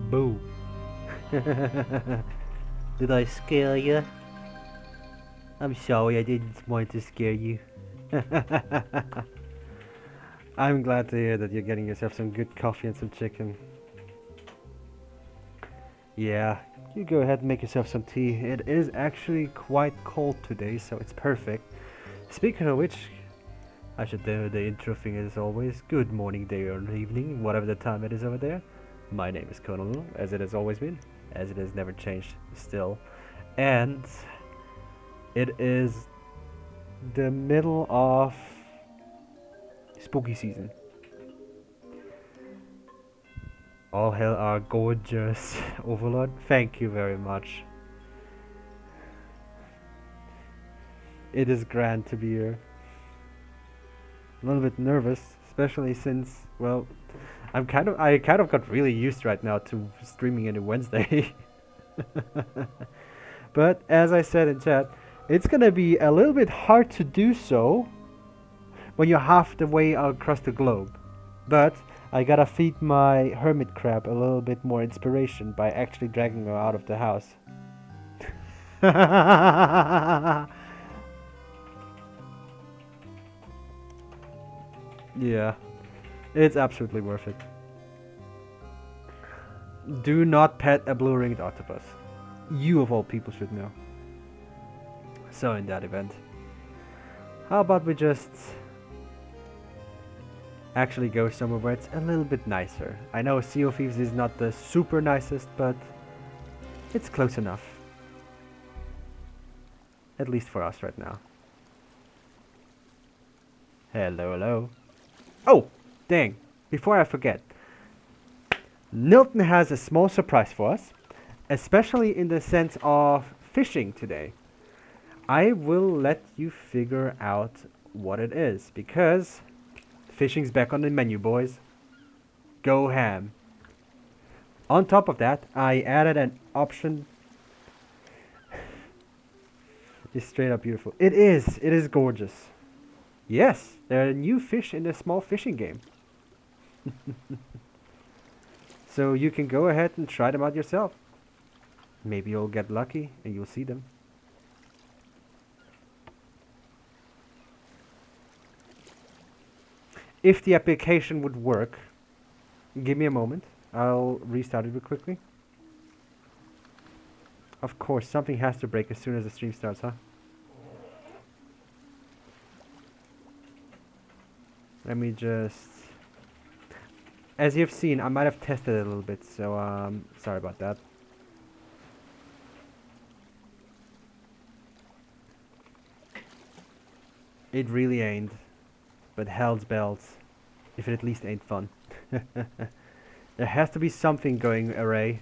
Boo. Did I scare you? I'm sorry I didn't want to scare you. I'm glad to hear that you're getting yourself some good coffee and some chicken. Yeah, you go ahead and make yourself some tea. It is actually quite cold today, so it's perfect. Speaking of which, I should do the intro thing as always. Good morning, day or evening, whatever the time it is over there. My name is Colonel, as it has always been, as it has never changed still. And it is the middle of spooky season. All hail our gorgeous overlord. Thank you very much. It is grand to be here. A little bit nervous, especially since, well, I kind of got really used right now to streaming on a Wednesday. But as I said in chat, it's gonna be a little bit hard to do so when you're half the way across the globe. But I gotta feed my hermit crab a little bit more inspiration by actually dragging her out of the house. Yeah, it's absolutely worth it. Do not pet a blue-ringed octopus. You of all people should know. So in that event, how about we just actually go somewhere where it's a little bit nicer. I know Sea of Thieves is not the super nicest, but it's close enough. At least for us right now. Hello, hello. Oh, dang. Before I forget. Nilton has a small surprise for us, especially in the sense of fishing today. I will let you figure out what it is, because fishing's back on the menu, boys. Go ham. On top of that, I added an option. It's straight up beautiful. It is gorgeous. Yes, there are new fish in the small fishing game. So you can go ahead and try them out yourself. Maybe you'll get lucky and you'll see them. If the application would work, give me a moment. I'll restart it real quickly. Of course, something has to break as soon as the stream starts, huh? Let me just... As you've seen, I might have tested it a little bit, so sorry about that. It really ain't. But hell's bells, if it at least ain't fun. There has to be something going array.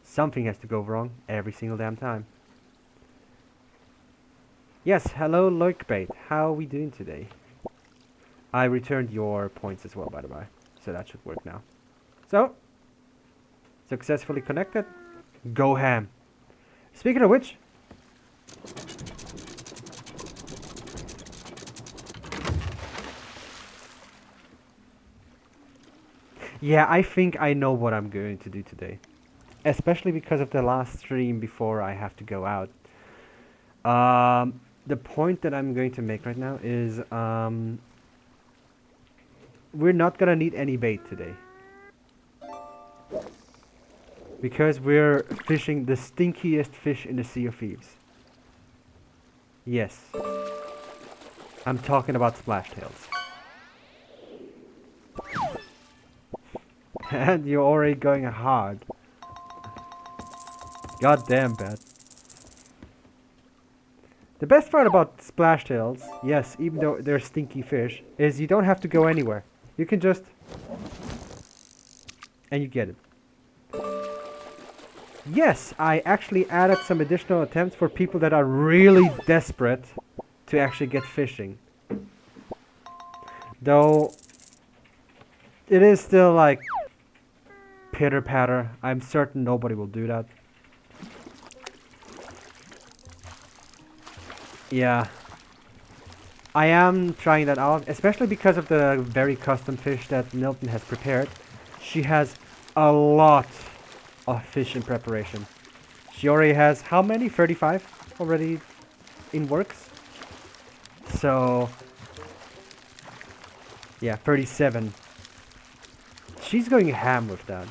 Something has to go wrong every single damn time. Yes, hello Lurkbait. How are we doing today? I returned your points as well, by the way. So that should work now. So, successfully connected. Go ham. Speaking of which, yeah, I think I know what I'm going to do today. Especially because of the last stream before I have to go out. The point that I'm going to make right now is we're not gonna need any bait today. Because we're fishing the stinkiest fish in the Sea of Thieves. Yes. I'm talking about splashtails. And you're already going hard. God damn, Bat. The best part about splashtails, yes, even though they're stinky fish, is you don't have to go anywhere. You can just... and you get it. Yes, I actually added some additional attempts for people that are really desperate to actually get fishing. Though, it is still like pitter patter. I'm certain nobody will do that. Yeah. I am trying that out, especially because of the very custom fish that Milton has prepared. She has a lot of fish in preparation. She already has how many? 35 already in works. So yeah, 37. She's going ham with that.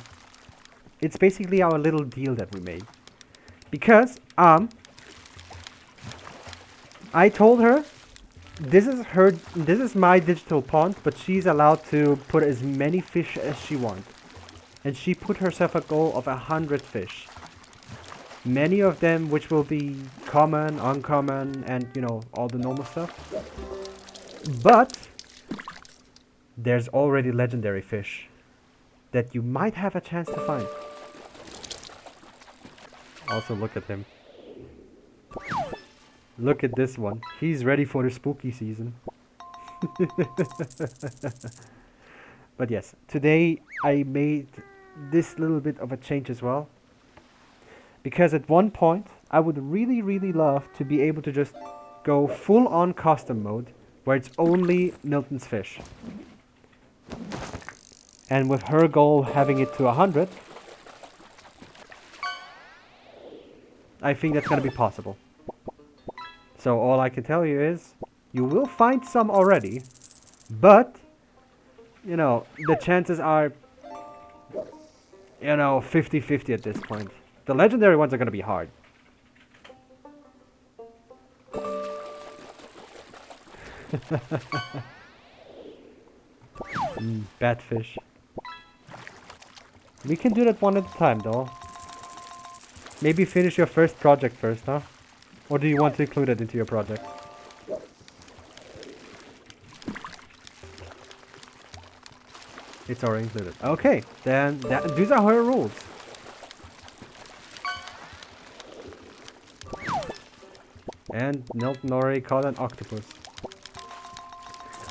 It's basically our little deal that we made. Because I told her this is my digital pond, but she's allowed to put as many fish as she wants. And she put herself a goal of 100 fish. Many of them which will be common, uncommon, and you know, all the normal stuff. But there's already legendary fish that you might have a chance to find. Also look at him. Look at this one. He's ready for the spooky season. But yes, today I made this little bit of a change as well. Because at one point, I would really, really love to be able to just go full on custom mode, where it's only Milton's fish. And with her goal having it to 100, I think that's gonna be possible. So all I can tell you is, you will find some already, but, you know, the chances are, you know, 50-50 at this point. The legendary ones are gonna be hard. Batfish. We can do that one at a time though. Maybe finish your first project first, huh? Or do you want to include it into your project? It's already included. Okay, then these are her rules. And Milton already caught an octopus.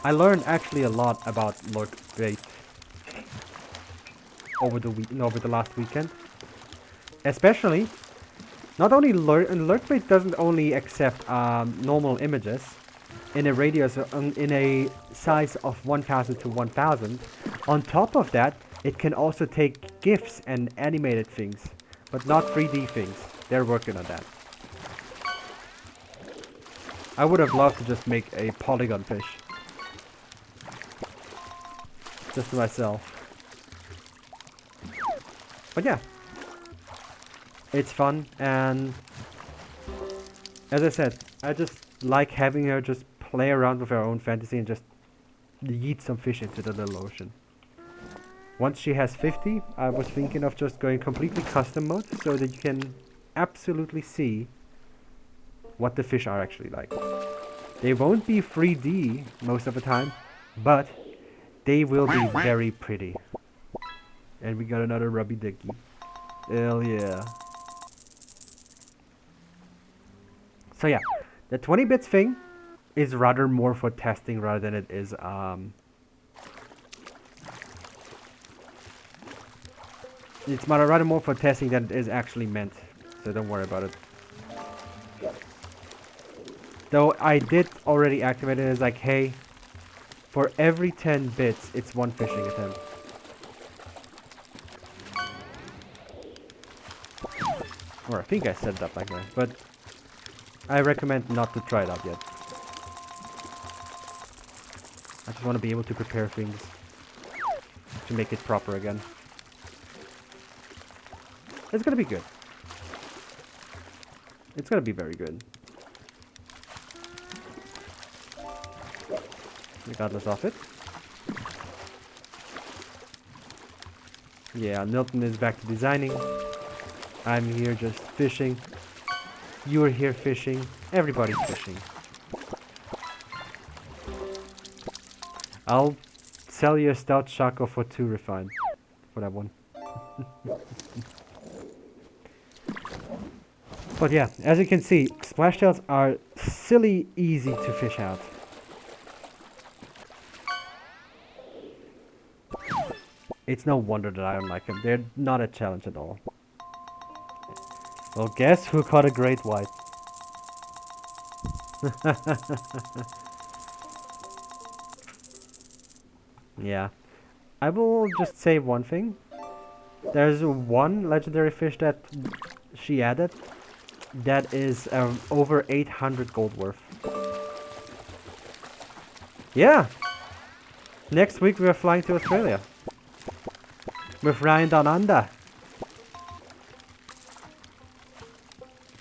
I learned actually a lot about Lord Bait over the last weekend. Especially, not only Lord Bait doesn't only accept normal images in a radius in a size of 1000 to 1000. On top of that, it can also take GIFs and animated things, but not 3D things. They're working on that. I would have loved to just make a polygon fish. Just myself. But yeah. It's fun, and as I said, I just like having her just play around with her own fantasy and just yeet some fish into the little ocean. Once she has 50, I was thinking of just going completely custom mode so that you can absolutely see what the fish are actually like. They won't be 3D most of the time, but they will be very pretty. And we got another rubby dicky. Hell yeah. So yeah, the 20 bits thing is rather more for testing rather than it is it's rather more for testing than it is actually meant. So don't worry about it. Though I did already activate it as like, hey, for every 10 bits, it's one fishing attempt. Or I think I set it up like that, but I recommend not to try it out yet. I just want to be able to prepare things to make it proper again. It's gonna be good. It's gonna be very good. Regardless of it. Yeah, Milton is back to designing. I'm here just fishing. You're here fishing. Everybody's fishing. I'll sell you a stout shako for 2 refined. For that one. But yeah, as you can see, splashtails are silly easy to fish out. It's no wonder that I don't like them. They're not a challenge at all. Well, guess who caught a great white? Yeah. I will just say one thing. There's one legendary fish that she added that is over 800 gold worth. Yeah! Next week we are flying to Australia. With Ryan Down Under.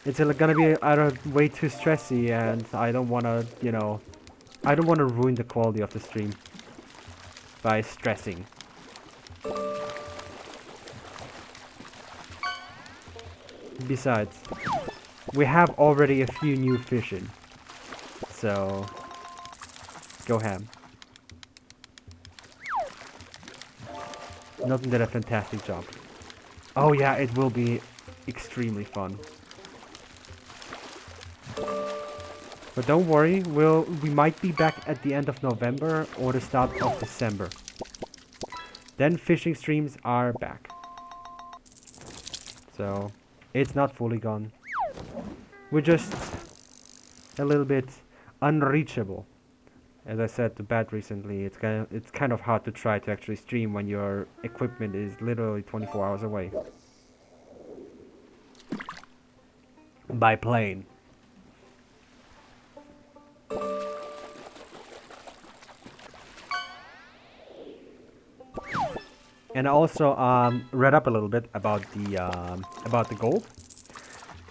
It's gonna be either way too stressy and I don't wanna, you know, I don't wanna ruin the quality of the stream by stressing. Besides, we have already a few new fish in. So, go ham. Nothing did a fantastic job. Oh yeah, it will be extremely fun. But don't worry, we might be back at the end of November or the start of December. Then fishing streams are back. So, it's not fully gone. We're just a little bit unreachable. As I said to Bat recently, it's kind of hard to try to actually stream when your equipment is literally 24 hours away. By plane. And I also read up a little bit about the gold.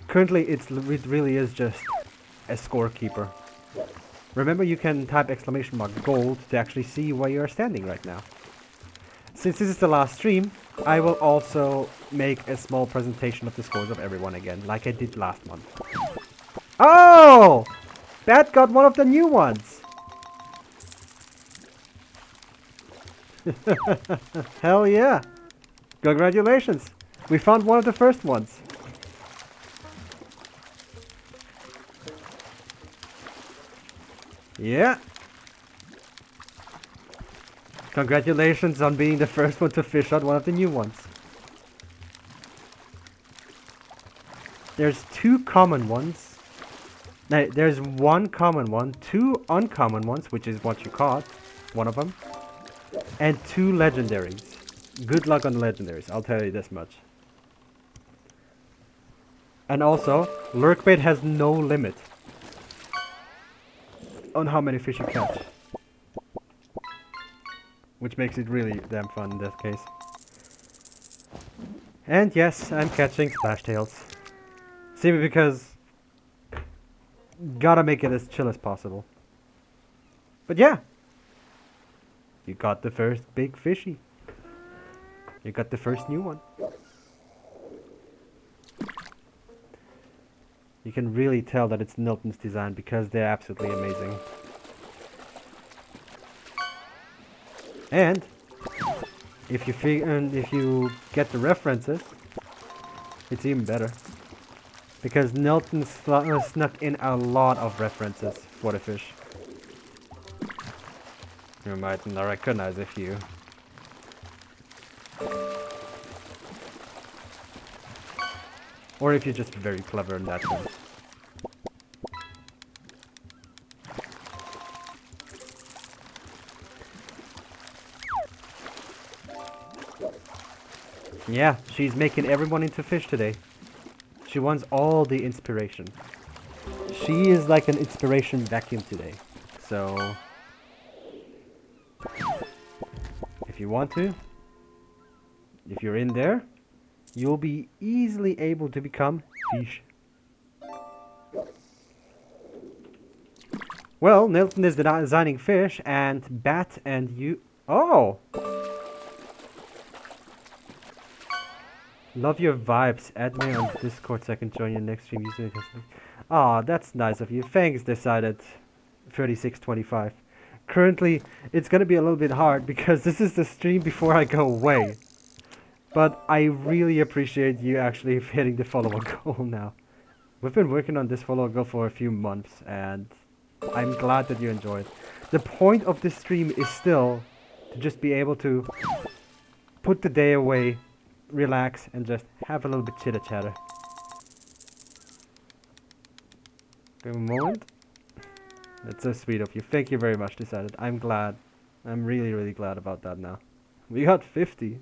Currently, it really is just a scorekeeper. Remember, you can type exclamation mark gold to actually see where you're standing right now. Since this is the last stream, I will also make a small presentation of the scores of everyone again, like I did last month. Oh! Bat got one of the new ones! Hell yeah! Congratulations! We found one of the first ones. Yeah! Congratulations on being the first one to fish out one of the new ones. There's two common ones. No, there's one common one, two uncommon ones, which is what you caught, one of them, and two legendaries. Good luck on the legendaries, I'll tell you this much. And also, lurkbait has no limit on how many fish you catch. Which makes it really damn fun in that case. And yes, I'm catching splashtails. Simply because gotta make it as chill as possible. But yeah, you got the first big fishy. You got the first new one. You can really tell that it's Nilton's design because they're absolutely amazing. And if you get the references, it's even better. Because Nilton snuck in a lot of references for the fish. You might not recognize a few. Or if you're just very clever in that sense. Yeah, she's making everyone into fish today. She wants all the inspiration. She is like an inspiration vacuum today. So, if you want to, if you're in there, you'll be easily able to become fish. Well, Nilton is designing fish, and Bat and you... Oh! Love your vibes. Add me on Discord so I can join your next stream using it. Aw, that's nice of you. Thanks, decided 3625. Currently, it's gonna be a little bit hard because this is the stream before I go away. But I really appreciate you actually hitting the follower goal now. We've been working on this follower goal for a few months and I'm glad that you enjoyed. The point of this stream is still to just be able to put the day away, relax, and just have a little bit chitter chatter. Give a moment. That's so sweet of you. Thank you very much, Decided. I'm glad I'm really, really glad about that now. We got 50.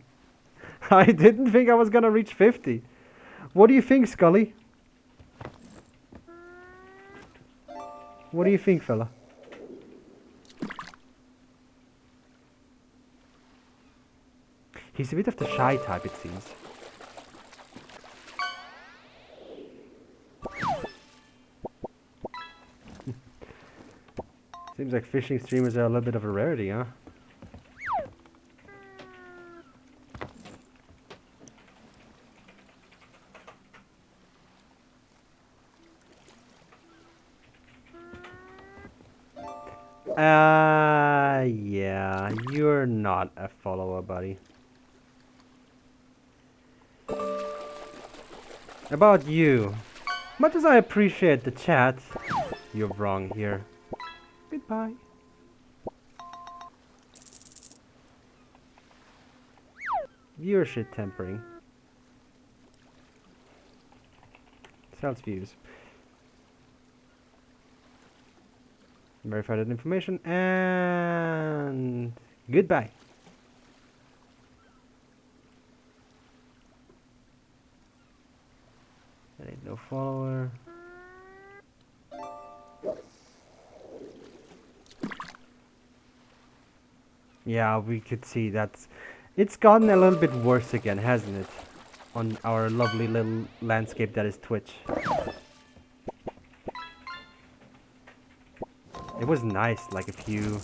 I didn't think I was gonna reach 50. What do you think, Scully? What do you think, fella? He's a bit of the shy type, it seems. Seems like fishing streamers are a little bit of a rarity, huh? Yeah, you're not a follower, buddy. About you. Much as I appreciate the chat, you're wrong here. Goodbye. Viewership tempering. Sells views. Verify that information and goodbye. That ain't no follower. Yeah, we could see that's... It's gotten a little bit worse again, hasn't it? On our lovely little landscape that is Twitch. It was nice, like a few...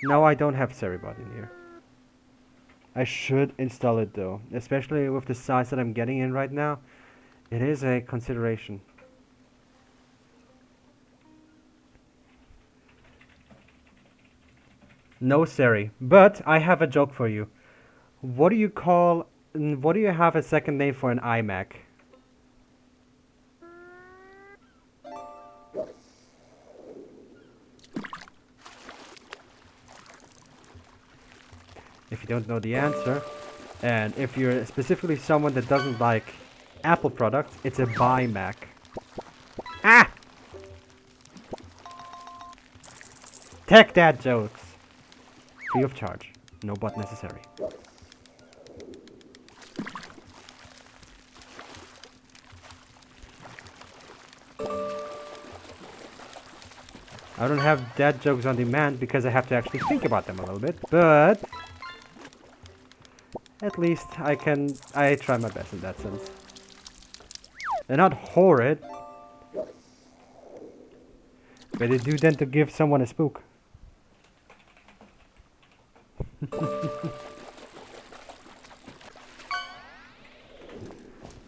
No, I don't have Ceribot in here. I should install it though, especially with the size that I'm getting in right now. It is a consideration. No, Seri, but I have a joke for you. What do you call... What do you have a second name for an iMac? If you don't know the answer, and if you're specifically someone that doesn't like Apple products, it's a buy Mac. Ah! Tech Dad jokes. Free of charge. No bot necessary. I don't have dad jokes on demand because I have to actually think about them a little bit, but at least I try my best in that sense. They're not horrid, but they do tend to give someone a spook.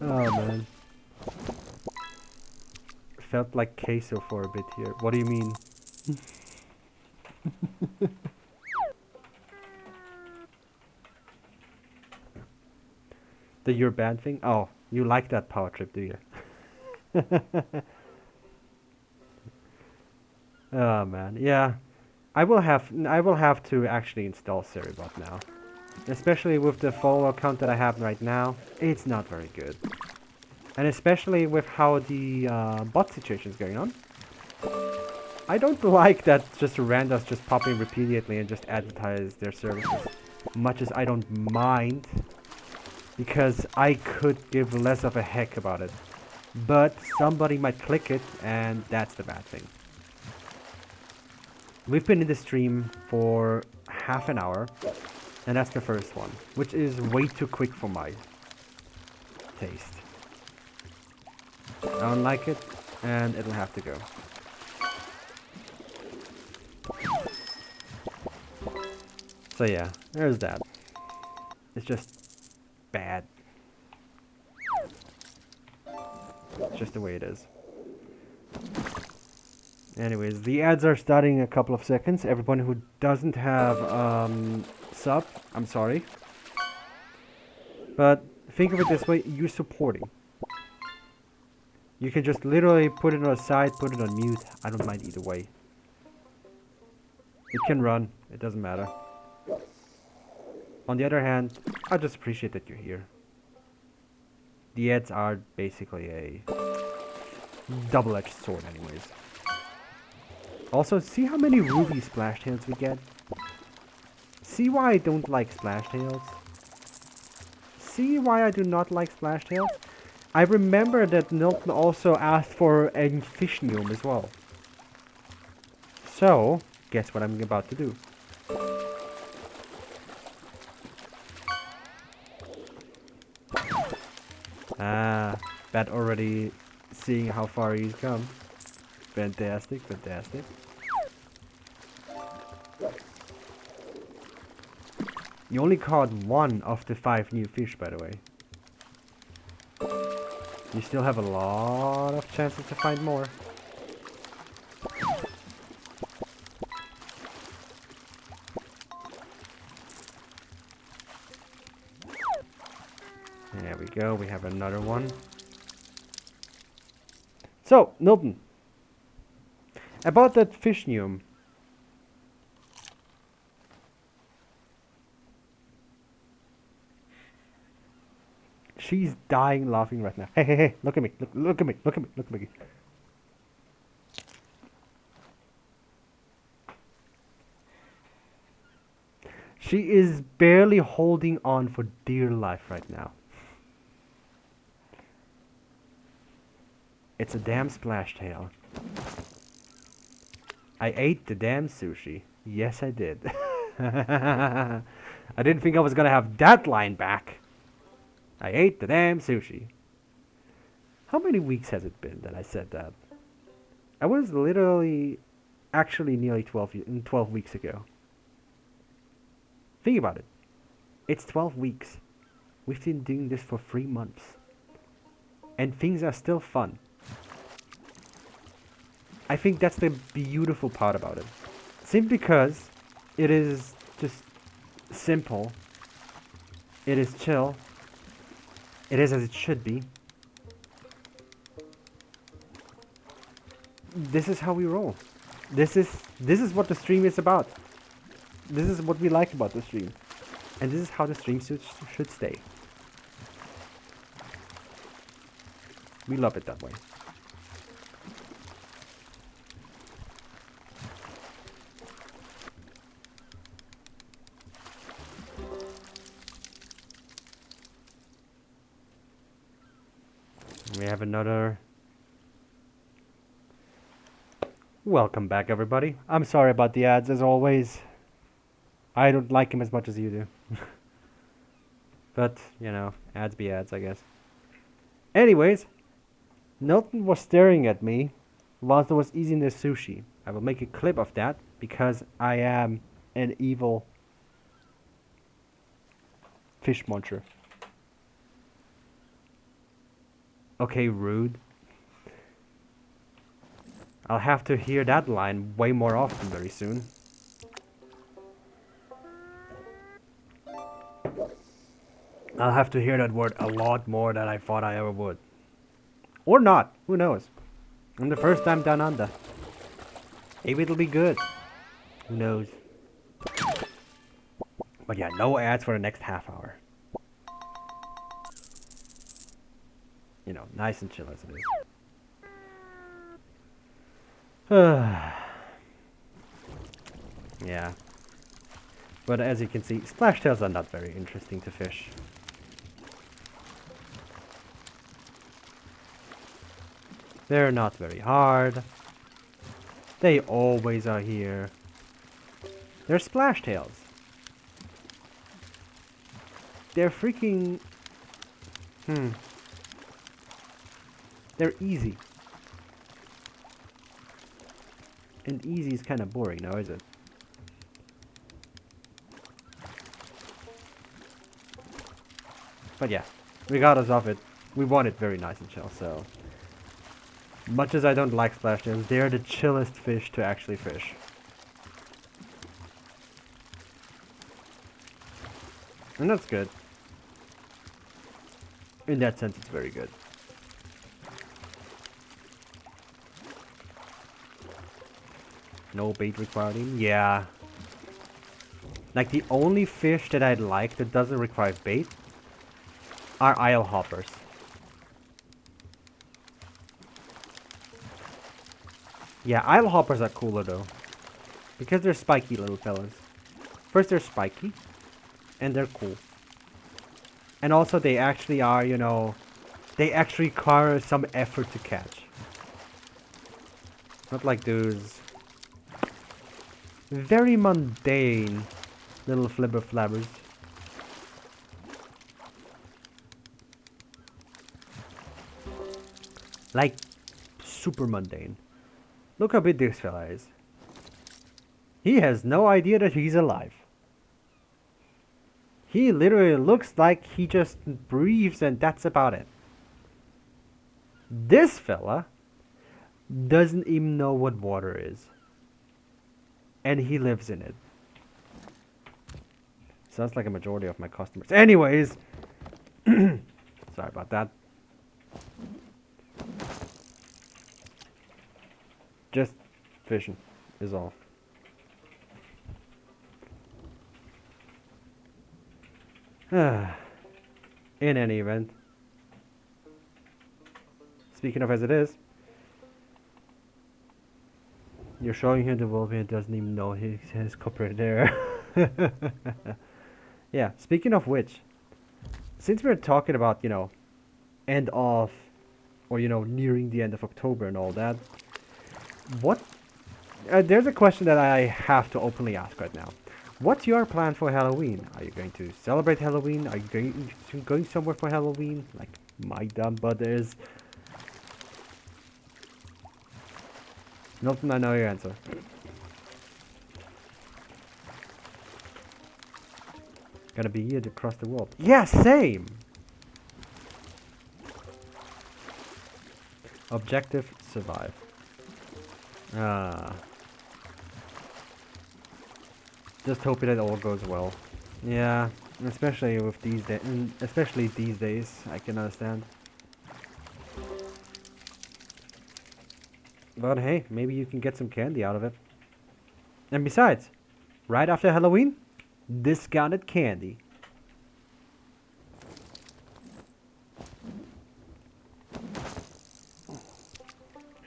Oh man. Felt like queso for a bit here. What do you mean? The you're bad thing? Oh, you like that power trip, do you? Oh man, yeah. I will have to actually install Ceribot now. Especially with the follower count that I have right now, it's not very good. And especially with how the bot situation is going on. I don't like that just randos just pop in repeatedly and just advertise their services. Much as I don't mind, because I could give less of a heck about it. But somebody might click it, and that's the bad thing. We've been in the stream for half an hour, and that's the first one, which is way too quick for my taste. I don't like it, and it'll have to go. So yeah, there's that. It's just bad. It's just the way it is. Anyways, the ads are starting in a couple of seconds. Everyone who doesn't have sub, I'm sorry. But think of it this way, you're supporting. You can just literally put it on a side, put it on mute. I don't mind either way. It can run, it doesn't matter. On the other hand, I just appreciate that you're here. The ads are basically a double-edged sword anyways. Also, see how many ruby splash tails we get? See why I don't like splash tails? See why I do not like splash tails? I remember that Nilton also asked for a fish gnome as well. So, guess what I'm about to do. Ah, Bat already seeing how far he's come. Fantastic, fantastic. You only caught 1 of the 5 new fish, by the way. You still have a lot of chances to find more. There we go, we have another one. So, Milton. About that fish gnome. She's dying laughing right now. Hey, hey, hey, look at me. Look at me. Look at me. Look at me. She is barely holding on for dear life right now. It's a damn splash tail. I ate the damn sushi. Yes, I did. I didn't think I was gonna have that line back. I ate the damn sushi. How many weeks has it been that I said that? I was literally, actually nearly 12 weeks ago. Think about it. It's 12 weeks. We've been doing this for 3 months. And things are still fun. I think that's the beautiful part about it. Simply because it is just simple. It is chill. It is as it should be. This is how we roll. This is what the stream is about. This is what we like about the stream. And this is how the stream should stay. We love it that way. We have another... Welcome back, everybody. I'm sorry about the ads, as always. I don't like them as much as you do. But, you know, ads be ads, I guess. Anyways, Milton was staring at me whilst I was eating the sushi. I will make a clip of that, because I am an evil fish muncher. Okay, rude. I'll have to hear that line way more often very soon. I'll have to hear that word a lot more than I thought I ever would. Or not, who knows? I'm the first time down under. Maybe it'll be good. Who knows? But yeah, no ads for the next half hour. You know, nice and chill as it is. Yeah. But as you can see, splash tails are not very interesting to fish. They're not very hard. They always are here. They're splash tails. They're freaking... They're easy. And easy is kind of boring now, is it? But yeah, regardless of it, we want it very nice and chill, so... Much as I don't like splash tails, they're the chillest fish to actually fish. And that's good. In that sense, it's very good. No bait required in? Yeah. Like, the only fish that I like that doesn't require bait are aisle hoppers. Yeah, isle hoppers are cooler though. Because they're spiky little fellas. First they're spiky. And they're cool. And also they actually are, you know, they actually require some effort to catch. Not like those very mundane little flibber flabbers. Like, super mundane. Look how big this fella is. He has no idea that he's alive. He literally looks like he just breathes and that's about it. This fella doesn't even know what water is. And he lives in it. Sounds like a majority of my customers. Anyways. Sorry about that. Just fishing is all. In any event. Speaking of as it is. You're showing him the wolf and he doesn't even know his copper there. Yeah, speaking of which. Since we're talking about, you know, end of, or, you know, nearing the end of October and all that. What? There's a question that I have to openly ask right now. What's your plan for Halloween? Are you going to celebrate Halloween? Are you going somewhere for Halloween? Like my dumb butt is. Nothing, I know your answer. Gonna be here across the world. Yeah, same! Objective, survive. Just hoping that all goes well. Yeah, especially with especially these days, I can understand. But hey, maybe you can get some candy out of it. And besides, right after Halloween, discounted candy.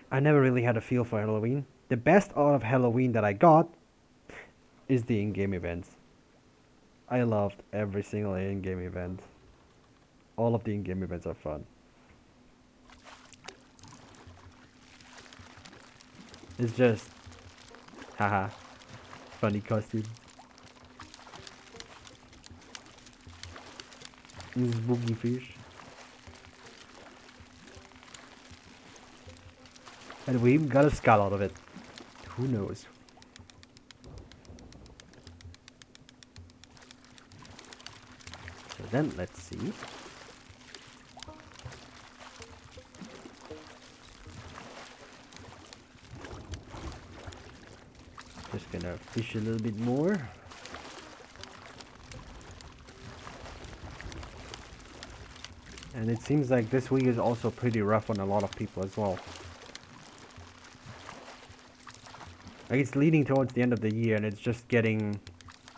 I never really had a feel for Halloween. The best out of Halloween that I got is the in-game events. I loved every single in-game event. All of the in-game events are fun. It's just, haha, funny costume. This is boogie fish. And we even got a skull out of it. Who knows? So then, let's see. Just gonna fish a little bit more. And it seems like this week is also pretty rough on a lot of people as well. Like it's leading towards the end of the year and it's just getting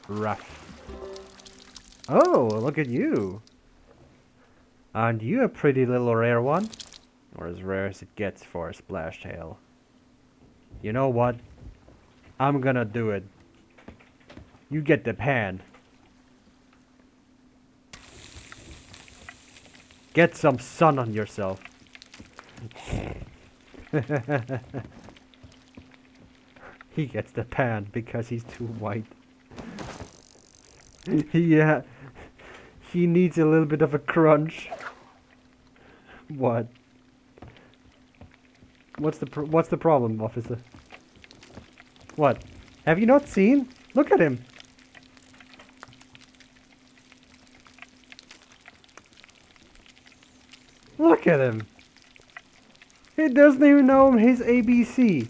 rough. Oh, look at you. Aren't you a pretty little rare one? Or as rare as it gets for a splash tail. You know what? I'm gonna do it. You get the pan. Get some sun on yourself. He gets the pan because he's too white. Yeah. He needs a little bit of a crunch. What? What's the problem, officer? What? Have you not seen? Look at him. Look at him. He doesn't even know his ABC.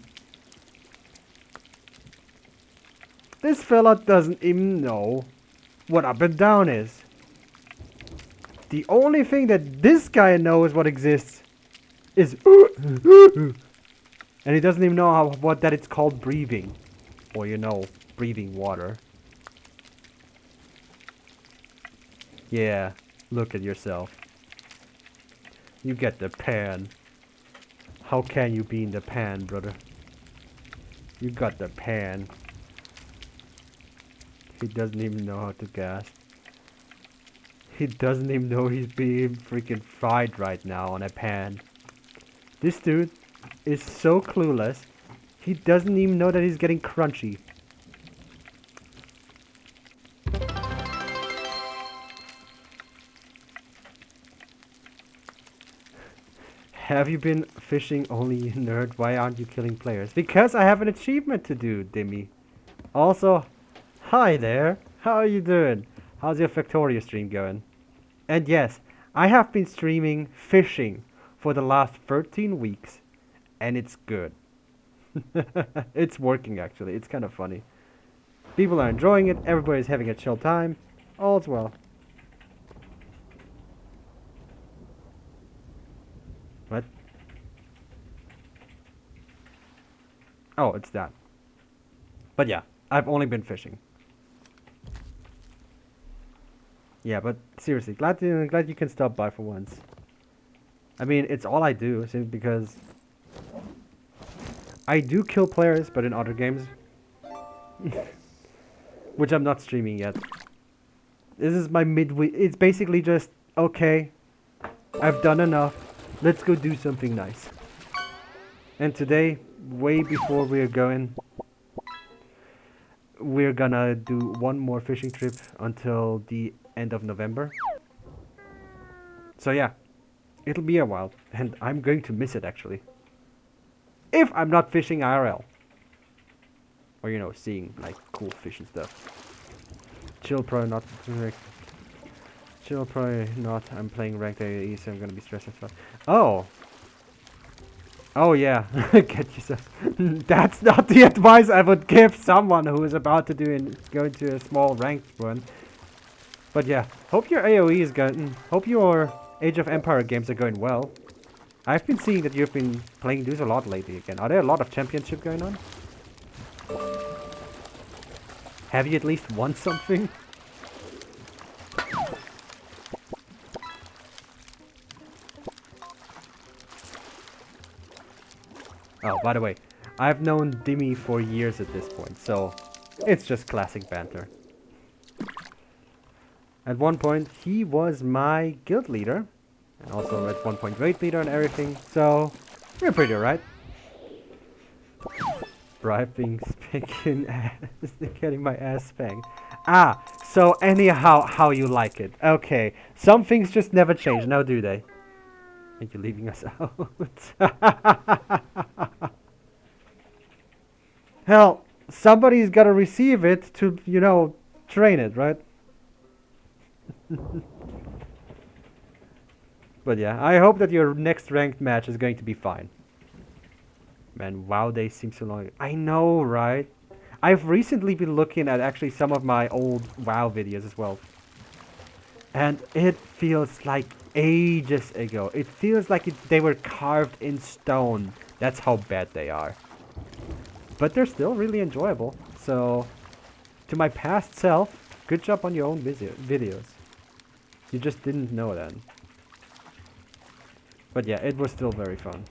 This fella doesn't even know what up and down is. The only thing that this guy knows what exists is and he doesn't even know that it's called breathing. Or you know, breathing water. Yeah, look at yourself. You get the pan. How can you be in the pan, brother? You got the pan. He doesn't even know how to cast. He doesn't even know he's being freaking fried right now on a pan. This dude is so clueless. He doesn't even know that he's getting crunchy. Have you been fishing only, you nerd? Why aren't you killing players? Because I have an achievement to do, Dimmy. Also, hi there. How are you doing? How's your Factorio stream going? And yes, I have been streaming fishing for the last 13 weeks. And it's good. It's working actually. It's kind of funny. People are enjoying it. Everybody's having a chill time. All's well. What? Oh, it's that. But yeah, I've only been fishing. Yeah, but seriously, glad you can stop by for once. I mean, it's all I do, because I do kill players, but in other games, which I'm not streaming yet. This is my midweek. It's basically just okay. I've done enough. Let's go do something nice. And today, way before we're going, we're gonna do one more fishing trip until the end of November. So yeah, it'll be a while, and I'm going to miss it actually. If I'm not fishing IRL. Or, you know, seeing like cool fish and stuff. Chill probably not. Chill probably not. I'm playing ranked AAE, so I'm gonna be stressed as well. Oh! Oh yeah, get yourself. That's not the advice I would give someone who is about to go into a small ranked one. But yeah, hope your AOE is going. Hope your Age of Empire games are going well. I've been seeing that you've been playing these a lot lately again. Are there a lot of championship going on? Have you at least won something? Oh, by the way, I've known Dimmy for years at this point, so it's just classic banter. At one point, he was my guild leader, and also at one point raid leader and everything, so we're pretty alright. Bribing, spanking ass, getting my ass spanked. Ah, so anyhow, how you like it. Okay, some things just never change, now do they? Are you leaving us out? Hell, somebody's gotta receive it to, you know, train it, right? But yeah, I hope that your next ranked match is going to be fine. Man, WoW days seem so long. I know, right? I've recently been looking at actually some of my old WoW videos as well. And it feels like ages ago. It feels like they were carved in stone. That's how bad they are. But they're still really enjoyable. So, to my past self, good job on your own videos. You just didn't know that. But yeah, it was still very fun.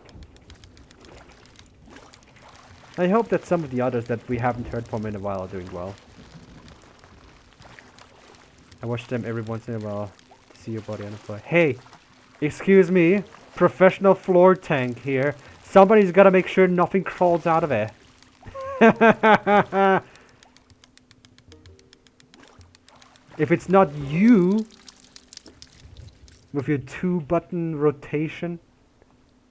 I hope that some of the others that we haven't heard from in a while are doing well. I watch them every once in a while to see your body on the floor. Hey, excuse me, professional floor tank here. Somebody's gotta make sure nothing crawls out of it. If it's not you with your 2-button rotation,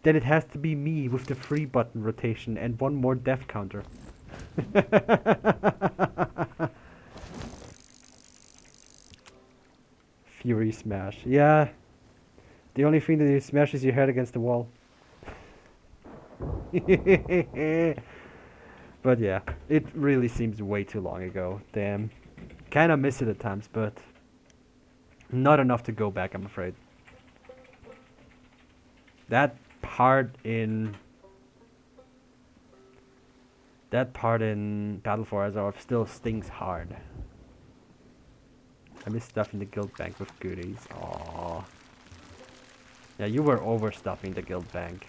then it has to be me with the 3-button rotation and one more death counter. Fury smash. Yeah. The only thing that you smash is your head against the wall. But yeah, it really seems way too long ago. Damn. Kinda miss it at times, but not enough to go back, I'm afraid. That part in Battle for Azeroth still stings hard. I miss stuffing the guild bank with goodies. Aww. Yeah, you were overstuffing the guild bank.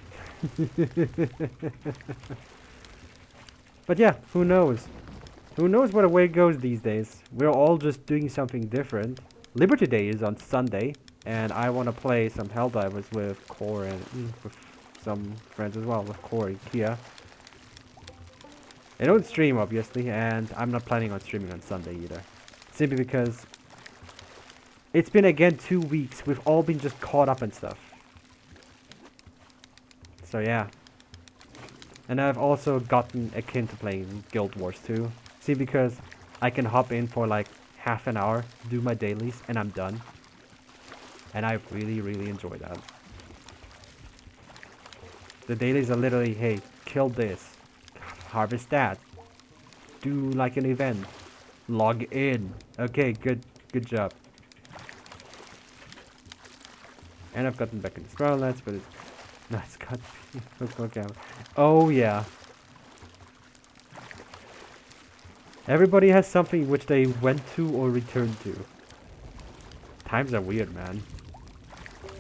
But yeah, who knows? Who knows where the way goes these days? We're all just doing something different. Liberty Day is on Sunday, and I want to play some Helldivers with Core and with some friends as well, with Core and Kia. I don't stream, obviously, and I'm not planning on streaming on Sunday either. Simply because it's been, again, 2 weeks. We've all been just caught up and stuff. So yeah. And I've also gotten akin to playing Guild Wars 2. See, because I can hop in for like half an hour, do my dailies, and I'm done. And I really, really enjoy that. The dailies are literally, hey, kill this, harvest that, do like an event, log in. Okay, good job. And I've gotten back into Starlands, but it's no, it's got okay. Oh yeah. Everybody has something which they went to or returned to. Times are weird, man.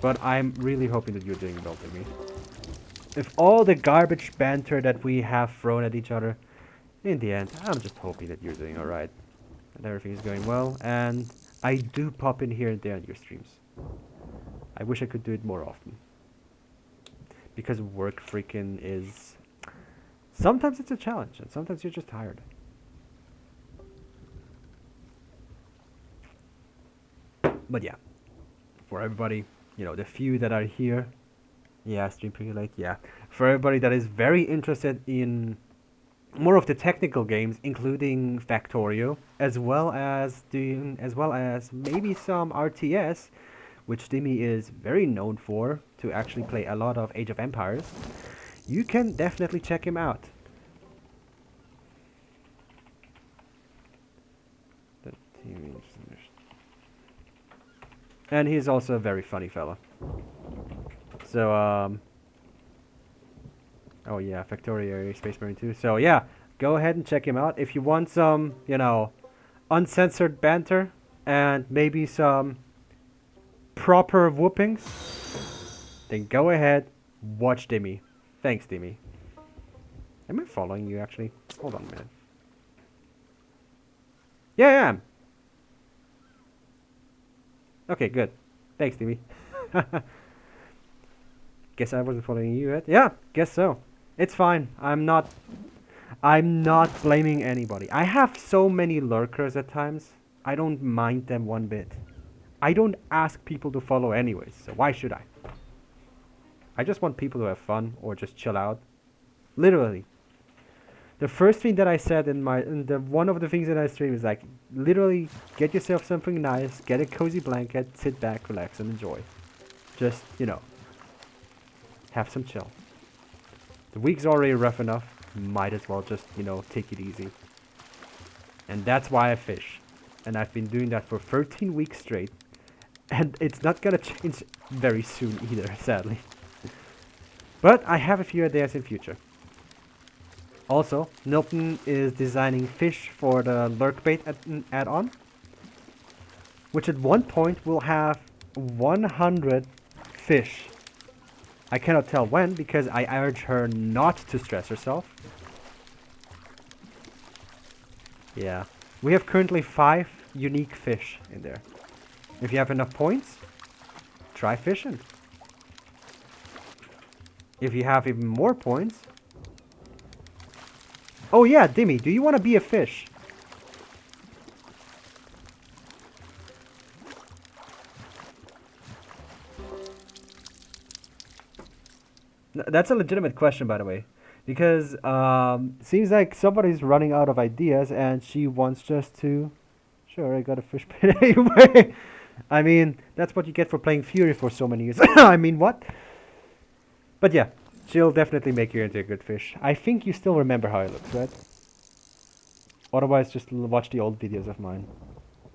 But I'm really hoping that you're doing well, Timmy. If all the garbage banter that we have thrown at each other, in the end, I'm just hoping that you're doing alright. And everything is going well. And I do pop in here and there on your streams. I wish I could do it more often. Because work freaking is... Sometimes it's a challenge, and sometimes you're just tired. But yeah, for everybody, you know, the few that are here, yeah, stream pretty late, yeah. For everybody that is very interested in more of the technical games, including Factorio, as well as maybe some RTS, which Dimmy is very known for, to actually play a lot of Age of Empires, you can definitely check him out. And he's also a very funny fella. So, oh yeah, Factorio Space Marine 2. So yeah, go ahead and check him out. If you want some, you know, uncensored banter, and maybe some proper whoopings, then go ahead, watch Dimmy. Thanks, Dimmy. Am I following you, actually? Hold on a minute. Yeah, I am. Okay, good. Thanks, Dimmy. Guess I wasn't following you yet. Yeah, guess so. It's fine. I'm not blaming anybody. I have so many lurkers at times. I don't mind them one bit. I don't ask people to follow anyways, so why should I? I just want people to have fun or just chill out. Literally. The first thing that I said in one of the things that I stream is like, literally get yourself something nice, get a cozy blanket, sit back, relax, and enjoy. Just, you know, have some chill. The week's already rough enough, might as well just, you know, take it easy. And that's why I fish. And I've been doing that for 13 weeks straight. And it's not gonna change very soon either, sadly. But I have a few ideas in future. Also, Nilton is designing fish for the lurkbait add-on, which at one point will have 100 fish. I cannot tell when because I urge her not to stress herself. Yeah, we have currently 5 unique fish in there. If you have enough points, try fishing. If you have even more points... Oh yeah, Dimmy, do you want to be a fish? That's a legitimate question, by the way. Because, seems like somebody's running out of ideas and she wants just to... Sure, I got a fish pit anyway. I mean, that's what you get for playing Fury for so many years. I mean, what? But yeah, she'll definitely make you into a good fish. I think you still remember how it looks, right? Otherwise, just watch the old videos of mine.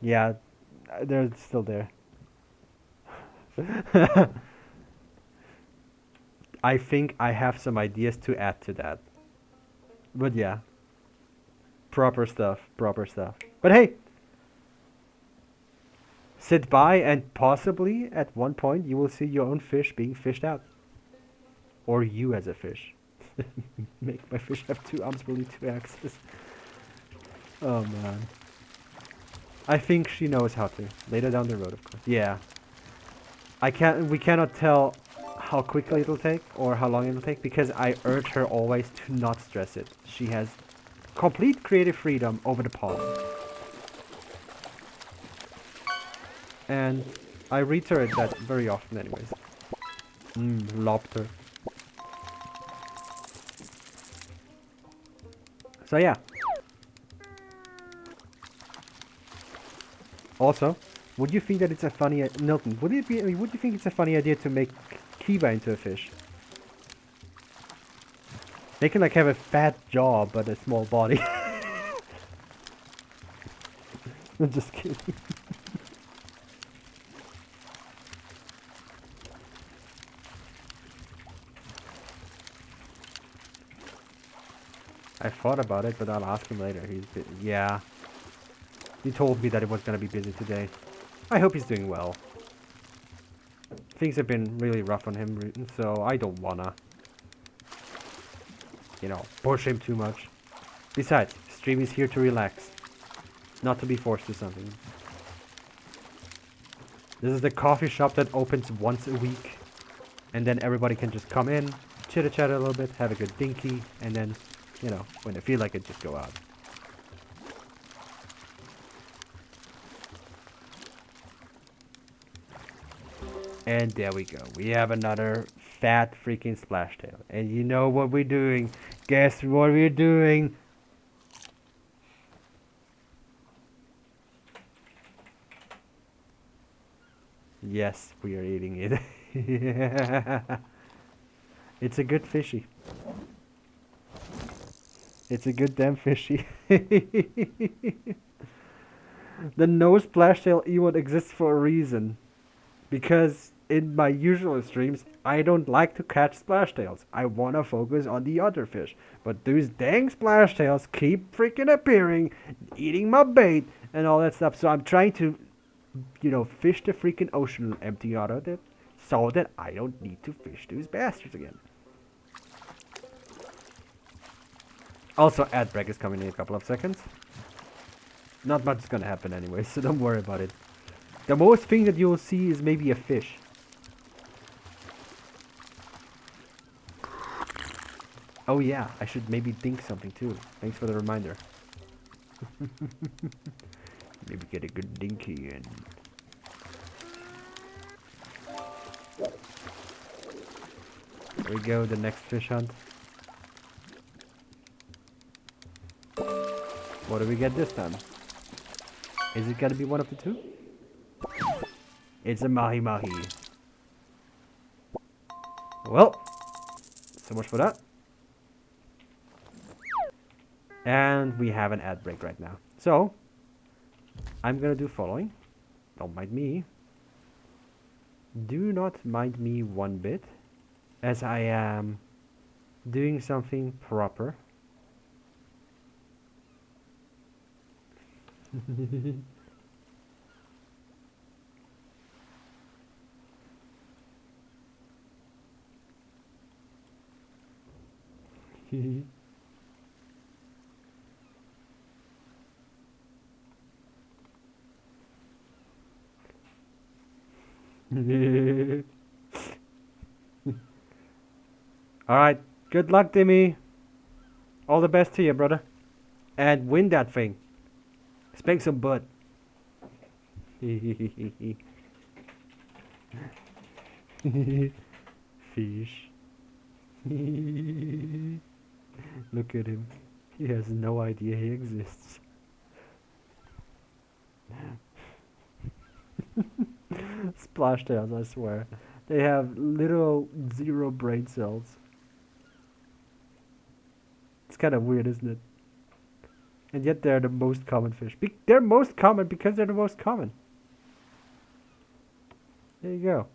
Yeah, they're still there. I think I have some ideas to add to that. But yeah. Proper stuff, proper stuff. But hey! Sit by and possibly, at one point, you will see your own fish being fished out. Or you as a fish. Make my fish have 2 arms, really 2 axes. Oh man. I think she knows how to. Later down the road, of course. Yeah. We cannot tell how quickly it'll take or how long it'll take because I urge her always to not stress it. She has complete creative freedom over the pond. And I reiterate that very often anyways. Lobster. So yeah. Also, would you think that it's a funny Nilton? Would you think it's a funny idea to make Kiba into a fish? They can like have a fat jaw but a small body. I'm just kidding. I thought about it, but I'll ask him later. Yeah. He told me that he was gonna be busy today. I hope he's doing well. Things have been really rough on him, so I don't wanna, you know, push him too much. Besides, stream is here to relax, not to be forced to something. This is the coffee shop that opens once a week, and then everybody can just come in, chitter-chat a little bit, have a good dinky, and then, you know, when they feel like it, just go out. And there we go. We have another fat freaking splash tail. And you know what we're doing. Guess what we're doing? Yes, we are eating it. It's a good fishy. It's a good damn fishy. The no splash tail emote exists for a reason. Because in my usual streams, I don't like to catch splashtails. I want to focus on the other fish. But those dang splashtails keep freaking appearing, eating my bait, and all that stuff. So I'm trying to, you know, fish the freaking ocean and empty out of it, so that I don't need to fish those bastards again. Also, ad break is coming in a couple of seconds. Not much is gonna happen anyway, so don't worry about it. The most thing that you will see is maybe a fish. Oh yeah, I should maybe think something too. Thanks for the reminder. Maybe get a good dinky in. There we go, the next fish hunt. What do we get this time? Is it gonna be one of the two? It's a mahi-mahi. Well, so much for that. And we have an ad break right now. So, I'm gonna do following. Don't mind me. Do not mind me one bit, as I am doing something proper. Alright, good luck, Dimmy. All the best to you, brother. And win that thing. Spank some butt. Fish. Look at him. He has no idea he exists. Splashtails, I swear. They have literal 0 brain cells. It's kind of weird, isn't it? And yet they're the most common fish. They're most common because they're the most common. There you go.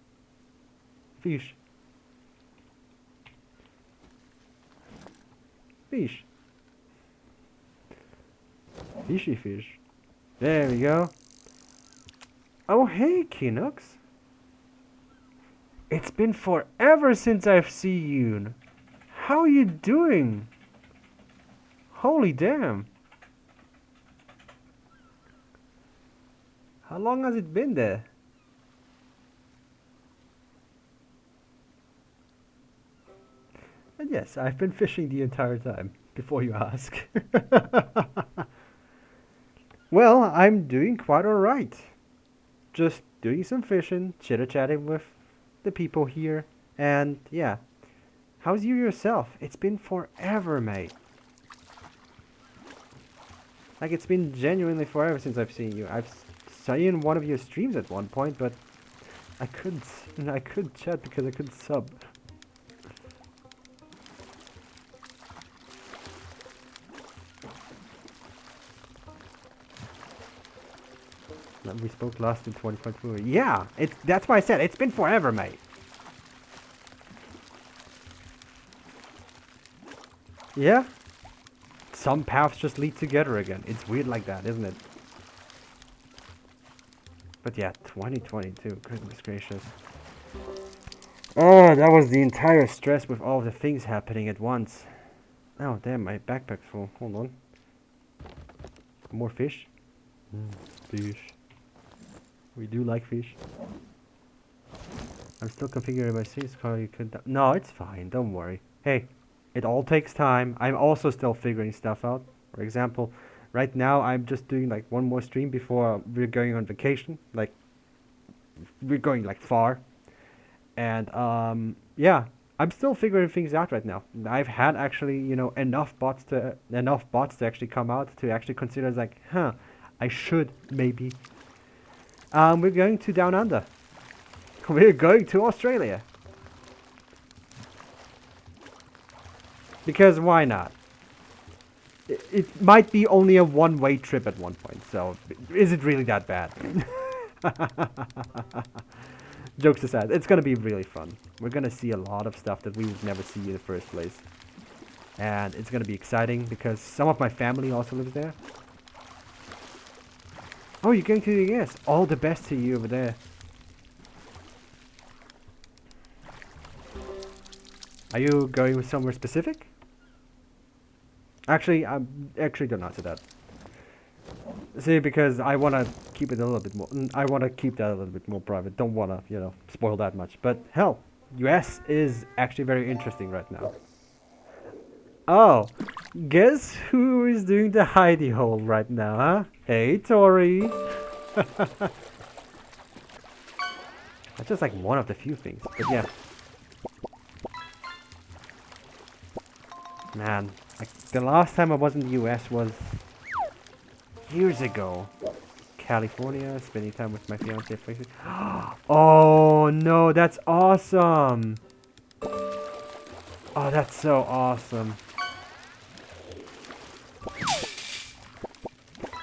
Fish. Fish. Fishy fish. There we go. Oh hey, Kinux. It's been forever since I've seen you. How are you doing? Holy damn. How long has it been there? And yes, I've been fishing the entire time, before you ask. Well, I'm doing quite alright. Just doing some fishing, chitter-chatting with the people here, and yeah. How's you yourself? It's been forever, mate. Like, it's been genuinely forever since I've seen you. I've seen one of your streams at one point, but I couldn't chat because I couldn't sub. We spoke last in 2024. Yeah, that's why I said it's been forever, mate. Yeah? Some paths just lead together again. It's weird like that, isn't it? But yeah, 2022, goodness gracious. Oh, that was the entire stress with all the things happening at once. Oh, damn, my backpack's full. Hold on. More fish? Fish. We do like fish. I'm still configuring my scenes car. You could. No, it's fine. Don't worry. Hey, it all takes time. I'm also still figuring stuff out. For example, right now I'm just doing like one more stream before we're going on vacation. Like, we're going like far. And yeah, I'm still figuring things out right now. I've had actually, you know, enough bots to actually come out to actually consider like, I should maybe. We're going to Down Under. We're going to Australia. Because why not? It might be only a one-way trip at one point, so is it really that bad? Jokes aside, it's gonna be really fun. We're gonna see a lot of stuff that we would never see in the first place. And it's gonna be exciting because some of my family also lives there. Oh, you're going to the US. All the best to you over there. Are you going with somewhere specific? Actually, don't answer that. See, because I want to keep it a little bit more. I want to keep that a little bit more private. Don't want to, you know, spoil that much. But hell, US is actually very interesting right now. Oh, guess who is doing the hidey hole right now, huh? Hey, Tori. That's just like one of the few things. But yeah. Man, like the last time I was in the US was years ago. California, spending time with my fiance. Oh no, that's awesome. Oh, that's so awesome.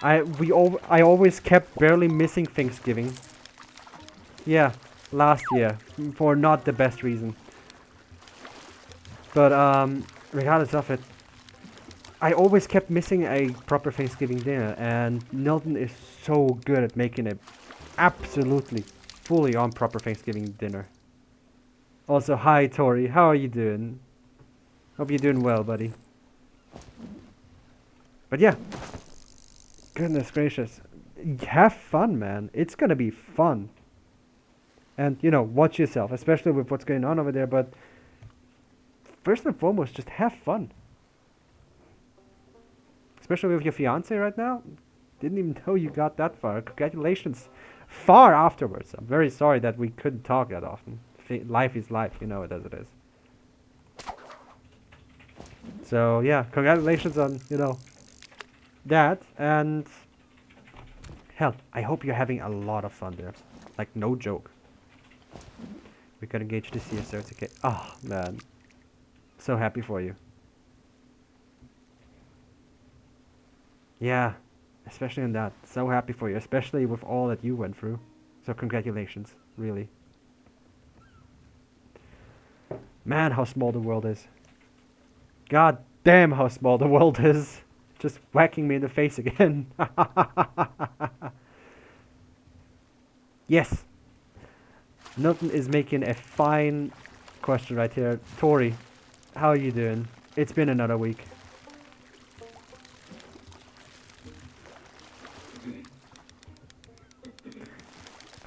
I always kept barely missing Thanksgiving. Yeah, last year for not the best reason. But regardless of it, I always kept missing a proper Thanksgiving dinner, and Milton is so good at making it absolutely fully on proper Thanksgiving dinner. Also, hi Tori, how are you doing? Hope you're doing well, buddy. But yeah, goodness gracious, have fun, man. It's gonna be fun. And you know, watch yourself, especially with what's going on over there. But first and foremost, just have fun. Especially with your fiance right now. Didn't even know you got that far. Congratulations. Far afterwards. I'm very sorry that we couldn't talk that often. Life is life, you know it as it is. So yeah, congratulations on, you know, that. And hell, I hope you're having a lot of fun there. Like, no joke. We got engaged this year, so it's okay. Oh, man. So happy for you. Yeah, especially on that. So happy for you, especially with all that you went through. So congratulations, really. Man, how small the world is. God damn how small the world is. Just whacking me in the face again. Yes. Milton is making a fine question right here. Tori, How are you doing? It's been another week.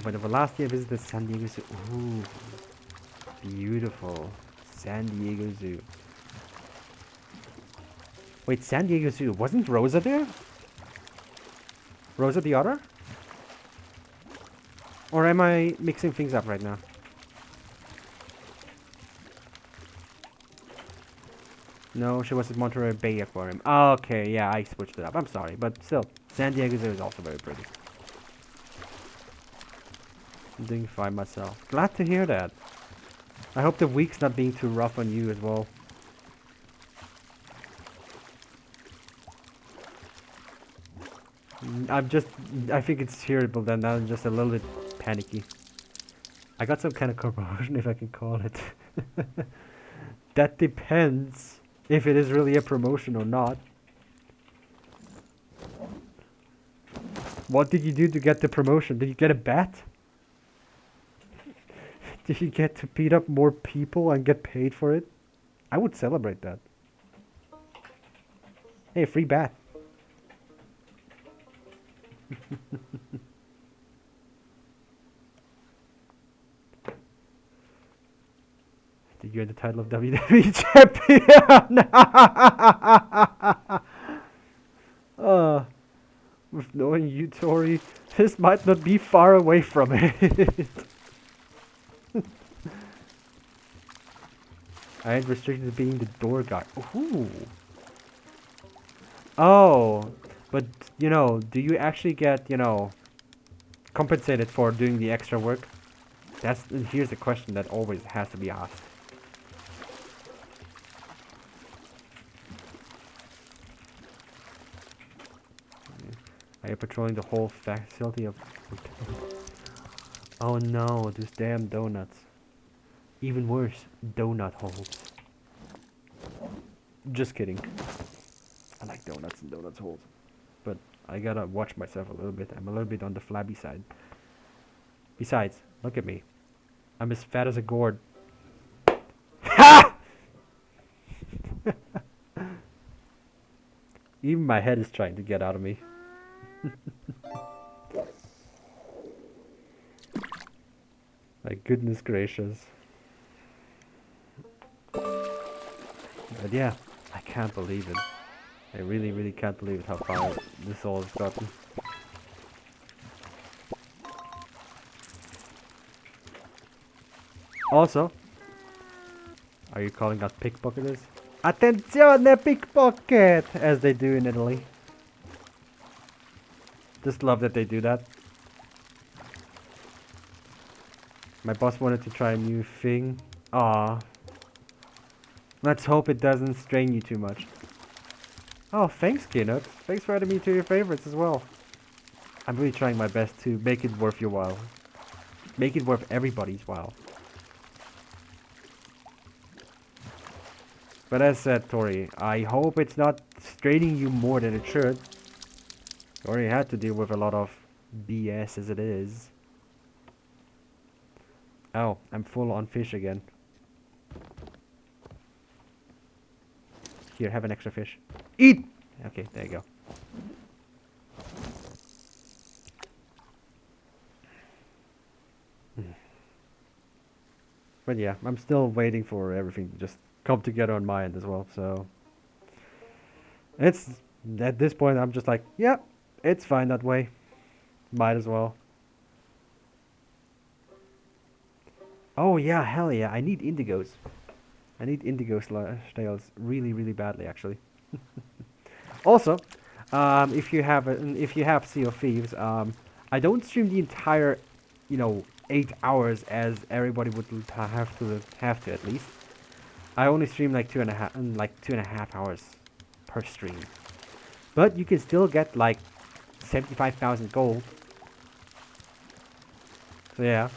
But the last year I visited San Diego Zoo. Ooh, beautiful. San Diego Zoo. Wait, San Diego Zoo. Wasn't Rosa there? Rosa the otter? Or am I mixing things up right now? No, she was at Monterey Bay Aquarium. Okay, yeah, I switched it up. I'm sorry, but still, San Diego Zoo is also very pretty. I'm doing fine myself. Glad to hear that. I hope the week's not being too rough on you as well. I think it's hearable then. I'm just a little bit panicky. I got some kind of promotion, if I can call it. That depends if it is really a promotion or not. What did you do to get the promotion? Did you get a bat? Did you get to beat up more people and get paid for it? I would celebrate that. Hey, free bat. Did you get the title of WWE champion? With knowing you, Tori, this might not be far away from it. I ain't restricted to being the door guard. Ooh. Oh, but you know, do you actually get, you know, compensated for doing the extra work? Here's the question that always has to be asked. Are you patrolling the whole facility of... Oh no, those damn donuts. Even worse, donut holes. Just kidding. I like donuts and donuts holes. But I gotta watch myself a little bit. I'm a little bit on the flabby side. Besides, look at me. I'm as fat as a gourd. Ha! Even my head is trying to get out of me. My goodness gracious. But yeah, I can't believe it. I really, really can't believe it how far this all has gotten. Also, are you calling out pickpocketers? Attenzione pickpocket! As they do in Italy. Just love that they do that. My boss wanted to try a new thing. Ah, let's hope it doesn't strain you too much. Oh, thanks, Kinux. Thanks for adding me to your favorites as well. I'm really trying my best to make it worth your while. Make it worth everybody's while. But as said, Tori, I hope it's not straining you more than it should. You already had to deal with a lot of BS as it is. Oh, I'm full on fish again. Here, have an extra fish. Eat! Okay, there you go. But yeah, I'm still waiting for everything to just come together on my end as well, so... It's... At this point, I'm just like, yeah, it's fine that way. Might as well. Oh yeah, hell yeah, I need indigos. I need indigo snails really, really badly, actually. Also, if you have Sea of Thieves, I don't stream the entire, you know, 8 hours as everybody would have to at least. I only stream like 2.5 hours per stream. But you can still get like 75,000 gold. So yeah.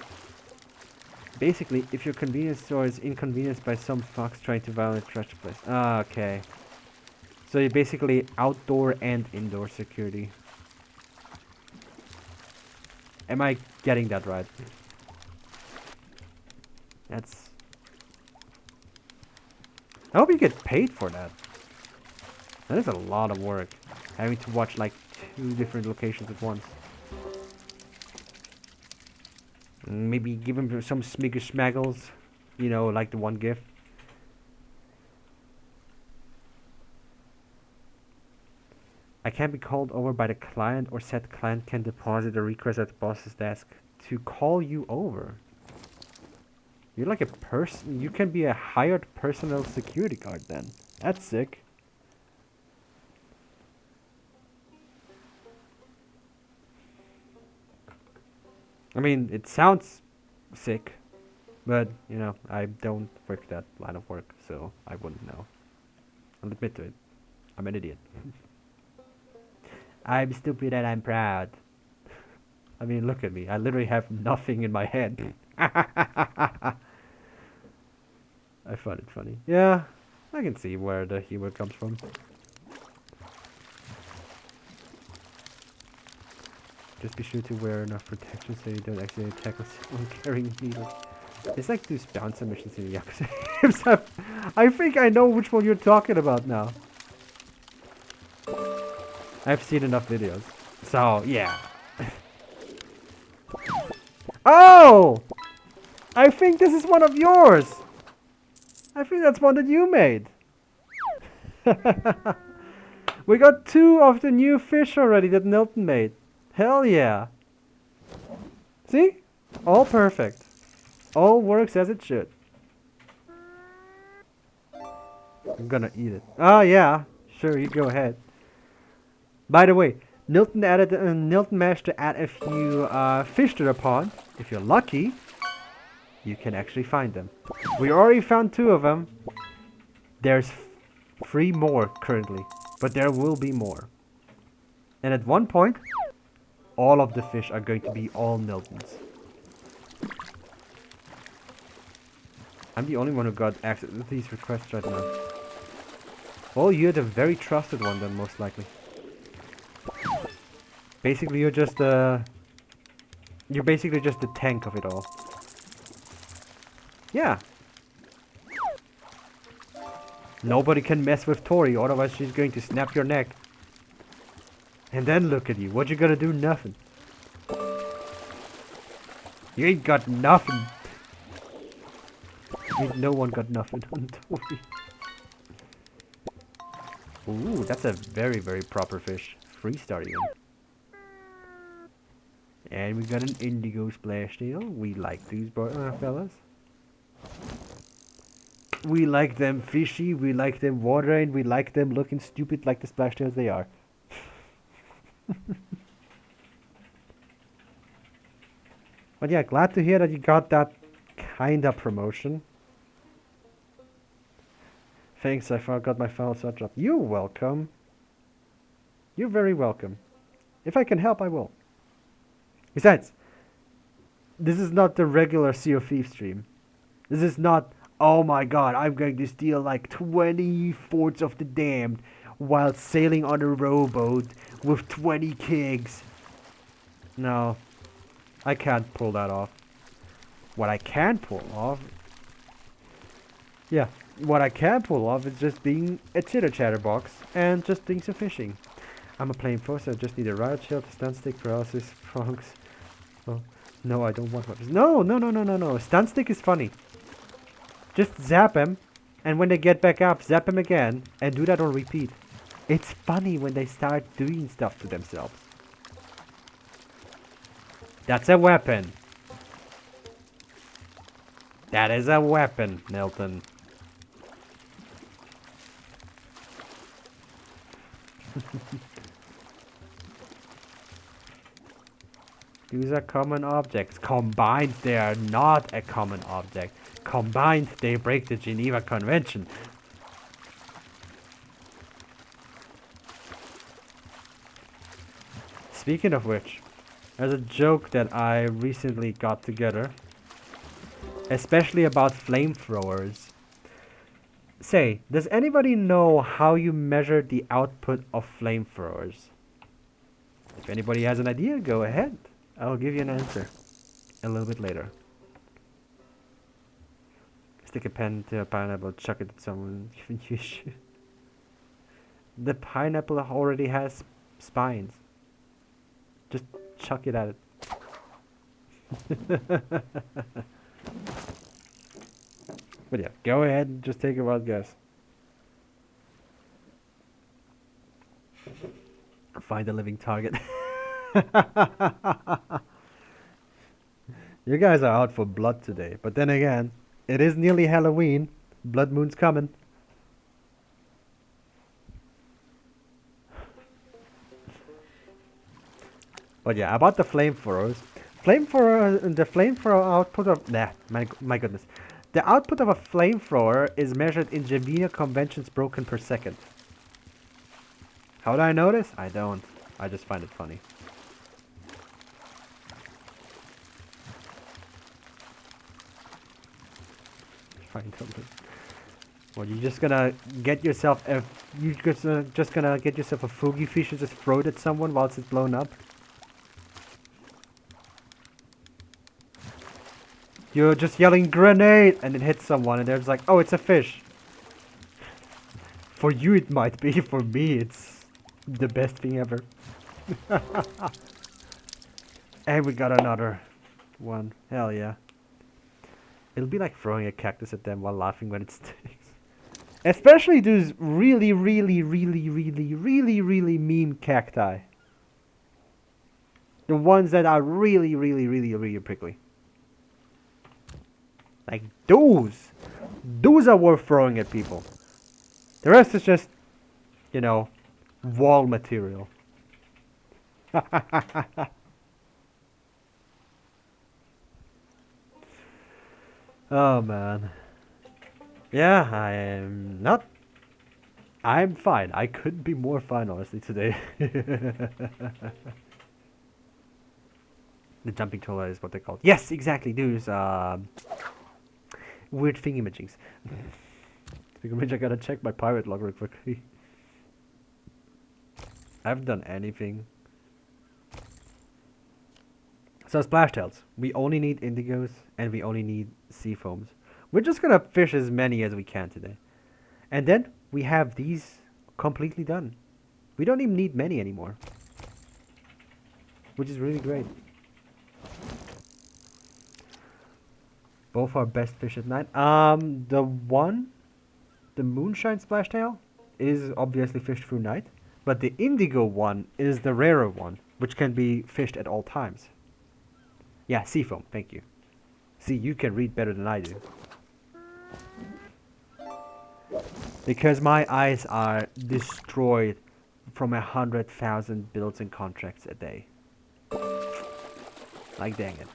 Basically, if your convenience store is inconvenienced by some fox trying to violate trash place. Ah, okay. So you're basically outdoor and indoor security. Am I getting that right? That's... I hope you get paid for that. That is a lot of work. Having to watch like 2 different locations at once. Maybe give him some smiggles. You know, like the one gift. I can be called over by the client, or said client can deposit a request at the boss's desk to call you over. You're like a person. You can be a hired personal security guard then. That's sick. I mean, it sounds sick, but you know, I don't work that line of work, so I wouldn't know. I'll admit to it. I'm an idiot. I'm stupid and I'm proud. I mean, look at me. I literally have nothing in my head. I find it funny. Yeah, I can see where the humor comes from. Just be sure to wear enough protection so you don't accidentally tackle someone carrying needles. It's like those bouncer missions in Yakuza. I think I know which one you're talking about now. I've seen enough videos. So, yeah. Oh! I think this is one of yours! I think that's one that you made. We got 2 of the new fish already that Milton made. Hell yeah. See? All perfect. All works as it should. I'm gonna eat it. Oh yeah. Sure, you go ahead. By the way, Nilton managed to add a few fish to the pond. If you're lucky, you can actually find them. We already found 2 of them. There's 3 more currently, but there will be more. And at one point, all of the fish are going to be all Niltons. I'm the only one who got access to these requests right now. Well, you're the very trusted one then, most likely. Basically, you're basically just the tank of it all. Yeah. Nobody can mess with Tori, otherwise she's going to snap your neck. And then look at you. What you gonna do? Nothing. You ain't got nothing. Ain't no one got nothing on Tori. Ooh, that's a very, very proper fish. 3-star even. And we got an indigo splash tail. We like these fellas. We like them fishy, we like them water, and we like them looking stupid like the splash tails they are. But yeah, glad to hear that you got that kind of promotion. Thanks, I forgot my file search up. You're welcome. You're very welcome. If I can help, I will. Besides, this is not the regular Sea of Thieves stream. This is not, oh my god, I'm going to steal like 20 forts of the damned while sailing on a rowboat with 20 kegs. No, I can't pull that off. What I can pull off... Yeah, what I can pull off is just being a chitter-chatterbox and just doing some fishing. I'm a plain force, I just need a riot shield, stun stick, paralysis, prongs. Oh, no, I don't want weapons. No. Stun stick is funny. Just zap them, and when they get back up, zap them again, and do that on repeat. It's funny when they start doing stuff to themselves. That's a weapon. That is a weapon, Milton. These are common objects. Combined, they are not a common object. Combined, they break the Geneva Convention. Speaking of which, there's a joke that I recently got together, especially about flamethrowers. Say, does anybody know how you measure the output of flamethrowers? If anybody has an idea, go ahead. I'll give you an answer a little bit later. Stick a pen to a pineapple, chuck it at someone, even you should. The pineapple already has spines. Just chuck it at it. But yeah, go ahead and just take a wild guess. Find a living target. You guys are out for blood today, but then again, it is nearly Halloween. Blood moon's coming. But yeah, about the flamethrowers. The flamethrower output of... my goodness. The output of a flamethrower is measured in Geneva conventions broken per second. How do I know this? I don't. I just find it funny. Well, you're just gonna get yourself a... You're just gonna get yourself a Fugi fish and just throw it at someone whilst it's blown up? You're just yelling grenade and it hits someone and they're just like, oh, it's a fish. For you it might be, for me it's the best thing ever. And we got another one. Hell yeah. It'll be like throwing a cactus at them while laughing when it sticks. Especially those really mean cacti. The ones that are really prickly. Like those are worth throwing at people. The rest is just, you know, wall material. Oh man. Yeah, I'm fine. I couldn't be more fine honestly today. The jumping toilet is what they're called. Yes, exactly. Those weird thingy-majings. Speaking of which, I gotta check my pirate log real quickly. I haven't done anything. So splash tails. We only need indigos and we only need sea foams. We're just gonna fish as many as we can today. And then we have these completely done. We don't even need many anymore. Which is really great. Both our best fish at night. The moonshine splashtail is obviously fished through night, but the indigo one is the rarer one, which can be fished at all times. Yeah, seafoam, thank you. See, you can read better than I do. Because my eyes are destroyed from 100,000 builds and contracts a day. Like, dang it.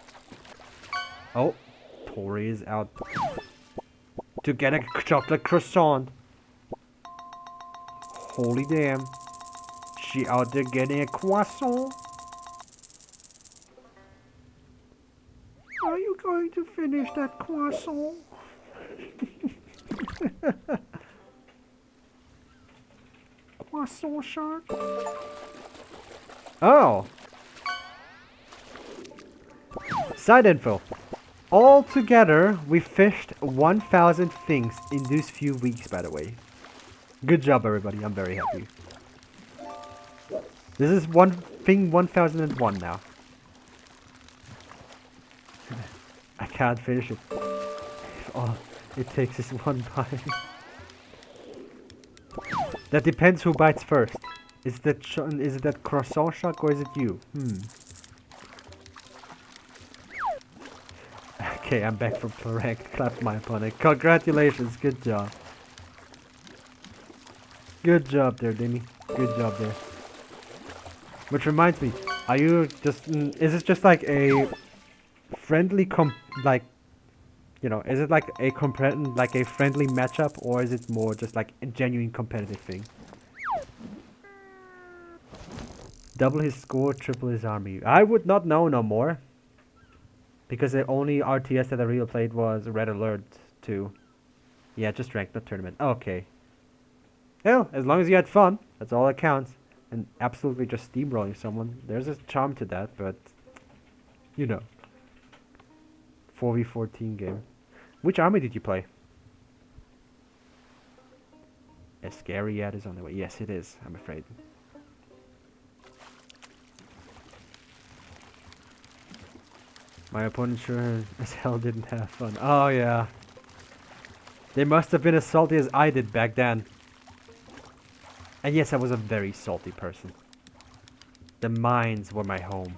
Oh. Tori is out to get a chocolate croissant. Holy damn. She out there getting a croissant. Are you going to finish that croissant? Croissant shark? Oh. Side info. All together, we fished 1,000 things in these few weeks, by the way. Good job, everybody. I'm very happy. This is one thing 1001 now. I can't finish it. All it takes is one bite. That depends who bites first. Is it that croissant shark or is it you? Okay, I'm back from Florek. Clap my opponent. Congratulations, good job. Good job there, Demi. Good job there. Which reminds me, are you just... is this just like a friendly is it like a friendly matchup, or is it more just like a genuine competitive thing? Double his score, triple his army. I would not know no more. Because the only RTS that I really played was Red Alert 2. Yeah, just ranked, not tournament. Okay. Hell, as long as you had fun, that's all that counts. And absolutely just steamrolling someone. There's a charm to that, but... you know. 4v14 game. Which army did you play? A scary ad is on the way. Yes, it is, I'm afraid. My opponent sure as hell didn't have fun. Oh, yeah. They must have been as salty as I did back then. And yes, I was a very salty person. The mines were my home.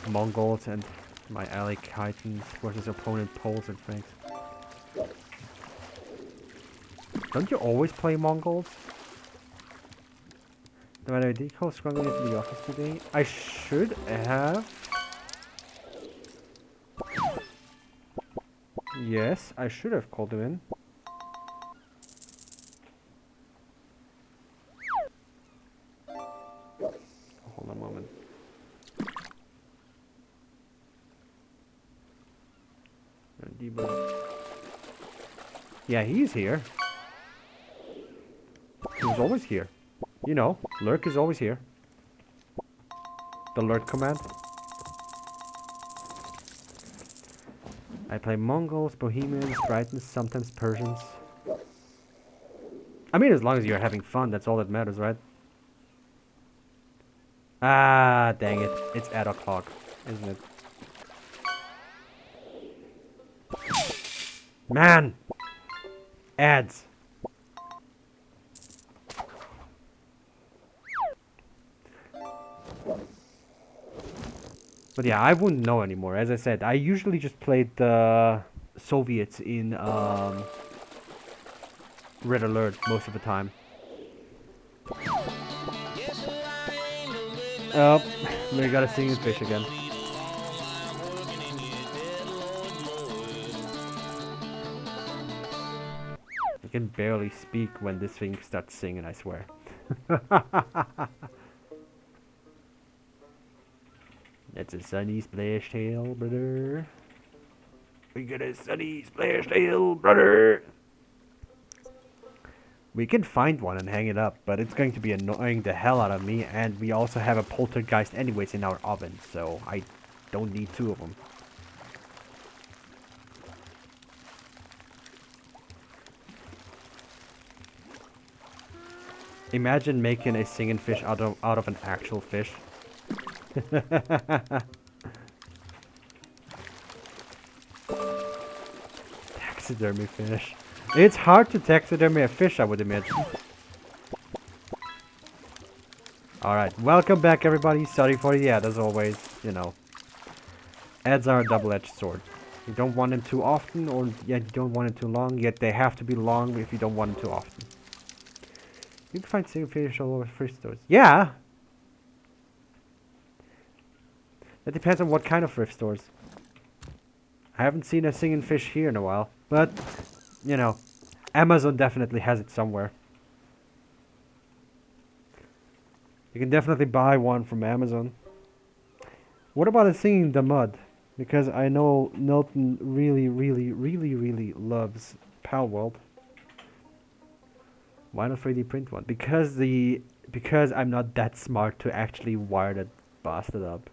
Mongols and my ally Titans versus opponent Poles and Franks. Don't you always play Mongols? No matter, did you call Scruggle into the office today? I should have. Yes, I should have called him in. Hold on a moment. Yeah, he's here. He was always here. You know, lurk is always here. The lurk command. I play Mongols, Bohemians, Britons, sometimes Persians. I mean, as long as you're having fun, that's all that matters, right? Ah, dang it. It's 8 o'clock, isn't it? Man! Ads! But yeah, I wouldn't know anymore. As I said, I usually just played the Soviets in Red Alert most of the time. Oh, we got a singing fish again. I can barely speak when this thing starts singing, I swear. That's a sunny splash tail, brother. We got a sunny splash tail, brother. We can find one and hang it up, but it's going to be annoying the hell out of me, and we also have a poltergeist anyways in our oven, so I don't need 2 of them. Imagine making a singing fish out of an actual fish. Taxidermy fish. It's hard to taxidermy a fish, I would imagine. Alright, welcome back everybody. Sorry for the ad as always, you know. Ads are a double-edged sword. You don't want them too often, or yet you don't want them too long, yet they have to be long if you don't want them too often. You can find singing fish all over thrift stores. Yeah! That depends on what kind of thrift stores. I haven't seen a singing fish here in a while, but, you know, Amazon definitely has it somewhere. You can definitely buy one from Amazon. What about a singing in the mud? Because I know Milton really loves Palworld. Why not 3D print one? Because I'm not that smart to actually wire that bastard up.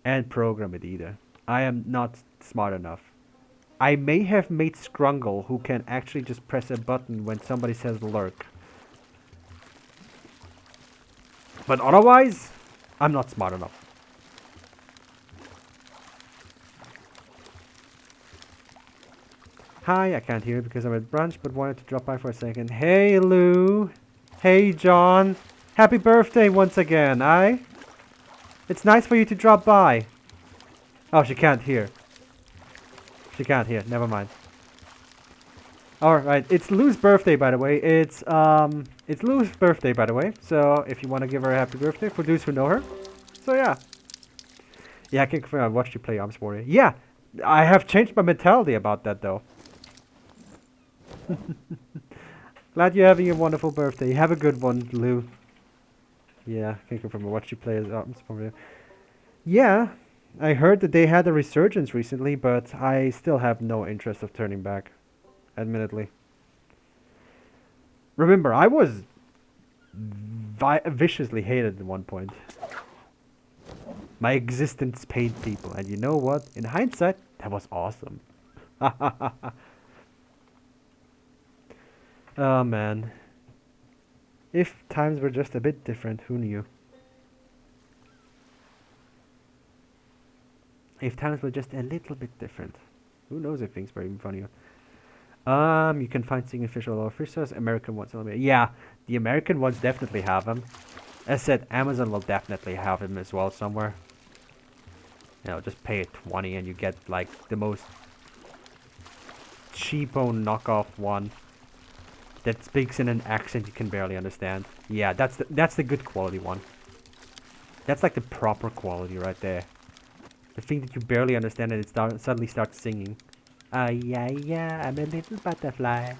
And program it either. I am not smart enough. I may have made Scrungle, who can actually just press a button when somebody says lurk. But otherwise, I'm not smart enough. Hi, I can't hear you because I'm at brunch, but wanted to drop by for a second. Hey, Lou. Hey, John. Happy birthday once again, aye? It's nice for you to drop by. Oh, she can't hear. She can't hear. Never mind. Alright, it's Lou's birthday, by the way. It's Lou's birthday, by the way. So, if you want to give her a happy birthday, for those who know her. So, yeah. Yeah, I can confirm I watched you play Arms Warrior. Yeah, I have changed my mentality about that, though. Glad you're having a wonderful birthday. Have a good one, Lou. Yeah, I can confirm I watched you play as Arms Warrior. Yeah, I heard that they had a resurgence recently, but I still have no interest of turning back. Admittedly. Remember, I was viciously hated at one point. My existence paid people, and you know what? In hindsight, that was awesome. Oh man. If times were just a bit different, who knew? If times were just a little bit different, who knows if things were even funnier? You can find Singing Fish all over fish sauce. American ones, yeah, the American ones definitely have them. As said, Amazon will definitely have them as well somewhere. You know, just pay it 20 and you get like the most cheapo knockoff one that speaks in an accent you can barely understand. Yeah, that's the good quality one. That's like the proper quality right there. The thing that you barely understand and it suddenly starts singing. Yeah, yeah, I'm a little butterfly.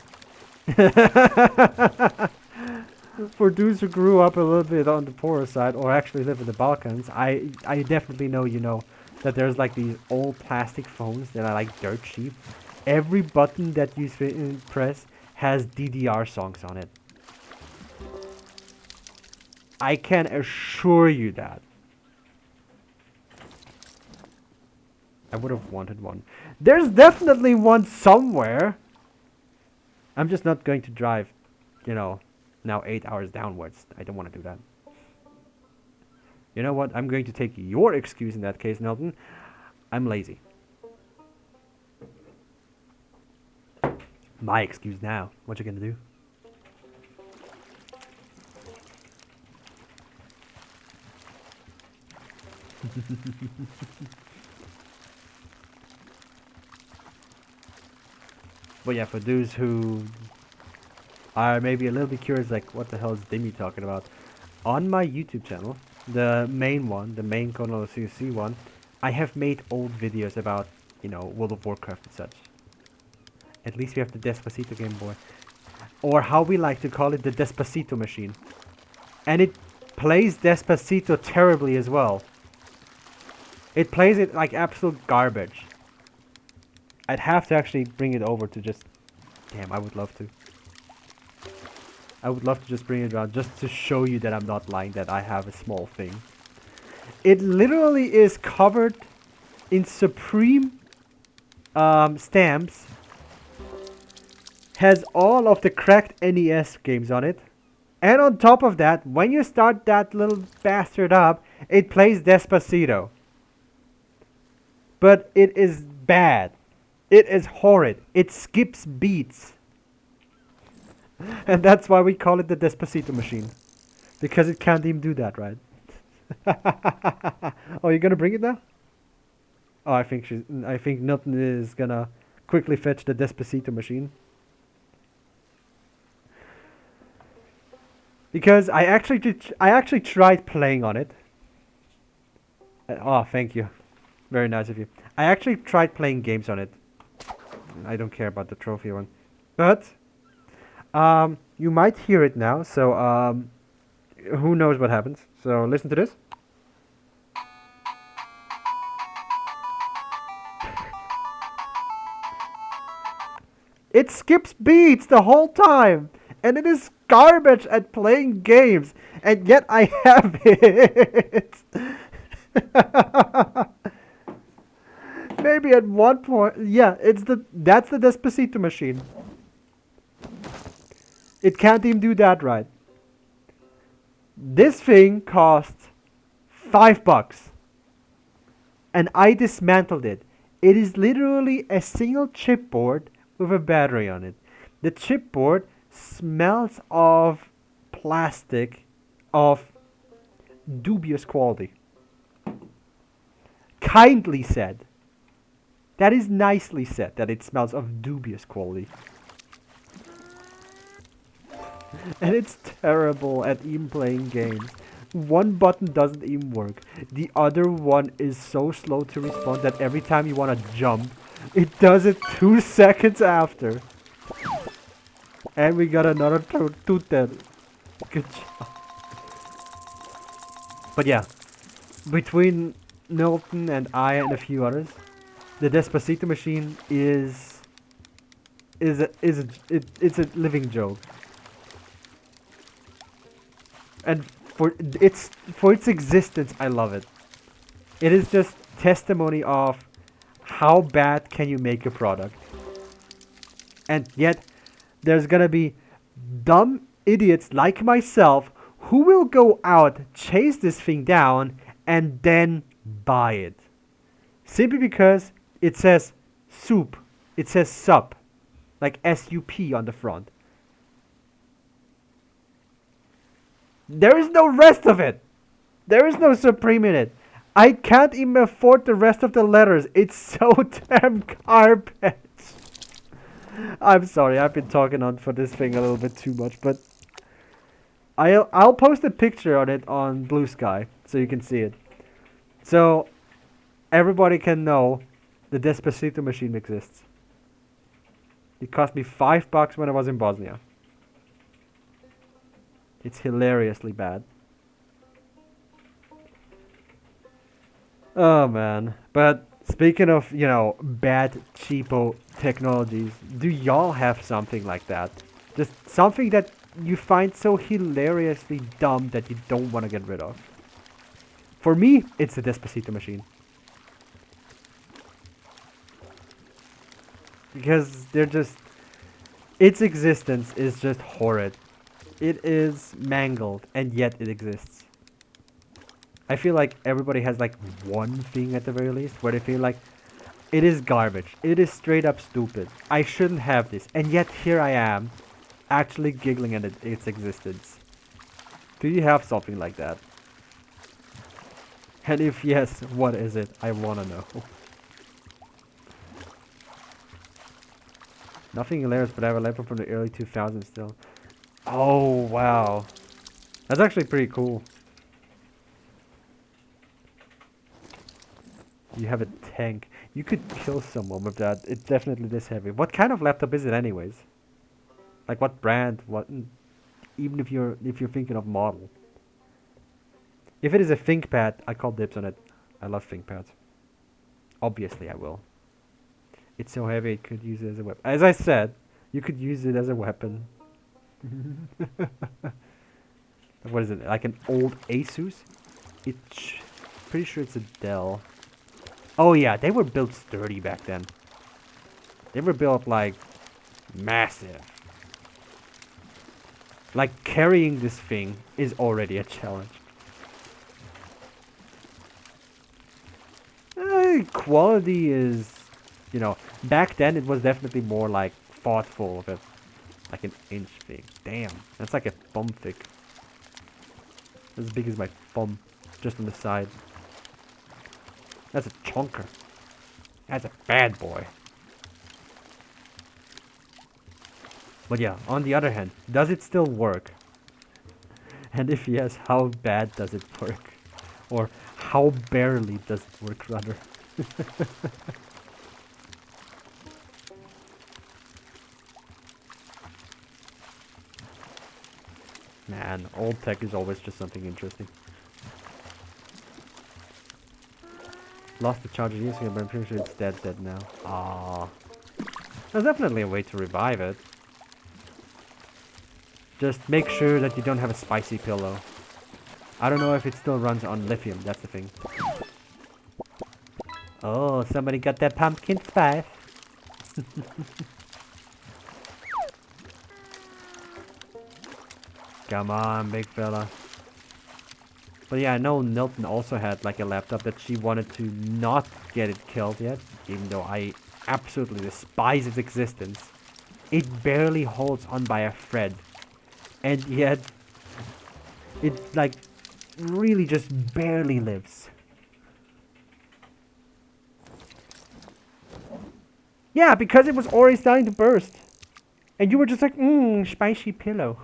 For those who grew up a little bit on the poorer side or actually live in the Balkans, I definitely know you know that there's like these old plastic phones that are like dirt cheap. Every button that you press has DDR songs on it. I can assure you that. I would have wanted one. There's definitely one somewhere. I'm just not going to drive, you know, now 8 hours downwards. I don't want to do that. You know what? I'm going to take your excuse in that case, Nelton. I'm lazy. My excuse now. What you gonna do? But yeah, for those who are maybe a little bit curious, like, what the hell is Dimmy talking about? On my YouTube channel, the main one, the main Colonel CC one, I have made old videos about, you know, World of Warcraft and such. At least we have the Despacito Game Boy. Or how we like to call it, the Despacito machine. And it plays Despacito terribly as well. It plays it like absolute garbage. I'd have to actually bring it over to just... Damn, I would love to. I would love to just bring it around just to show you that I'm not lying, that I have a small thing. It literally is covered in Supreme stamps. Has all of the cracked NES games on it. And on top of that, when you start that little bastard up, it plays Despacito. But it is bad. It is horrid. It skips beats. And that's why we call it the Despacito machine. Because it can't even do that, right? Oh, you're gonna bring it now? Oh, I think Milton is gonna quickly fetch the Despacito machine. Because I actually tried playing on it. Oh, thank you. Very nice of you. I actually tried playing games on it. I don't care about the trophy one. But you might hear it now, so who knows what happens. So listen to this. It skips beats the whole time, and it is garbage at playing games, and yet I have it. Maybe at one point, yeah, that's the Despacito machine. It can't even do that right. This thing costs $5, and I dismantled it. It is literally a single chipboard with a battery on it. The chipboard smells of plastic of dubious quality. Kindly said. That is nicely said, that it smells of dubious quality. And it's terrible at even playing games. One button doesn't even work. The other one is so slow to respond that every time you want to jump, it does it 2 seconds after. And we got another tutor. Good job. But yeah, between Milton and I and a few others, the Despacito machine it's a living joke. And for its existence, I love it. It is just testimony of how bad can you make a product. And yet, there's gonna be dumb idiots like myself who will go out, chase this thing down, and then buy it. Simply because it says soup. It says sup. Like SUP on the front. There is no rest of it. There is no supreme in it. I can't even afford the rest of the letters. It's so damn garbage. I'm sorry, I've been talking on for this thing a little bit too much, but I'll post a picture on it on Blue Sky so you can see it. So everybody can know the Despacito machine exists. It cost me $5 when I was in Bosnia. It's hilariously bad. Oh man. But speaking of, bad cheapo technologies, do y'all have something like that? Just something that you find so hilariously dumb that you don't want to get rid of. For me, it's the Despacito machine. Because its existence is just horrid. It is mangled, and yet it exists. I feel like everybody has like one thing at the very least where they feel like it is garbage. It is straight up stupid. I shouldn't have this. And yet here I am, actually giggling at its existence. Do you have something like that? And if yes, what is it? I wanna know. Nothing hilarious, but I have a laptop from the early 2000s still. Oh, wow. That's actually pretty cool. You have a tank. You could kill someone with that. It's definitely this heavy. What kind of laptop is it anyways? Like what brand? What? Even if you're thinking of model. If it is a ThinkPad, I call dibs on it. I love ThinkPads. Obviously I will. It's so heavy it could use it as a weapon. As I said, you could use it as a weapon. What is it? Like an old Asus? It's pretty sure it's a Dell. Oh yeah, they were built sturdy back then. They were built like massive. Like carrying this thing is already a challenge. Quality is, back then it was definitely more like thoughtful of it. Like an inch thick. Damn, that's like a thumb thick. As big as my thumb, just on the side. That's a chunker. That's a bad boy. But yeah, on the other hand, does it still work? And if yes, how bad does it work? Or how barely does it work, rather? Man, old tech is always just something interesting. Lost the charger years ago, but I'm pretty sure it's dead now. Ah, there's definitely a way to revive it. Just make sure that you don't have a spicy pillow. I don't know if it still runs on lithium, that's the thing. Oh, somebody got that pumpkin spice. Come on, big fella. But yeah, I know Nilton also had like a laptop that she wanted to not get it killed yet, even though I absolutely despise its existence. It barely holds on by a thread. And yet, it like really just barely lives. Yeah, because it was already starting to burst. And you were just like, spicy pillow.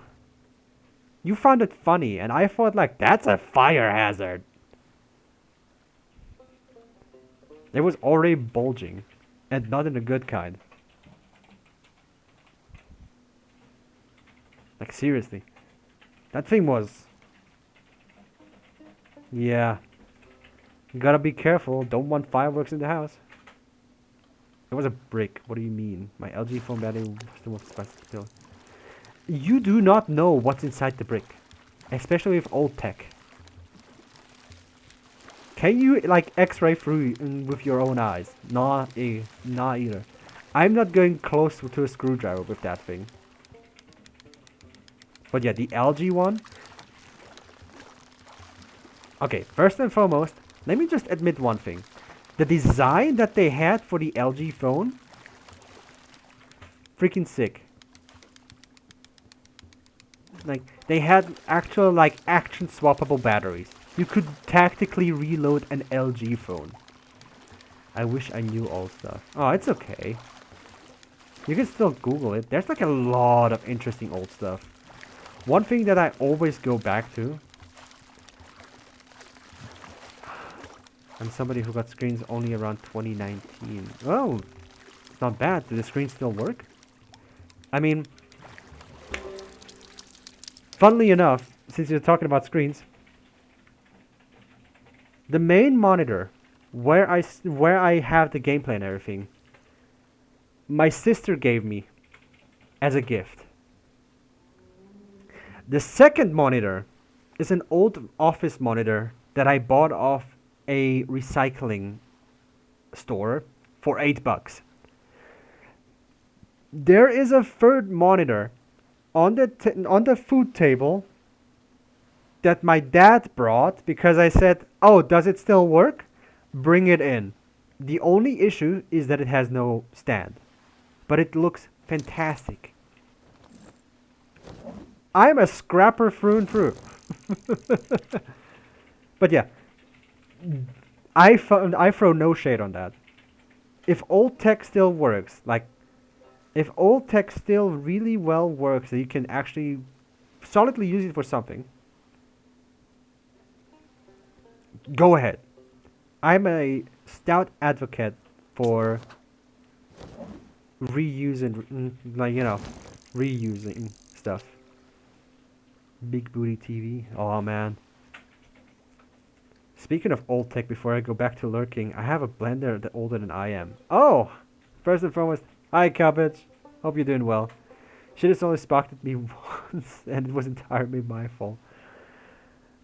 You found it funny, and I thought like, that's a fire hazard. It was already bulging, and not in a good kind. Like seriously. That thing was... Yeah. You gotta be careful, don't want fireworks in the house. It was a brick, what do you mean? My LG phone battery still was still. You do not know what's inside the brick. Especially with old tech. Can you like x-ray through with your own eyes? Nah, nah either. I'm not going close to a screwdriver with that thing. But yeah, the LG one. Okay, first and foremost, let me just admit one thing. The design that they had for the LG phone, freaking sick. Like, they had actual, like, action swappable batteries. You could tactically reload an LG phone. I wish I knew all stuff. Oh, it's okay. You can still Google it. There's like a lot of interesting old stuff. One thing that I always go back to. I'm somebody who got screens only around 2019. Oh, it's not bad. Do the screens still work? I mean, funnily enough, since you're talking about screens, the main monitor, where I have the gameplay and everything, my sister gave me as a gift. The second monitor is an old office monitor that I bought off a recycling store for $8. There is a third monitor on the food table that my dad brought because I said, "Oh, does it still work? Bring it in." The only issue is that it has no stand, but it looks fantastic. I'm a scrapper through and through. But yeah, I throw no shade on that. If old tech still works, like, if old tech still really well works, that you can actually solidly use it for something, go ahead. I'm a stout advocate for reusing, like, you know, reusing stuff. Big booty TV. Oh man. Speaking of old tech, before I go back to lurking, I have a blender that older than I am. Oh! First and foremost, hi Cabbage. Hope you're doing well. Shit has only sparked at me once, and it was entirely my fault.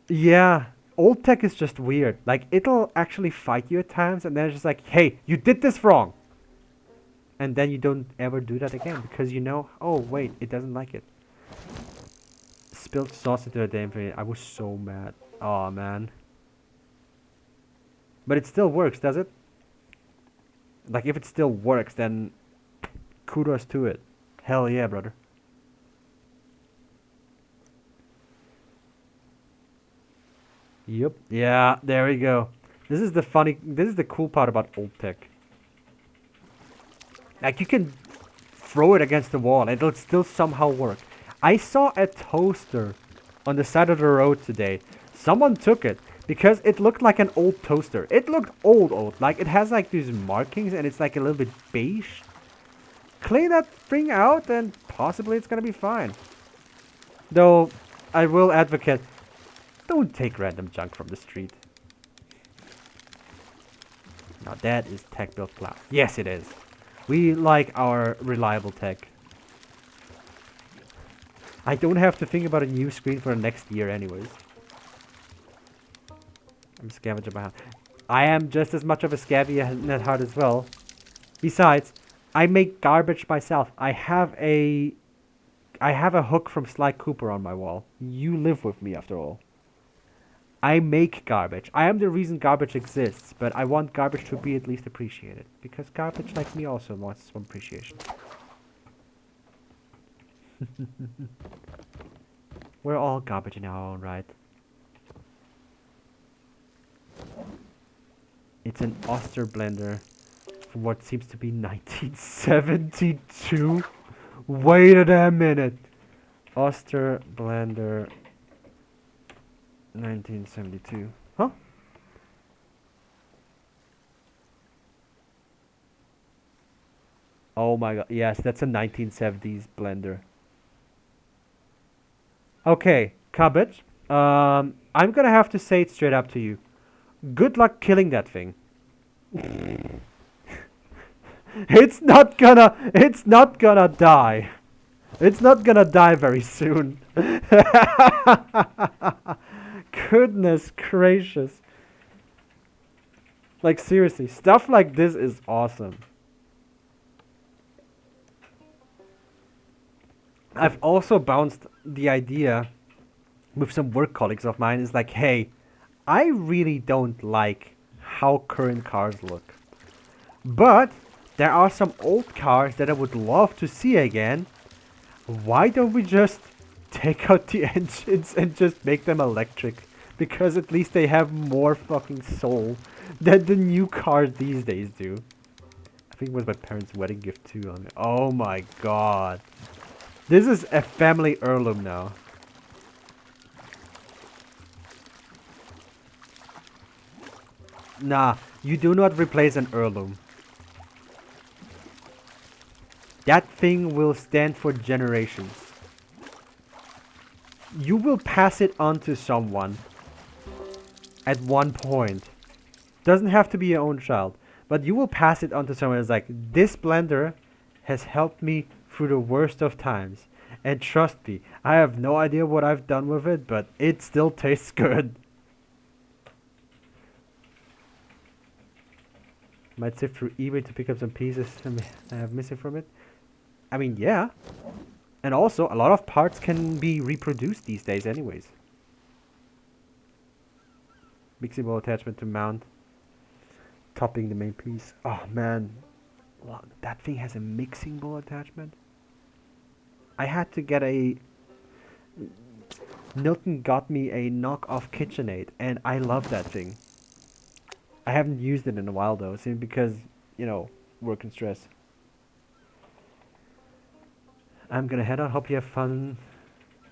Yeah, old tech is just weird. Like, it'll actually fight you at times, and then it's just like, hey, you did this wrong! And then you don't ever do that again, because you know, oh wait, it doesn't like it. Spilled sauce into the damn thing. I was so mad. Oh man. But it still works, does it? Like, if it still works, then kudos to it. Hell yeah, brother. Yep. Yeah, there we go. This is the cool part about old tech. Like, you can throw it against the wall and it'll still somehow work. I saw a toaster on the side of the road today. Someone took it because it looked like an old toaster. It looked old. Like, it has like these markings and it's like a little bit beige. Clean that thing out and possibly it's gonna be fine. Though, I will advocate, don't take random junk from the street. Now that is tech built glass. Yes, it is. We like our reliable tech. I don't have to think about a new screen for the next year anyways. I'm a scavenger by heart. I am just as much of a scavenger at heart as well. Besides, I make garbage myself. I have a hook from Sly Cooper on my wall. You live with me after all. I make garbage. I am the reason garbage exists, but I want garbage to be at least appreciated. Because garbage, like me, also wants some appreciation. We're all garbage in our own right. It's an Oster blender from what seems to be 1972. Wait a damn minute. Oster blender 1972. Huh? Oh my god. Yes, that's a 1970s blender. Okay, Cabbage. I'm gonna have to say it straight up to you. Good luck killing that thing. It's not gonna die. It's not gonna die very soon. Goodness gracious. Like, seriously, stuff like this is awesome. I've also bounced the idea with some work colleagues of mine. Is like, hey, I really don't like how current cars look. But there are some old cars that I would love to see again. Why don't we just take out the engines and just make them electric? Because at least they have more fucking soul than the new cars these days do. I think it was my parents' wedding gift too. Oh my god. This is a family heirloom now. Nah, you do not replace an heirloom. That thing will stand for generations. You will pass it on to someone at one point. Doesn't have to be your own child, but you will pass it on to someone. It's like, this blender has helped me through the worst of times. And trust me, I have no idea what I've done with it, but it still tastes good. Might sift through eBay to pick up some pieces I have missing from it. I mean, yeah. And also, a lot of parts can be reproduced these days anyways. Mixing bowl attachment to mount. Topping the main piece. Oh, man. Wow, that thing has a mixing bowl attachment? I had to get a... Nilton got me a knockoff KitchenAid, and I love that thing. I haven't used it in a while, though, simply because, you know, work and stress. I'm gonna head out. Hope you have fun.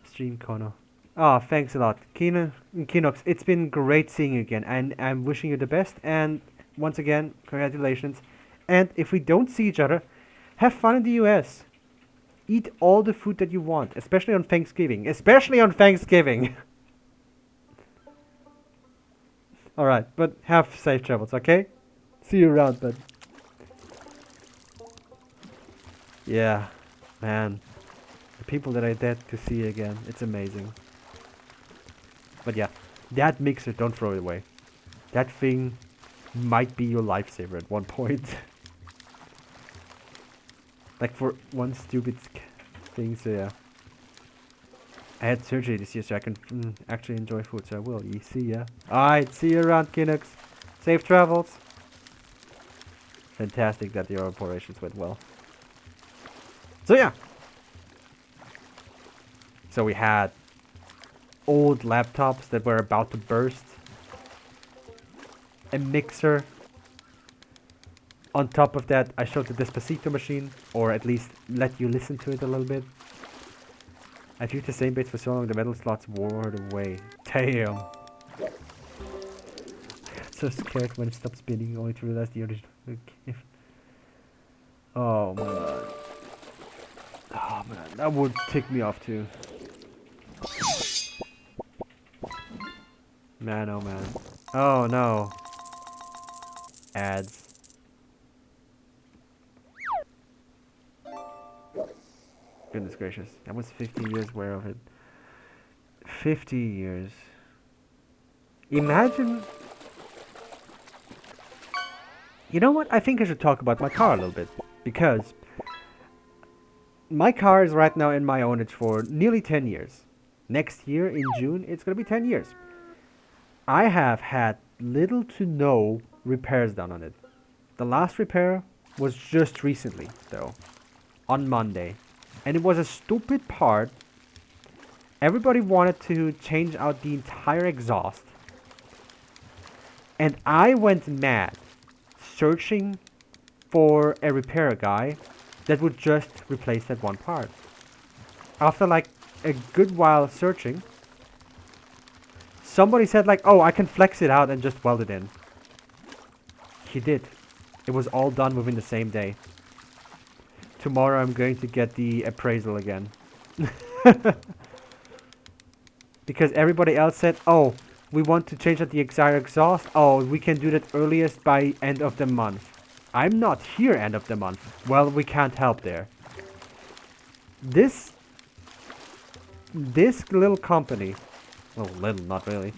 Stream Kono. Oh, thanks a lot. Kinox, it's been great seeing you again. And I'm wishing you the best. And once again, congratulations. And if we don't see each other, have fun in the US. Eat all the food that you want, especially on Thanksgiving. Especially on Thanksgiving. Alright, but have safe travels, okay? See you around, bud. Yeah, man. The people that I get to see again, it's amazing. But yeah, that mixer, don't throw it away. That thing might be your lifesaver at one point. Like for one stupid thing, so yeah. I had surgery this year so I can actually enjoy food, so I will. You see ya. Alright, see you around, Kinux. Safe travels. Fantastic that your operations went well. So yeah. So we had old laptops that were about to burst. A mixer. On top of that, I showed the Despacito machine, or at least let you listen to it a little bit. I've used the same bits for so long, the metal slots wore away. Damn. I got so scared when it stopped spinning, only to realize the original gift. Oh my god. Oh man, that would tick me off too. Man, oh man. Oh no. Ads. Goodness gracious. That was 50 years wear of it. 50 years. Imagine... You know what? I think I should talk about my car a little bit. Because... my car is right now in my ownage for nearly 10 years. Next year, in June, it's gonna be 10 years. I have had little to no repairs done on it. The last repair was just recently, though. On Monday. And it was a stupid part. Everybody wanted to change out the entire exhaust. And I went mad searching for a repair guy that would just replace that one part. After like a good while searching, somebody said like, oh, I can flex it out and just weld it in. He did. It was all done within the same day. Tomorrow I'm going to get the appraisal again. Because everybody else said, oh, we want to change out the entire exhaust. Oh, we can do that earliest by end of the month. I'm not here end of the month. Well, we can't help there. This little company, well, little, not really.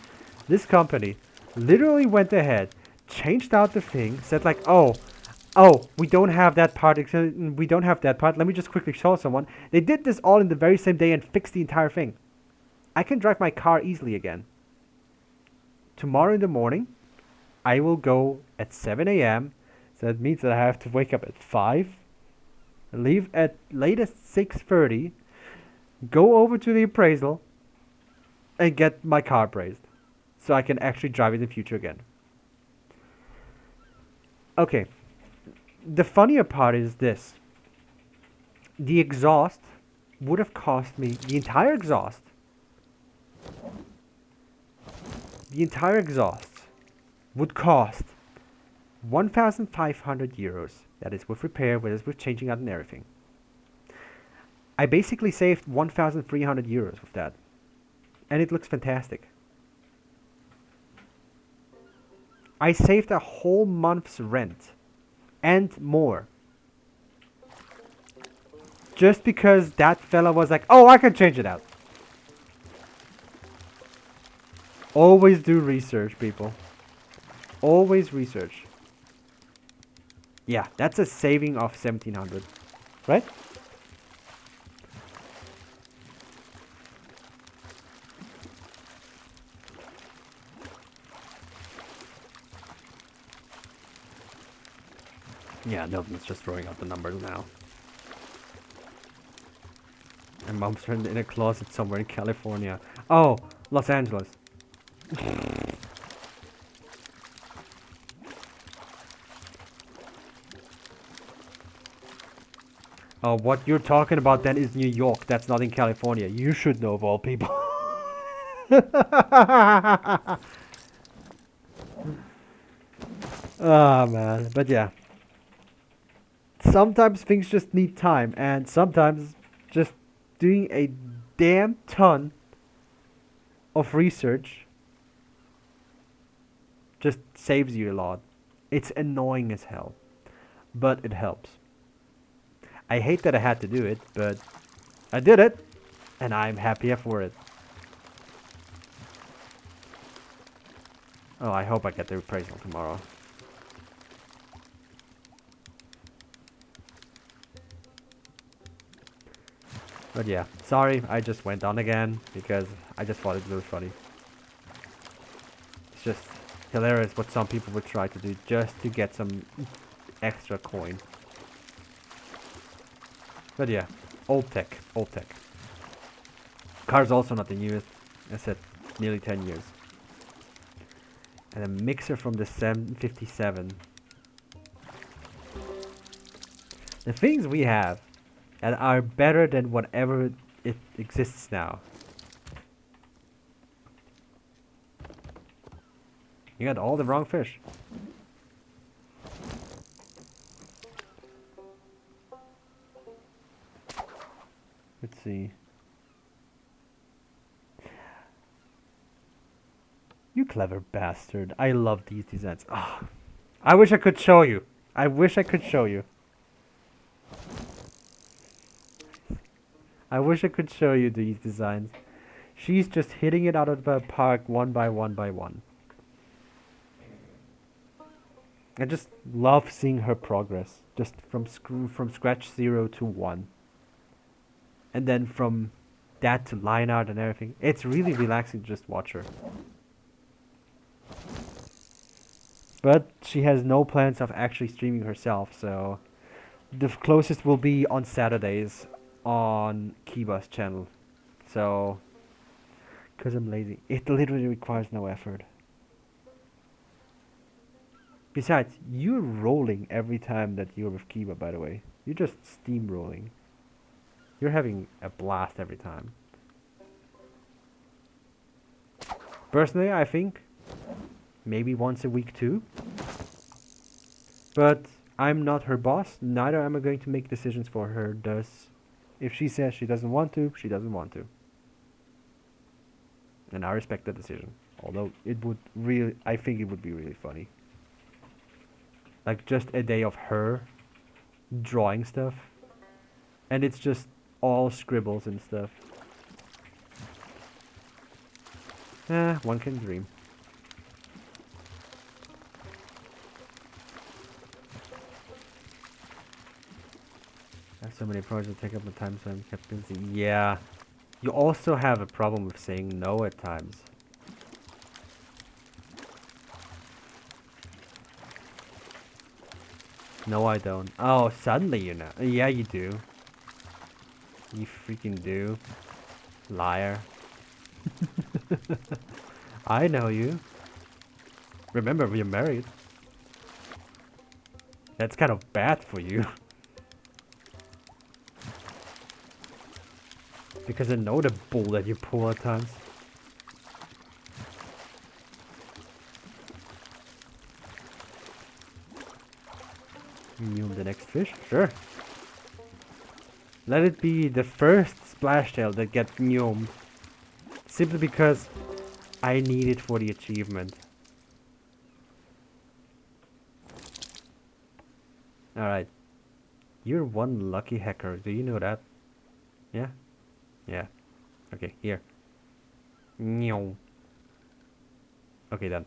This company literally went ahead, changed out the thing, said like, oh, Oh, we don't have that part. We don't have that part. Let me just quickly show someone. They did this all in the very same day and fixed the entire thing. I can drive my car easily again. Tomorrow in the morning, I will go at 7 a.m. So that means that I have to wake up at 5, leave at latest 6:30, go over to the appraisal, and get my car appraised. So I can actually drive it in the future again. Okay, the funnier part is this. The exhaust would have cost me, the entire exhaust would cost 1,500 euros. That is with repair, with changing out and everything. I basically saved 1,300 euros with that. And it looks fantastic. I saved a whole month's rent and more. Just because that fella was like, oh, I can change it out. Always do research, people. Always research. Yeah, that's a saving of 1,700, right? Yeah, Milton's just throwing out the numbers now. And mom's in a closet somewhere in California. Oh, Los Angeles. Oh, what you're talking about then is New York. That's not in California. You should know of all people. Ah, man. But yeah. Sometimes things just need time, and sometimes just doing a damn ton of research just saves you a lot. It's annoying as hell, but it helps. I hate that I had to do it, but I did it, and I'm happier for it. Oh, I hope I get the appraisal tomorrow. But yeah, sorry, I just went on again because I just thought it was funny. It's just hilarious what some people would try to do just to get some extra coin. But yeah, old tech, old tech. Car's also not the newest. I said nearly 10 years. And a mixer from the 757. The things we have that are better than whatever it exists now. You got all the wrong fish. Let's see. You clever bastard. I love these designs. Oh, I wish I could show you. I wish I could show you. I wish I could show you these designs. She's just hitting it out of the park one by one by one. I just love seeing her progress. Just from scratch 0 to 1. And then from that to line art and everything. It's really relaxing to just watch her. But she has no plans of actually streaming herself, so the closest will be on Saturdays on Kiba's channel. So, because I'm lazy. It literally requires no effort. Besides, you're rolling every time that you're with Kiba, by the way. You're just steamrolling. You're having a blast every time. Personally, I think maybe once a week too. But I'm not her boss, neither am I going to make decisions for her. Thus, if she says she doesn't want to, she doesn't want to. And I respect that decision. Although it would really, I think it would be really funny. Like just a day of her drawing stuff. And it's just all scribbles and stuff. One can dream. I have so many projects that take up my time, so I'm kept busy. Yeah. You also have a problem with saying no at times. No, I don't. Oh, suddenly you know. Yeah, you do. You freaking do. Liar. I know you. Remember, we're married. That's kind of bad for you. Because I know the bull that you pull at times. Mule the next fish? Sure. Let it be the first splashtail that gets gnomed. Simply because I need it for the achievement. Alright. You're one lucky hacker. Do you know that? Yeah? Yeah. Okay, here. Meow. Okay, done.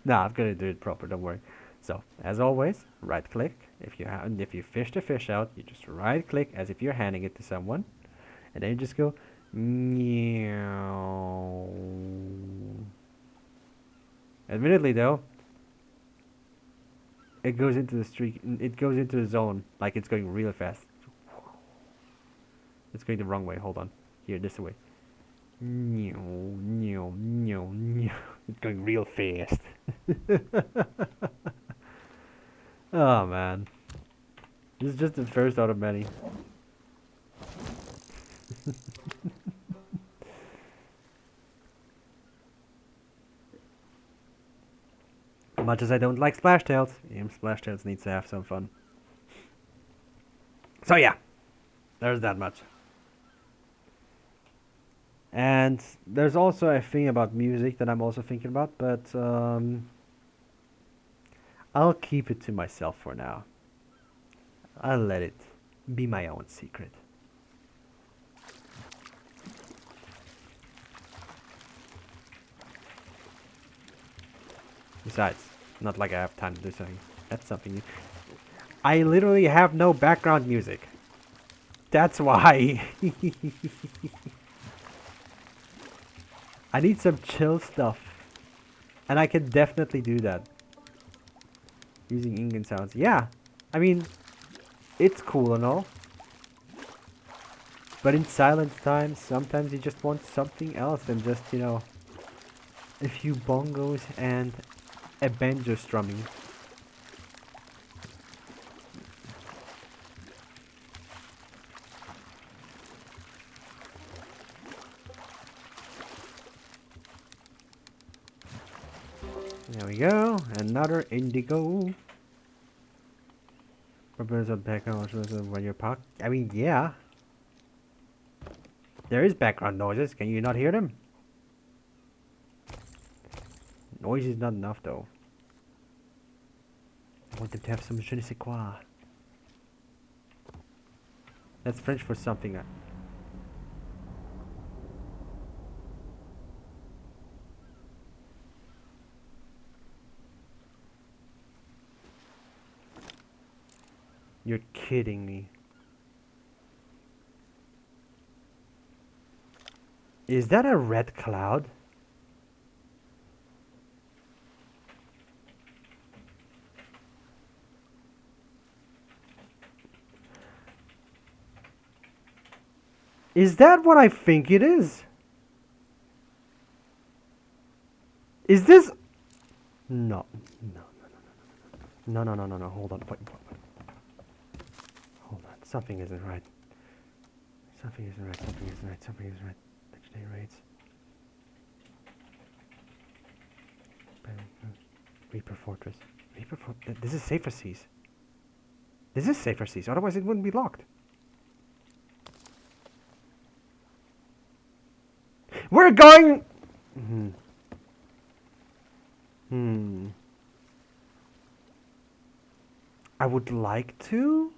Nah, I'm gonna do it proper, don't worry. So, as always, right click. If you fish the fish out, you just right click as if you're handing it to someone. And then you just go meow. Admittedly though, it goes into the streak. It goes into the zone like it's going real fast. It's going the wrong way. Hold on. Here, this way. Meow, meow, meow, meow. It's going real fast. Oh man, this is just the first out of many. Much as I don't like splashtails, splashtails needs to have some fun. So yeah, there's that much. And there's also a thing about music that I'm also thinking about, but I'll keep it to myself for now. I'll let it be my own secret. Besides, not like I have time to do something. That's something new. I literally have no background music. That's why. I need some chill stuff. And I can definitely do that. Using Ingen sounds. Yeah. I mean, it's cool and all. But in silent times, sometimes you just want something else than just, you know, a few bongos and a banjo strumming. There we go. Another indigo. There's a background when you're parked. I mean, yeah. There is background noises. Can you not hear them? Noise is not enough though. I want them to have some je ne sais quoi. That's French for something. You're kidding me. Is that a red cloud? Is that what I think it is? Is this? No. No. Hold on. Wait. Hold on. Something isn't right. Something isn't right. Legendary raids. Reaper Fortress. This is safer seas. This is safer seas. Otherwise, it wouldn't be locked. We're going. I would like to.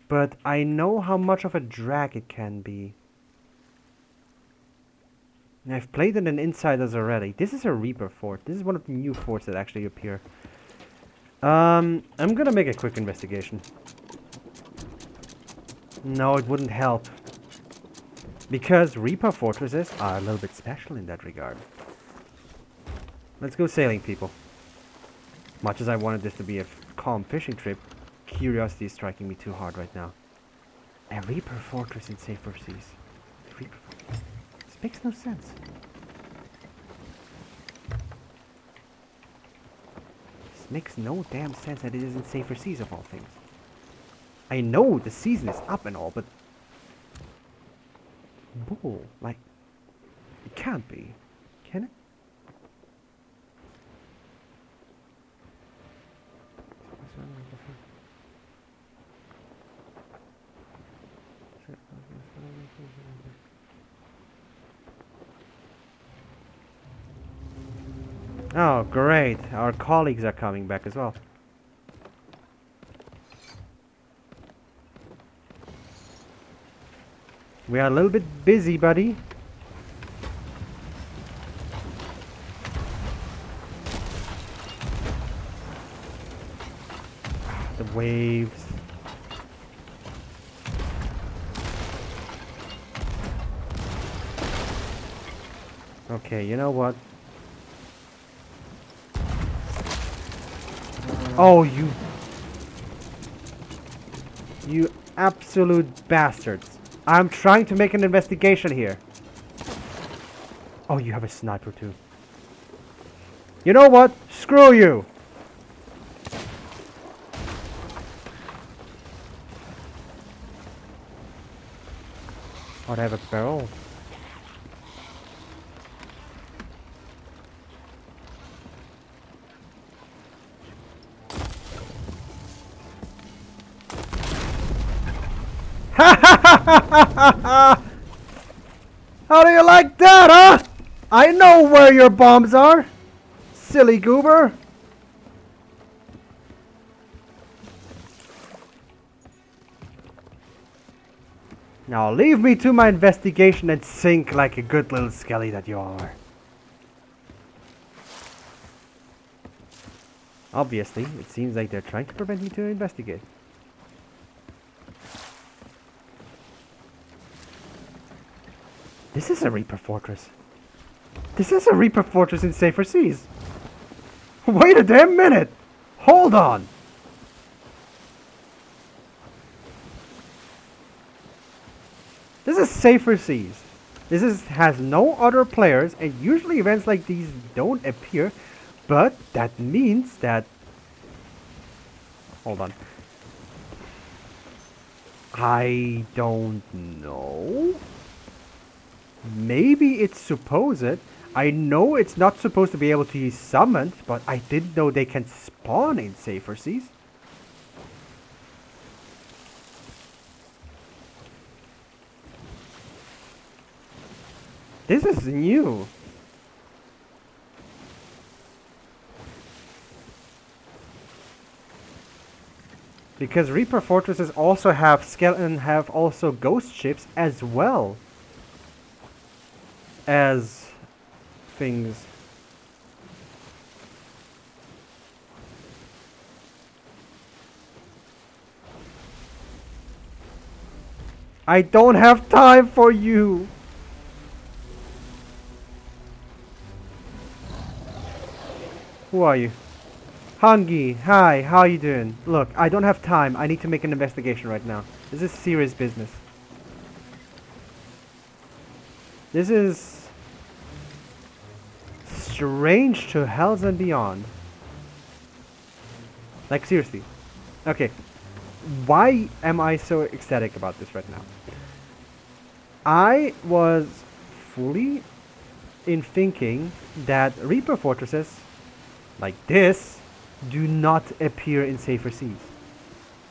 But I know how much of a drag it can be. I've played it in Insiders already. This is a Reaper fort. This is one of the new forts that actually appear. I'm gonna make a quick investigation. No, it wouldn't help. Because Reaper fortresses are a little bit special in that regard. Let's go sailing, people. Much as I wanted this to be a calm fishing trip, curiosity is striking me too hard right now. A Reaper fortress in safer seas. Reaper fortress. This makes no sense. This makes no damn sense that it is in safer seas of all things. I know the season is up and all, but... Bull, like... It can't be. Can it? Oh, great. Our colleagues are coming back as well. We are a little bit busy, buddy. The waves. Okay, you know what? Oh, you absolute bastards. I'm trying to make an investigation here. Oh, you have a sniper too. You know what? Screw you. Oh, they have a barrel. How do you like that, huh? I know where your bombs are, silly goober. Now leave me to my investigation and sink like a good little skelly that you are. Obviously, it seems like they're trying to prevent me to investigate. This is a Reaper fortress. This is a Reaper fortress in safer seas. Wait a damn minute. Hold on. This is safer seas. Has no other players, and usually events like these don't appear, but that means that... Hold on. I don't know. Maybe it's supposed. I know it's not supposed to be able to be summoned, but I didn't know they can spawn in safer seas. This is new. Because Reaper fortresses also have have also ghost ships as well as things. I don't have time for you. Who are you? Hangi, hi, how are you doing? Look, I don't have time. I need to make an investigation right now. This is serious business. This is strange to hells and beyond. Like, seriously. Okay. Why am I so ecstatic about this right now? I was fully in thinking that Reaper fortresses like this do not appear in safer seas.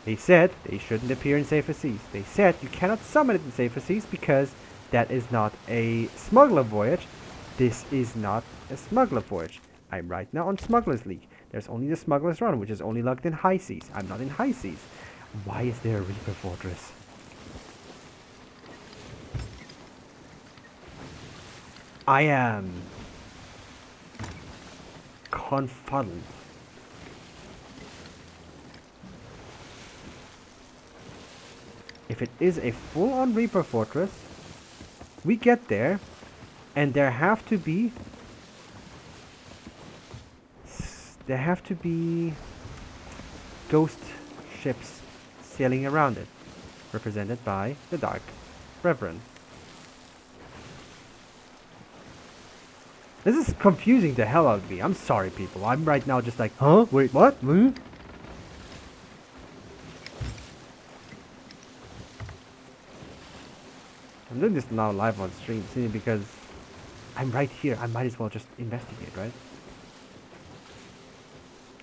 They said they shouldn't appear in safer seas. They said you cannot summon it in safer seas because that is not a smuggler voyage. This is not a smuggler voyage. I'm right now on Smuggler's League. There's only the Smuggler's Run, which is only locked in high seas. I'm not in high seas. Why is there a Reaper fortress? I am confuddled. If it is a full-on Reaper Fortress, we get there, and there have to be ghost ships sailing around it, represented by the Dark Reverend. This is confusing the hell out of me. I'm sorry, people. I'm right now just like, huh? Wait, what? Hmm? I'm doing this now live on stream, simply because I'm right here. I might as well just investigate, right?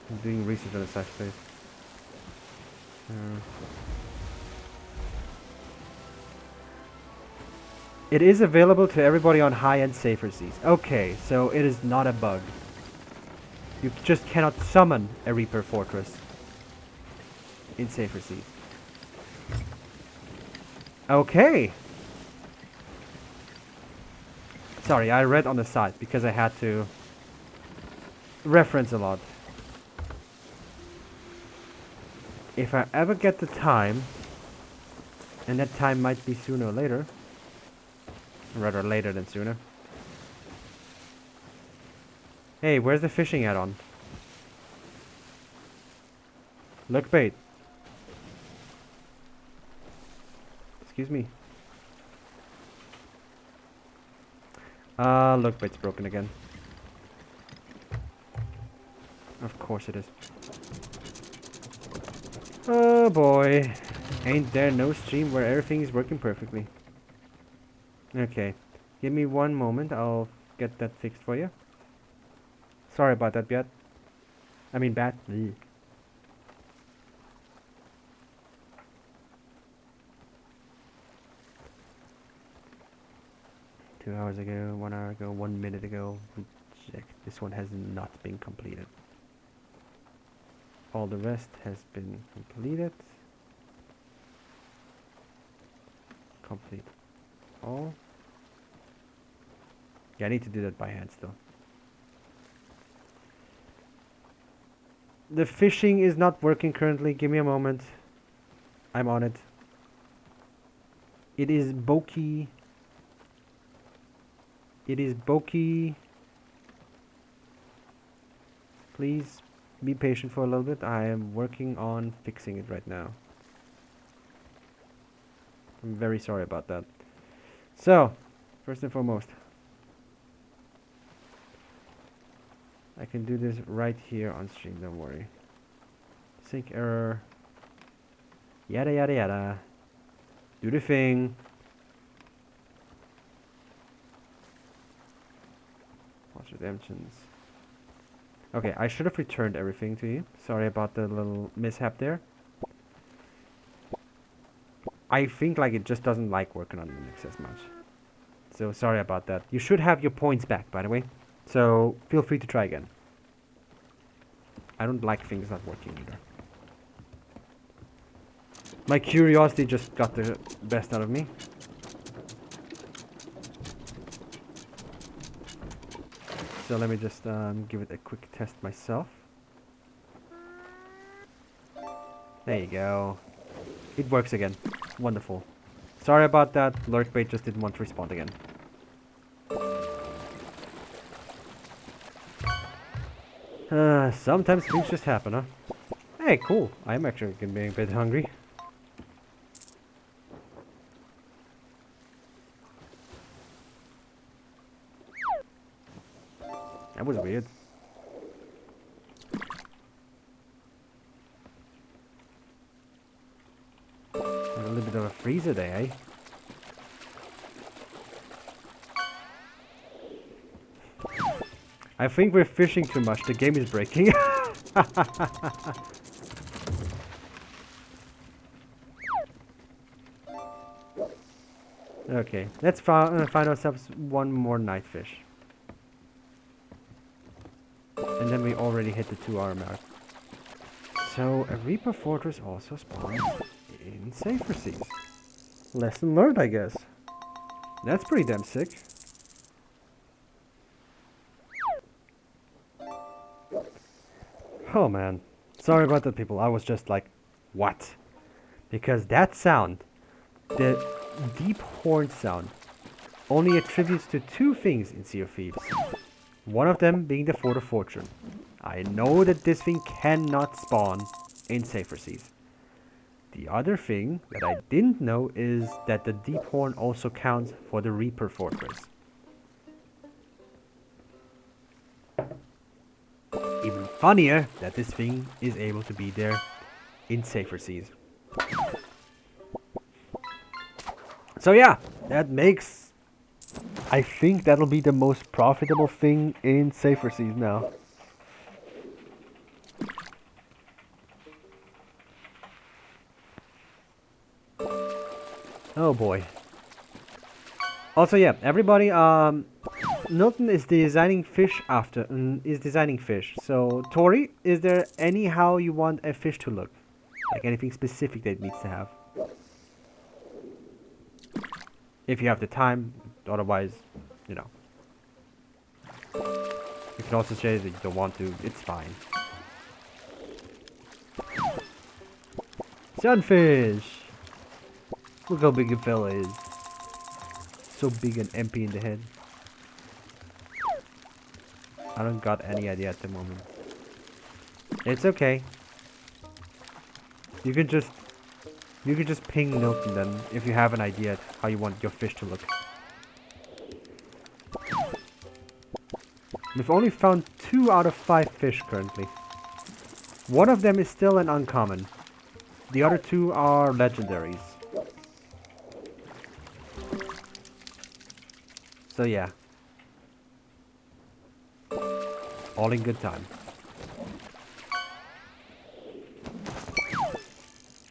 I'm doing research on the side space. It is available to everybody on high-end safer seas. Okay, so it is not a bug. You just cannot summon a Reaper Fortress in safer seas. Okay. Sorry, I read on the side because I had to reference a lot. If I ever get the time, and that time might be sooner or later, rather later than sooner. Hey, where's the fishing add-on? Look bait. Excuse me. Look bait's broken again. Of course it is. Oh boy. Ain't there no stream where everything is working perfectly. Okay. Give me one moment. I'll get that fixed for you. Sorry about that, Bat. I mean, Bat. Ugh. 2 hours ago, 1 hour ago, 1 minute ago. Reject. This one has not been completed. All the rest has been completed. Complete all. Yeah, I need to do that by hand still. The fishing is not working currently. Give me a moment. I'm on it. It is bulky. It is bulky. Please be patient for a little bit. I am working on fixing it right now. I'm very sorry about that. So, first and foremost, I can do this right here on stream, don't worry. Sync error. Yada yada yada. Do the thing. Watch redemptions. Okay, I should have returned everything to you. Sorry about the little mishap there. I think like it just doesn't like working on Linux as much. So sorry about that. You should have your points back, by the way. So feel free to try again. I don't like things not working either. My curiosity just got the best out of me. So let me just give it a quick test myself. There you go. It works again. Wonderful. Sorry about that. Lurkbait just didn't want to respond again. Sometimes things just happen, huh? Hey, cool. I'm actually getting a bit hungry. That was weird. A little bit of a freezer there, eh? I think we're fishing too much. The game is breaking. Okay, let's find ourselves one more night fish. And then we already hit the 2-hour mark. So, a Reaper Fortress also spawns in safer seas. Lesson learned, I guess. That's pretty damn sick. Oh man. Sorry about that, people. I was just like, what? Because that sound, the deep horn sound, only attributes to two things in Sea of Thieves. One of them being the Fort of Fortune. I know that this thing cannot spawn in safer seas. The other thing that I didn't know is that the deep horn also counts for the Reaper Fortress. Even funnier that this thing is able to be there in safer seas. So yeah, that makes... I think that'll be the most profitable thing in safer seas now. Oh boy. Also yeah, everybody, Milton is designing fish is designing fish. So, Tori, is there anyhow you want a fish to look? Like anything specific that it needs to have? If you have the time, otherwise, you know. You can also say that you don't want to, it's fine. Sunfish! Look how big a fella is. So big and empty in the head. I don't got any idea at the moment. It's okay. You can just ping Milton then if you have an idea how you want your fish to look. We've only found 2 out of 5 fish currently. One of them is still an uncommon. The other 2 are legendaries. So yeah. All in good time.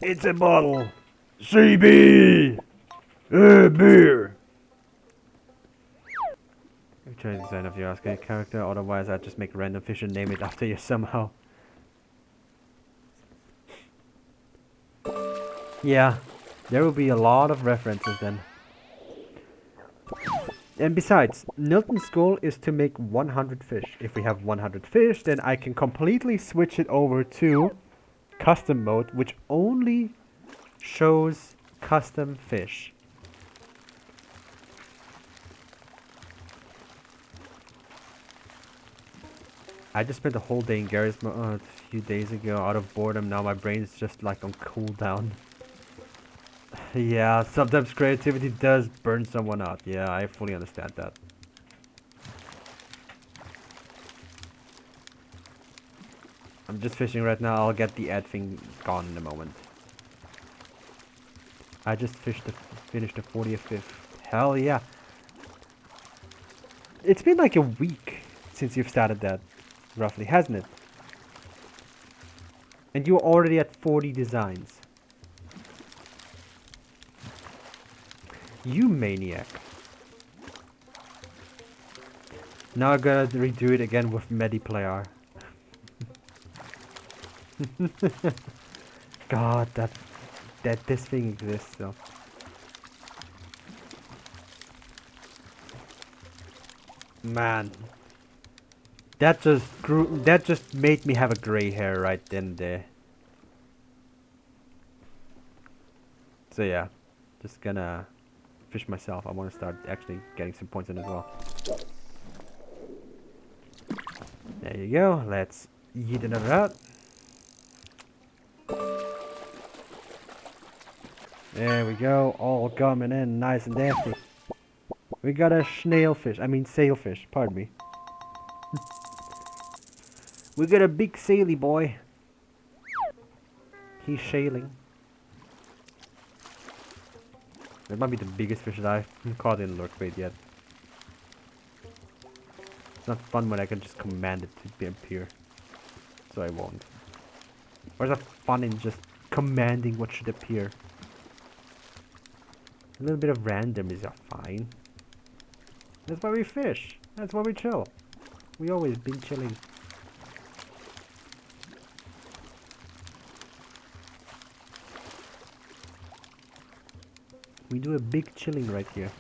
It's a bottle! CB! Beer! I'm trying to design of your Oscar character, otherwise I'd just make a random fish and name it after you somehow. Yeah, there will be a lot of references then. And besides, Nilton's goal is to make 100 fish. If we have 100 fish, then I can completely switch it over to custom mode, which only shows custom fish. I just spent a whole day in Garry's mode a few days ago out of boredom. Now my brain is just like on cooldown. Yeah, sometimes creativity does burn someone out. Yeah, I fully understand that. I'm just fishing right now. I'll get the ad thing gone in a moment. I just finished the 45th. Hell yeah. It's been like a week since you've started that, roughly, hasn't it? And you're already at 40 designs. You maniac. Now I gotta redo it again with Mediplayer. God, that this thing exists though. Man, that just made me have a gray hair right then and there. So yeah, just gonna fish myself. I want to start actually getting some points in as well. There you go. Let's yeet another out. There we go. All coming in nice and dafty. We got a sailfish. Pardon me. We got a big saily boy. He's sailing. That might be the biggest fish that I've caught in lurk bait yet. It's not fun when I can just command it to appear. So I won't. Or is that fun in just commanding what should appear? A little bit of random is fine. That's why we fish. That's why we chill. We always been chilling. We do a big chilling right here.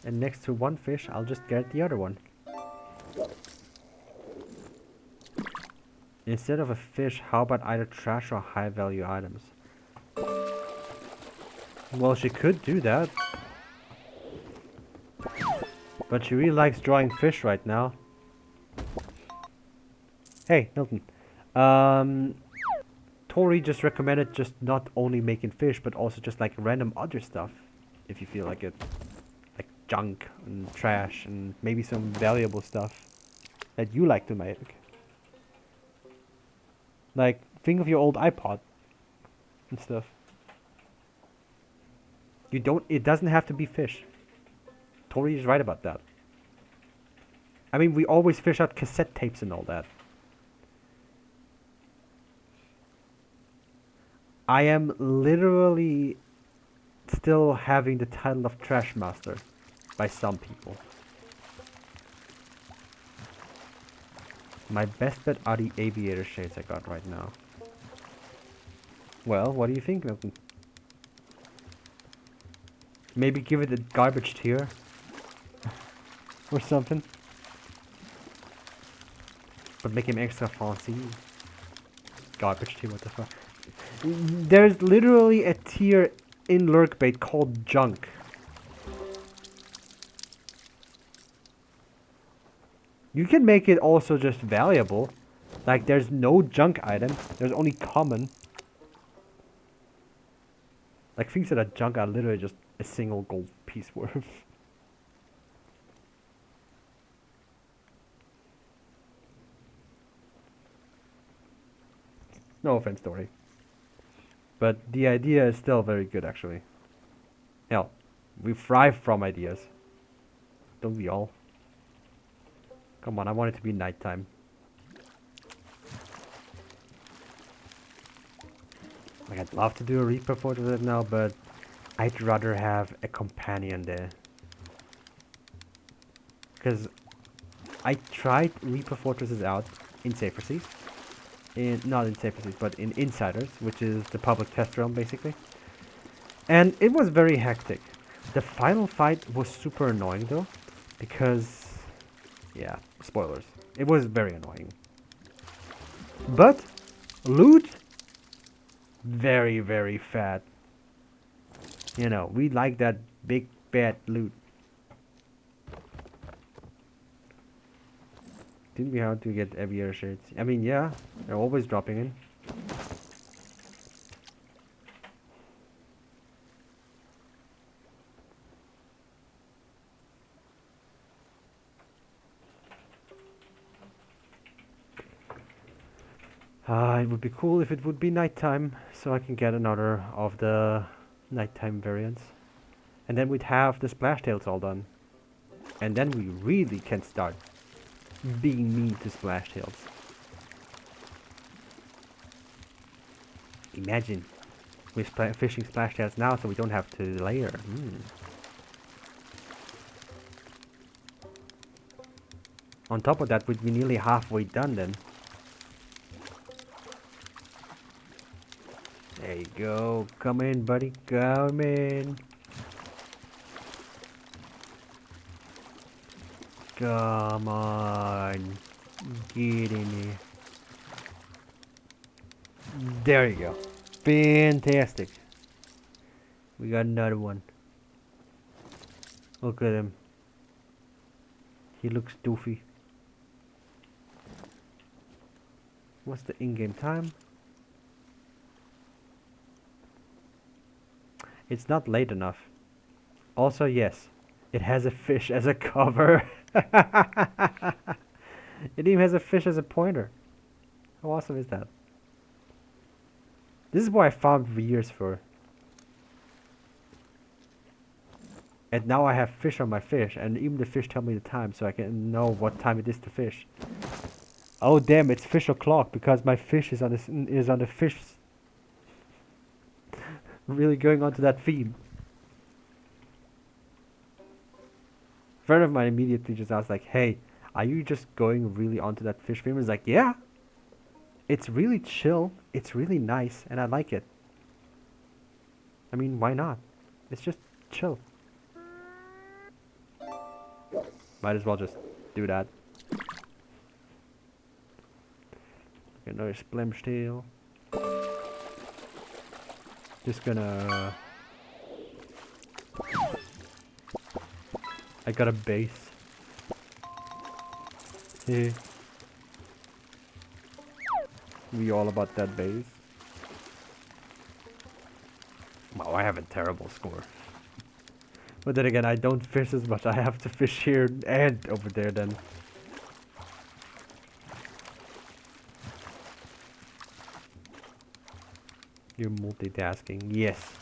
And next to one fish, I'll just get the other one. Instead of a fish, how about either trash or high value items? Well, she could do that. But she really likes drawing fish right now. Hey, Milton. Tori just recommended just not only making fish, but also just like random other stuff. If you feel like it. Like junk and trash and maybe some valuable stuff that you like to make. Like, think of your old iPod and stuff. It doesn't have to be fish. Tori is right about that. I mean, we always fish out cassette tapes and all that. I am literally still having the title of Trash Master by some people. My best bet are the aviator shades I got right now. Well, what do you think, Milton? Maybe give it a garbage tier? Or something? But make him extra fancy. Garbage tier, what the fuck? There's literally a tier in Lurkbait called Junk. You can make it also just valuable. Like, there's no junk item. There's only common. Like, things that are junk are literally just a single gold piece worth. No offense, Dory. But the idea is still very good, actually. Hell, we thrive from ideas. Don't we all? Come on, I want it to be nighttime. Like, I'd love to do a Reaper photo of it now, but I'd rather have a companion there. Because I tried Reaper Fortresses out in Safer Seas. Not in Safer Seas, but in Insiders, which is the public test realm, basically. And it was very hectic. The final fight was super annoying, though, because... yeah, spoilers. It was very annoying. But, loot, very, very fat. You know, we like that big, bad loot. Didn't we have to get aviator shirts? I mean, yeah, they're always dropping in. It would be cool if it would be nighttime, so I can get another of the nighttime variants. And then we'd have the splash tails all done. And then we really can start being mean to splash tails. Imagine we're fishing splash tails now, so we don't have to layer. On top of that, we'd be nearly halfway done then. There you go. Come in, buddy. Come in. Come on. Get in there. There you go. Fantastic. We got another one. Look at him. He looks doofy. What's the in-game time? It's not late enough. Also, yes, it has a fish as a cover. It even has a fish as a pointer. How awesome is that? This is what I farmed for years for. And now I have fish on my fish, and even the fish tell me the time, so I can know what time it is to fish. Oh damn! It's fish o'clock because my fish is on the fish. Really going on to that theme. A friend of mine immediately just asked like, "Hey, are you just going really onto that fish theme?" I was like, "Yeah. It's really chill. It's really nice, and I like it. I mean, why not? It's just chill. Might as well just do that." Okay, Another splimsh tail. Just gonna... I got a base. Hey. We all about that base. Wow, I have a terrible score. But then again, I don't fish as much. I have to fish here and over there then. You're multitasking. Yes.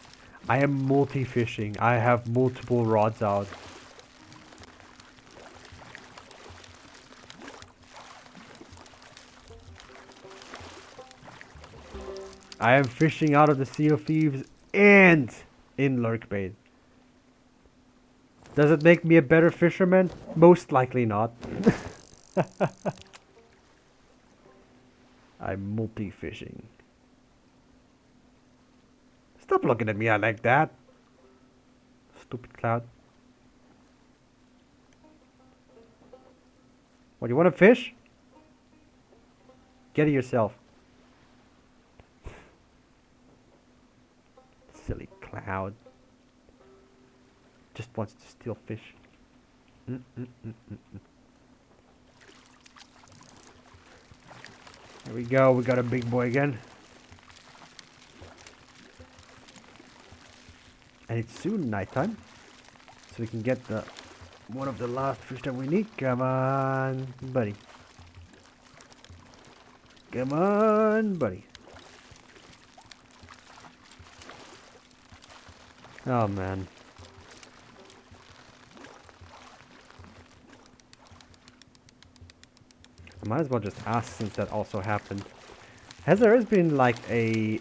I am multi-fishing. I have multiple rods out. I am fishing out of the Sea of Thieves and in lurkbait. Does it make me a better fisherman? Most likely not. I'm multi-fishing. Stop looking at me like that. Stupid cloud. What, you want to fish? Get it yourself. Silly cloud. Just wants to steal fish. Here we go, we got a big boy again. And it's soon nighttime. So we can get the one of the last fish that we need. Come on, buddy. Come on, buddy. Oh man. I might as well just ask since that also happened. Has there been like a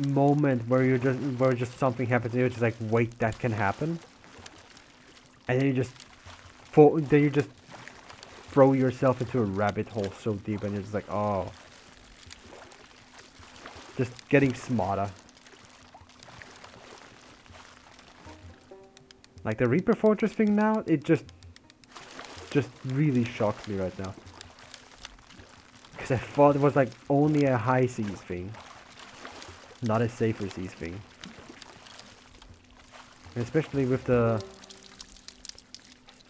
moment where just something happens and you're just like, wait, that can happen? And then you just throw yourself into a rabbit hole so deep and you're just like, oh. Just getting smarter. Like the Reaper Fortress thing now, it just really shocked me right now. Because I thought it was like only a high seas thing. Not a safer seas thing. And especially with the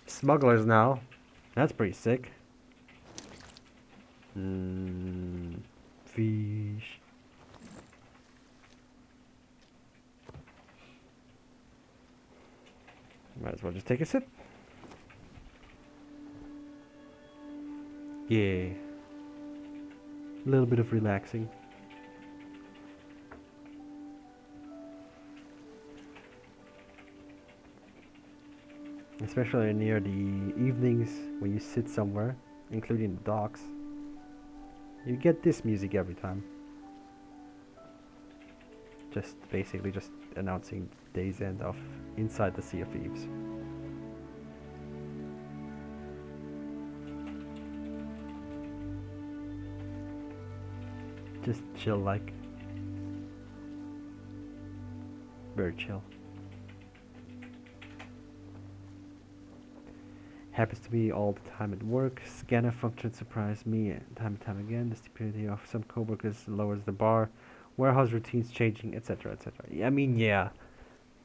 smugglers now. That's pretty sick. Fish. Might as well just take a sip. Yeah. A little bit of relaxing. Especially near the evenings when you sit somewhere, including the docks. You get this music every time. Just basically just announcing day's end of Inside the Sea of Thieves. Just chill like. Very chill. Happens to be all the time at work. Scanner function surprised me time and time again. The stupidity of some coworkers lowers the bar. Warehouse routines changing, etc., etc. I mean, yeah.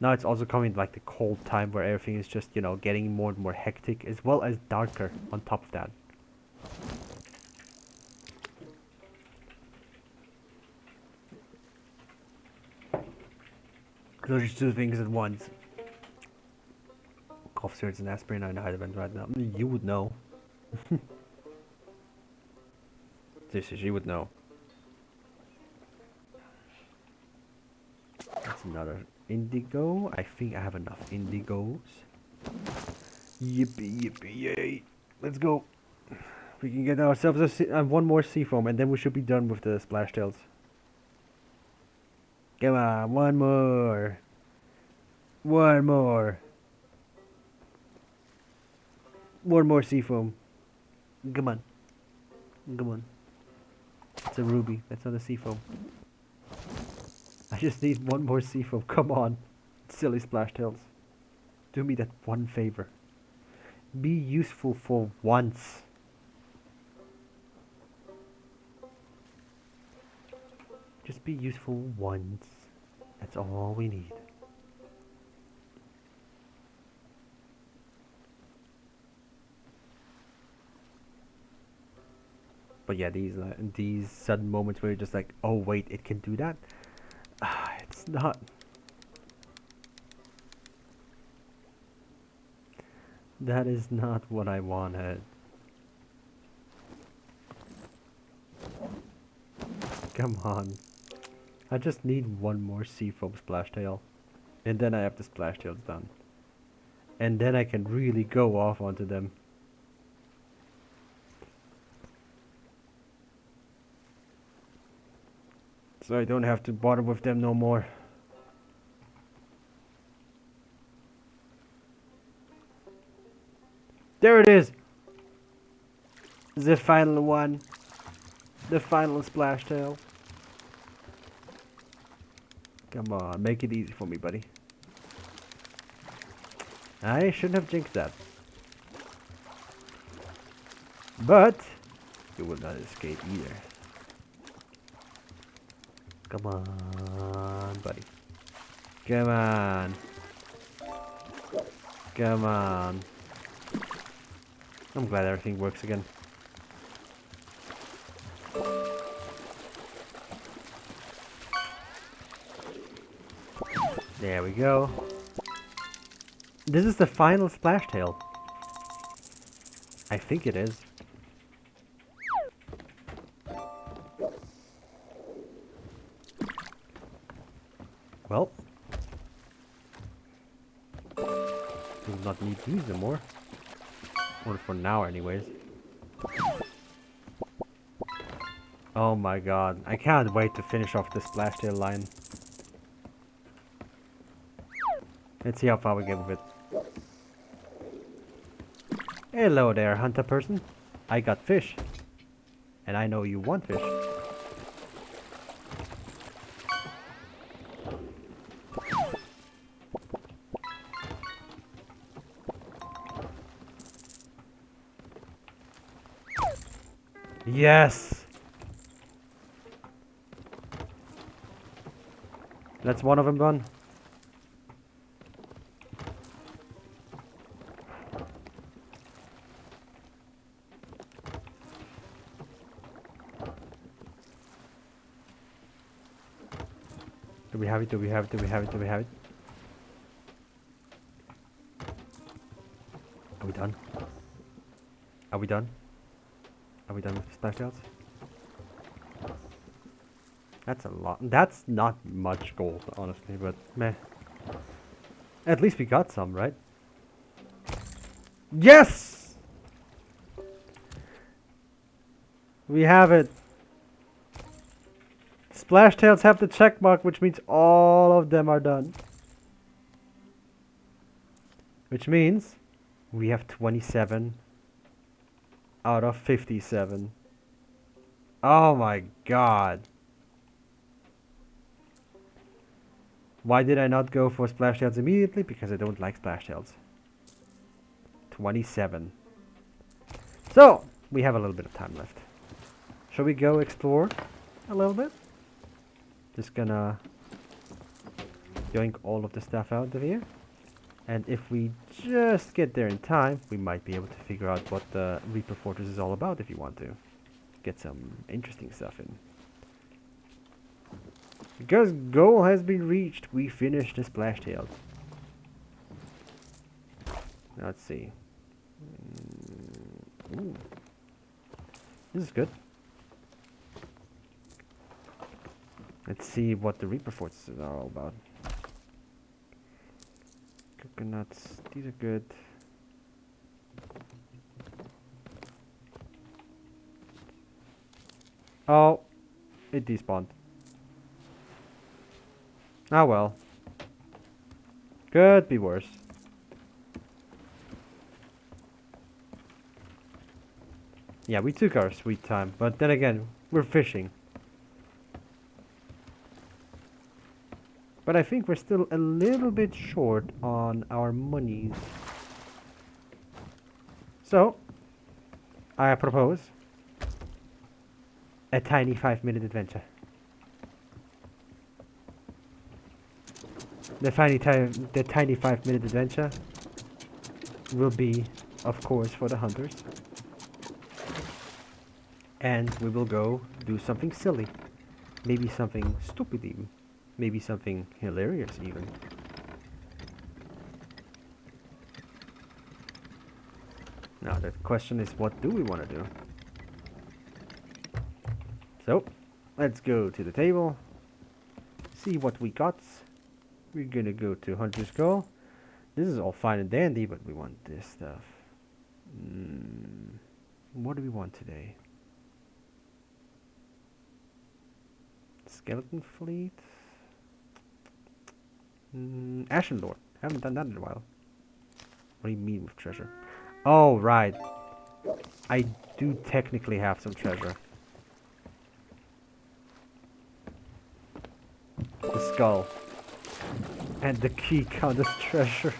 Now it's also coming like the cold time where everything is just, you know, getting more and more hectic, as well as darker on top of that. Those are two things at once. Cough syrups and aspirin are in high demand right now. You would know. Seriously, you would know. That's another indigo. I think I have enough indigos. Yippee, yippee, yay. Let's go. We can get ourselves one more sea foam and then we should be done with the splash tails. Come on, one more. One more. One more sea foam. Come on. Come on. It's a ruby. That's not a sea foam. I just need one more sea foam. Come on. Silly splash tails. Do me that one favor. Be useful for once. Just be useful once. That's all we need. But yeah, these sudden moments where you're just like, oh wait, it can do that. It's not. That is not what I wanted. Come on. I just need one more seafoam splashtail. And then I have the splashtails done. And then I can really go off onto them. So I don't have to bother with them no more. There it is! The final one. The final splashtail. Come on, make it easy for me, buddy. I shouldn't have jinxed that. But you will not escape either. Come on, buddy. Come on. Come on. I'm glad everything works again. There we go. This is the final splashtail. I think it is. Well. We will not need these anymore. Or for now anyways. Oh my god. I can't wait to finish off the splashtail line. Let's see how far we get with it. Hello there, hunter person. I got fish. And I know you want fish. Yes! That's one of them done. Do we have it? Do we have it? Do we have it? Do we have it? Are we done? Are we done? Are we done with the splashtails? That's a lot. That's not much gold, honestly, but meh. At least we got some, right? Yes! We have it. Splashtails have the check mark, which means all of them are done. Which means we have 27 out of 57. Oh my god. Why did I not go for splashtails immediately? Because I don't like splashtails. 27. So, we have a little bit of time left. Shall we go explore a little bit? Just gonna yoink all of the stuff out of here. And if we just get there in time, we might be able to figure out what the Reaper Fortress is all about if you want to. Get some interesting stuff in. Because goal has been reached, we finished the splashtails. Let's see. Ooh. This is good. Let's see what the Reaper Fortresses are all about. Coconuts, these are good. Oh, it despawned. Ah well. Could be worse. Yeah, we took our sweet time, but then again, we're fishing. But I think we're still a little bit short on our monies. So, I propose a tiny 5-minute adventure. The tiny 5-minute adventure will be, of course, for the hunters. And we will go do something silly. Maybe something stupid even. Maybe something hilarious even. Now the question is, what do we want to do? So, let's go to the table. See what we got. We're gonna go to Hunter's Call. This is all fine and dandy, but we want this stuff. What do we want today? Skeleton Fleet? Ashen Lord. Haven't done that in a while. What do you mean with treasure? Oh, right. I do technically have some treasure. The skull. And the key count as treasure.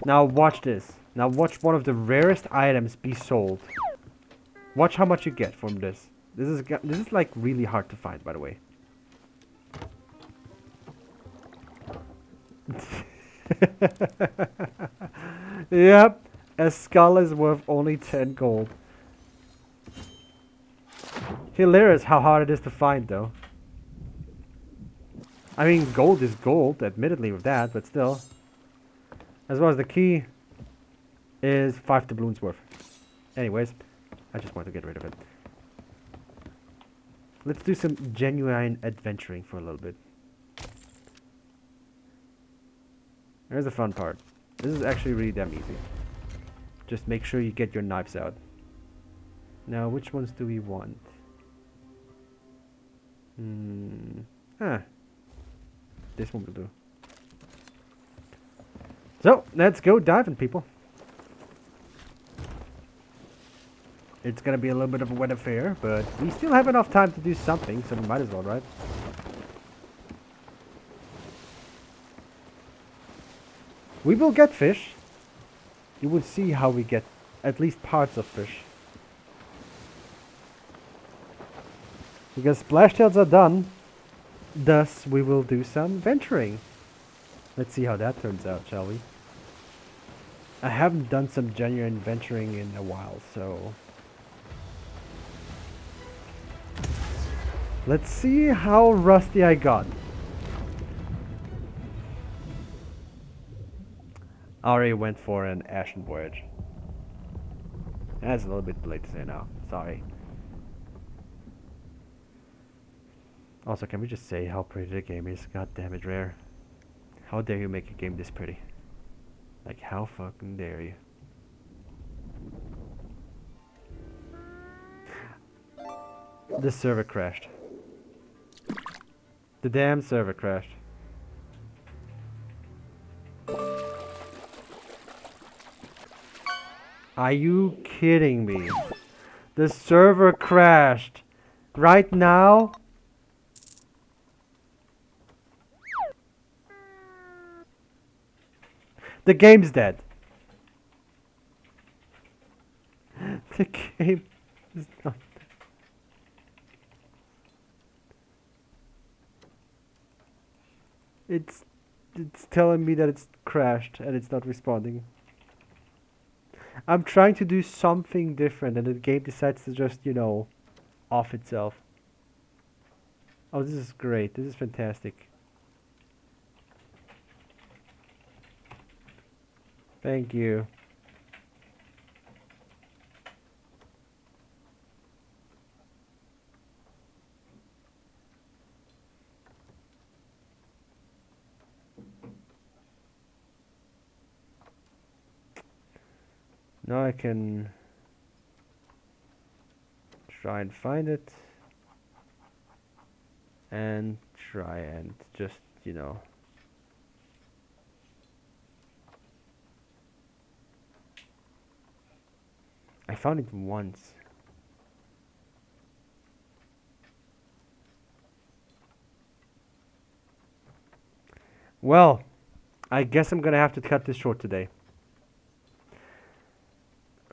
Now watch this. Now watch one of the rarest items be sold. Watch how much you get from this. This is like really hard to find, by the way. Yep, a skull is worth only 10 gold. Hilarious how hard it is to find, though. I mean, gold is gold, admittedly, with that, but still. As well as the key is 5 doubloons worth. Anyways, I just want to get rid of it. Let's do some genuine adventuring for a little bit. Here's the fun part. This is actually really damn easy. Just make sure you get your knives out. Now, which ones do we want? This one will do. So, let's go diving, people. It's gonna be a little bit of a wet affair, but we still have enough time to do something, so we might as well, right? We will get fish. You will see how we get at least parts of fish. Because splashtails are done, thus we will do some venturing. Let's see how that turns out, shall we? I haven't done some genuine venturing in a while, so... let's see how rusty I got. I already went for an Ashen Voyage. That's a little bit late to say now. Sorry. Also, can we just say how pretty the game is? God damn it, Rare. How dare you make a game this pretty? Like, how fucking dare you? The server crashed. The damn server crashed. Are you kidding me? The server crashed. Right now? The game's dead. The game is not dead. It's telling me that it's crashed and it's not responding. I'm trying to do something different and the game decides to just, you know, off itself. Oh, this is great. This is fantastic. Thank you. Now I can try and find it and try and just, you know, I found it once. Well, I guess I'm gonna have to cut this short today.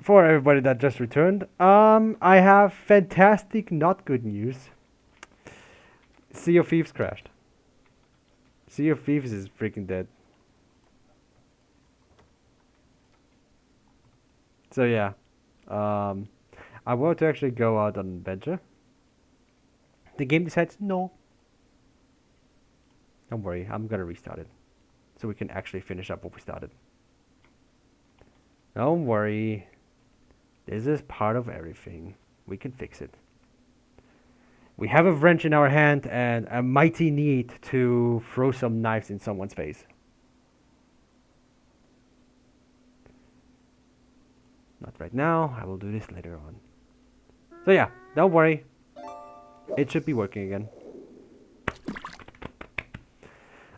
For everybody that just returned, I have fantastic, not good news. Sea of Thieves crashed. Sea of Thieves is freaking dead. So yeah, I want to actually go out on an adventure. The game decides no. Don't worry, I'm gonna restart it, so we can actually finish up what we started. Don't worry, this is part of everything. We can fix it. We have a wrench in our hand and a mighty need to throw some knives in someone's face. Not right now, I will do this later on. So yeah, don't worry. It should be working again.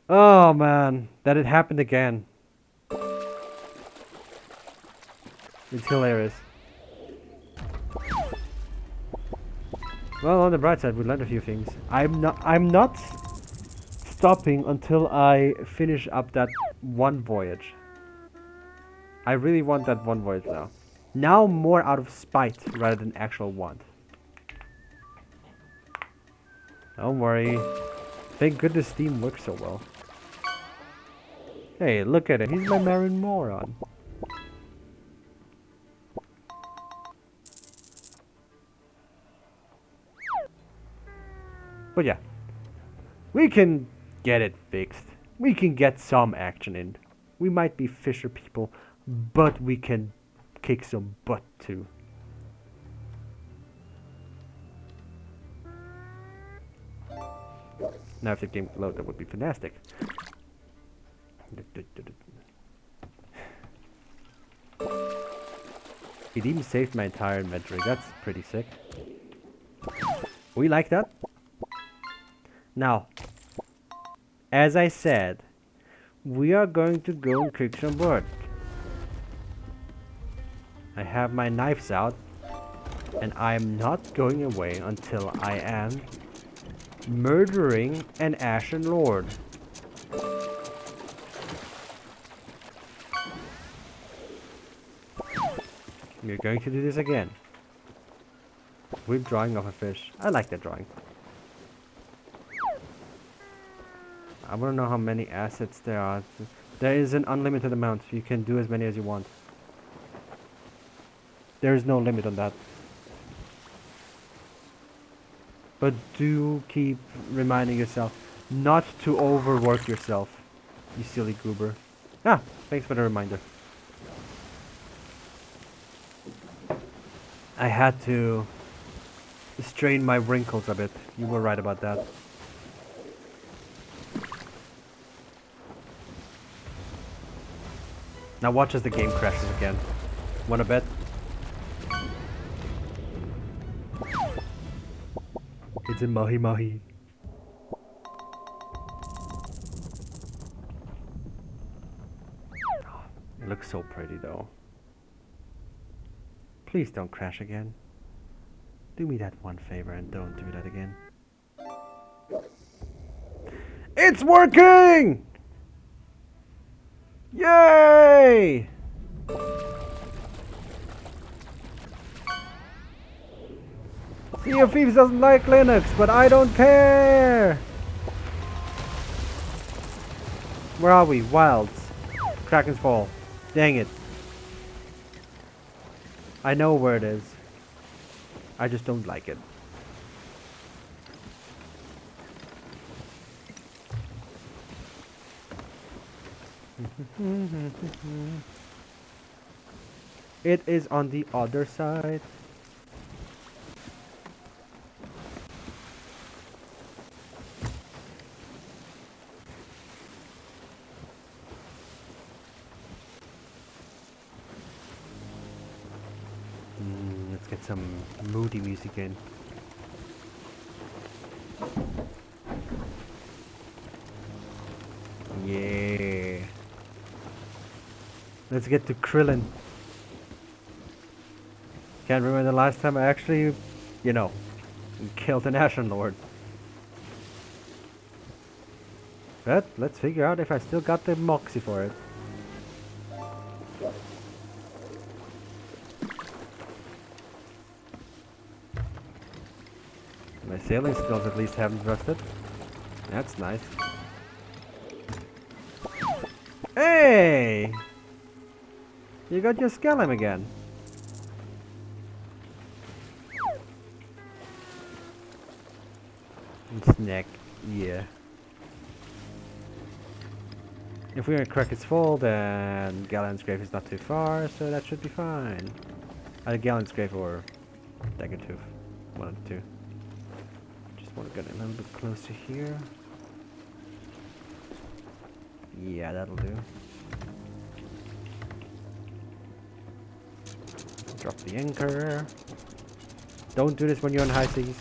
Oh man, that it happened again. It's hilarious. Well, on the bright side, we learned a few things. I'm not stopping until I finish up that one voyage. I really want that one voyage now. Now more out of spite rather than actual want. Don't worry. Thank goodness Steam works so well. Hey, look at it. He's my marine moron. But yeah, we can get it fixed. We can get some action in. We might be fisher people, but we can kick some butt too. Now if the game could load, that would be fantastic. It even saved my entire inventory. That's pretty sick. We like that. Now, as I said, we are going to go and kick some butt. I have my knives out, and I am not going away until I am murdering an Ashen Lord. We're going to do this again. We're drawing of a fish. I like that drawing. I want to know how many assets there are. There is an unlimited amount. You can do as many as you want. There is no limit on that. But do keep reminding yourself not to overwork yourself, you silly goober. Ah, thanks for the reminder. I had to strain my wrinkles a bit. You were right about that. Now watch as the game crashes again. Wanna bet? It's a mahi mahi. Oh, it looks so pretty though. Please don't crash again. Do me that one favor and don't do that again. It's working! Yay! Sea of Thieves doesn't like Linux, but I don't care! Where are we? Wilds. Kraken's Fall. Dang it. I know where it is. I just don't like it. It is on the other side. Let's get some moody music in. Yeah. Let's get to Krillin. Can't remember the last time I actually, you know, killed an Ashen Lord. But let's figure out if I still got the moxie for it. My sailing skills at least haven't rusted. That's nice. Hey! You got your skeleton again. Snack, yeah. If we're gonna crack its fall, then Gallon's Grave is not too far, so that should be fine. Either Gallon's Grave or Dagger Tooth. One of the two. Just want to get a little bit closer here. Yeah, that'll do. Drop the anchor. Don't do this when you're on high seas.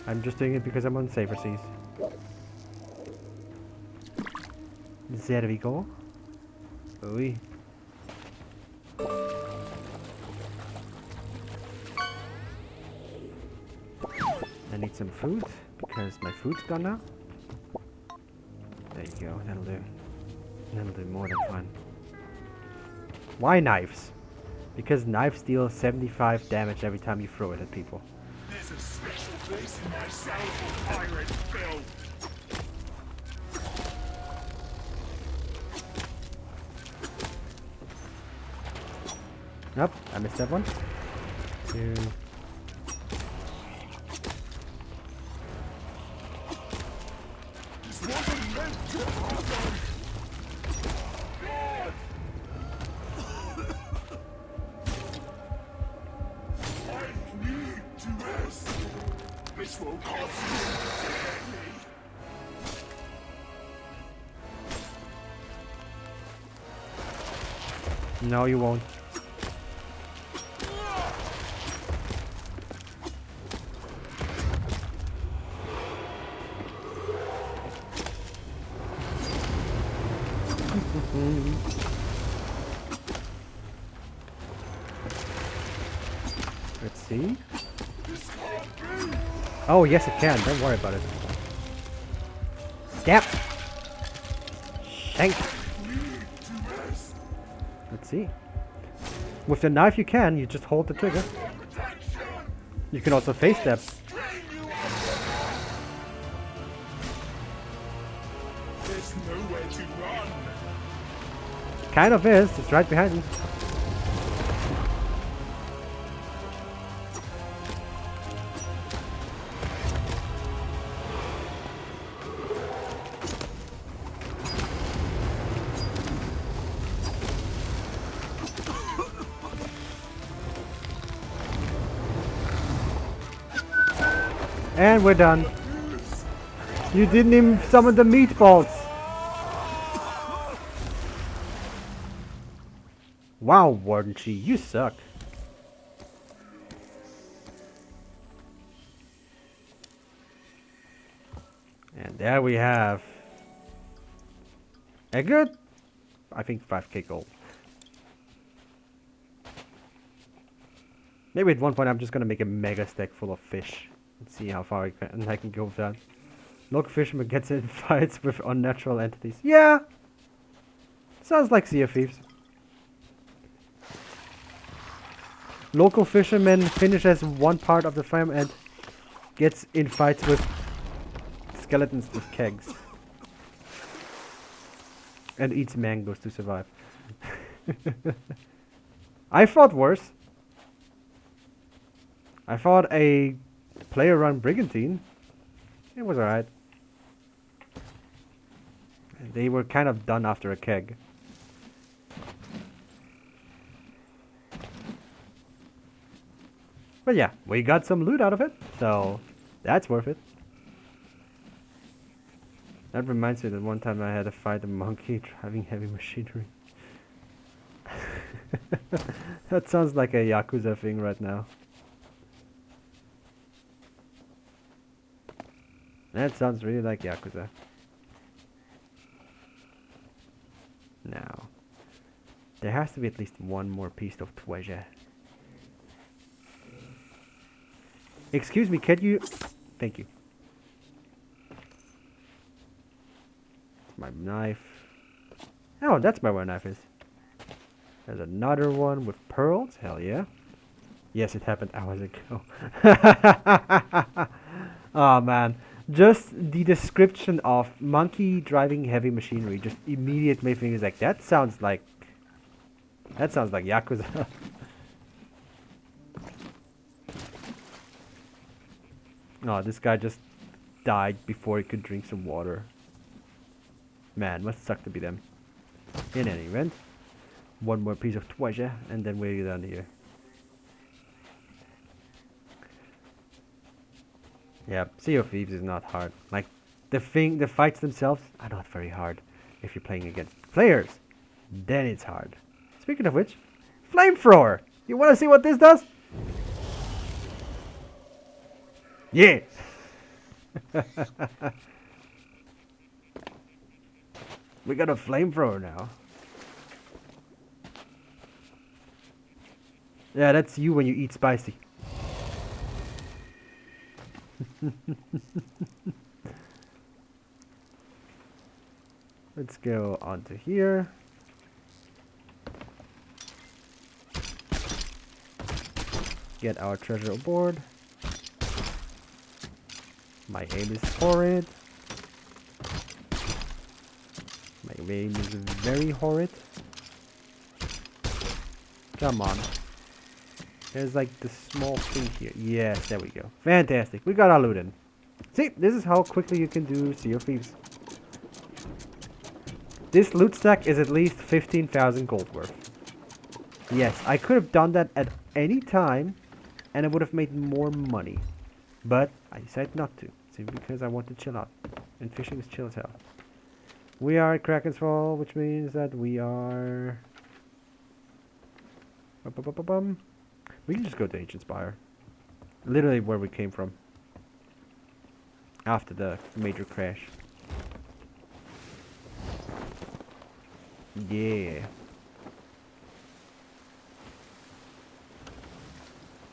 I'm just doing it because I'm on safer seas. There we go. Oui. I need some food because my food's gone now. There you go. That'll do. That'll do more than fine. Why knives? Because knives deal 75 damage every time you throw it at people. There's a special place in my cells for pirate filth. Nope, I missed that one. Two. This wasn't meant to happen. I need to rest. This will cost you dearly. No, you won't. Let's see. Oh, yes, it can. Don't worry about it. Stab. Shank. Let's see. With the knife, you can. You just hold the trigger. You can also face stab. There's nowhere to run. Kind of is. It's right behind you. And we're done. You didn't even summon the meatballs. Wow, Warden Chi, you suck. And there we have a good, I think 5k gold. Maybe at one point I'm just gonna make a mega stack full of fish and see how far I can go with that. Local fisherman gets in fights with unnatural entities. Yeah! Sounds like Sea of Thieves. Local fisherman finishes one part of the farm and gets in fights with skeletons with kegs. And eats mangoes to survive. I fought worse. I fought a player-run brigantine. It was alright. They were kind of done after a keg. But yeah, we got some loot out of it, so that's worth it. That reminds me that one time I had to fight a monkey driving heavy machinery. That sounds like a Yakuza thing right now. That sounds really like Yakuza. Now, there has to be at least one more piece of treasure. Excuse me, can you... Thank you. My knife. Oh, that's where my knife is. There's another one with pearls. Hell yeah. Yes, it happened hours ago. Oh man. Just the description of monkey driving heavy machinery just immediate made me like that sounds like Yakuza. Oh, this guy just died before he could drink some water. Man, must suck to be them. In any event, one more piece of treasure, and then we're done here. Yeah, Sea of Thieves is not hard. Like, the fights themselves are not very hard. If you're playing against players, then it's hard. Speaking of which, flamethrower! You wanna see what this does? Yeah! We got a flamethrower now. Yeah, that's you when you eat spicy. Let's go onto here. Get our treasure aboard. My aim is horrid. My aim is very horrid. Come on. There's like this small thing here. Yes, there we go. Fantastic. We got our loot in. See, this is how quickly you can do Sea of Thieves. This loot stack is at least 15,000 gold worth. Yes, I could have done that at any time and I would have made more money. But I decided not to. Simply because I want to chill out. And fishing is chill as hell. We are at Kraken's Fall, which means that we are... We can just go to Ancient Spire. Literally where we came from. After the major crash. Yeah.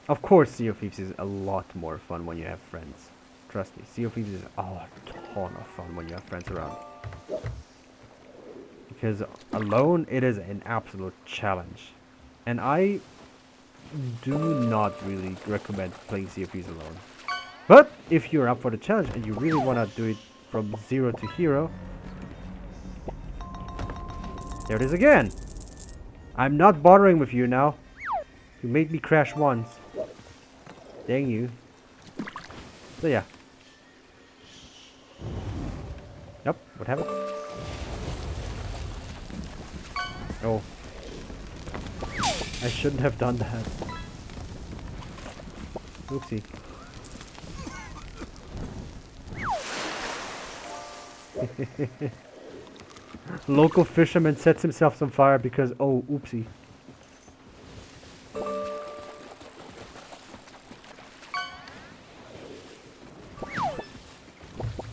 Of course, Sea of Thieves is a lot more fun when you have friends. Trust me, Sea of Thieves is a ton of fun when you have friends around. Because alone, it is an absolute challenge. And I do not really recommend playing Sea of Thieves alone. But if you're up for the challenge and you really want to do it from 0 to hero, there it is again. I'm not bothering with you now. You made me crash once. Dang you. So yeah. Nope, what happened? Oh. I shouldn't have done that. Oopsie. Local fisherman sets himself on fire because, oh, oopsie.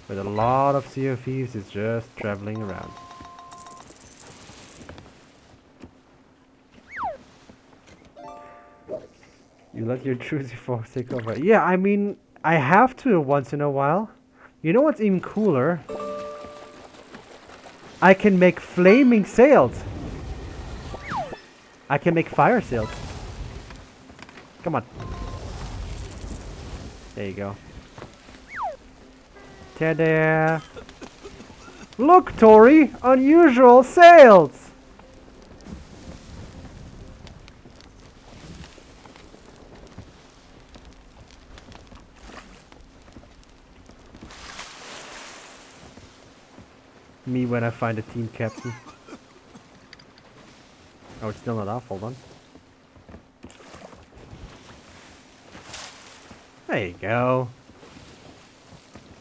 But a lot of Sea of Thieves is just traveling around. You let your Druzy Fox take over. Yeah, I mean, I have to once in a while. You know what's even cooler? I can make flaming sails. I can make fire sails. Come on. There you go. Ta-da! Look, Tori! Unusual sails! Me when I find a team captain. Oh, it's still not off, hold on. There you go.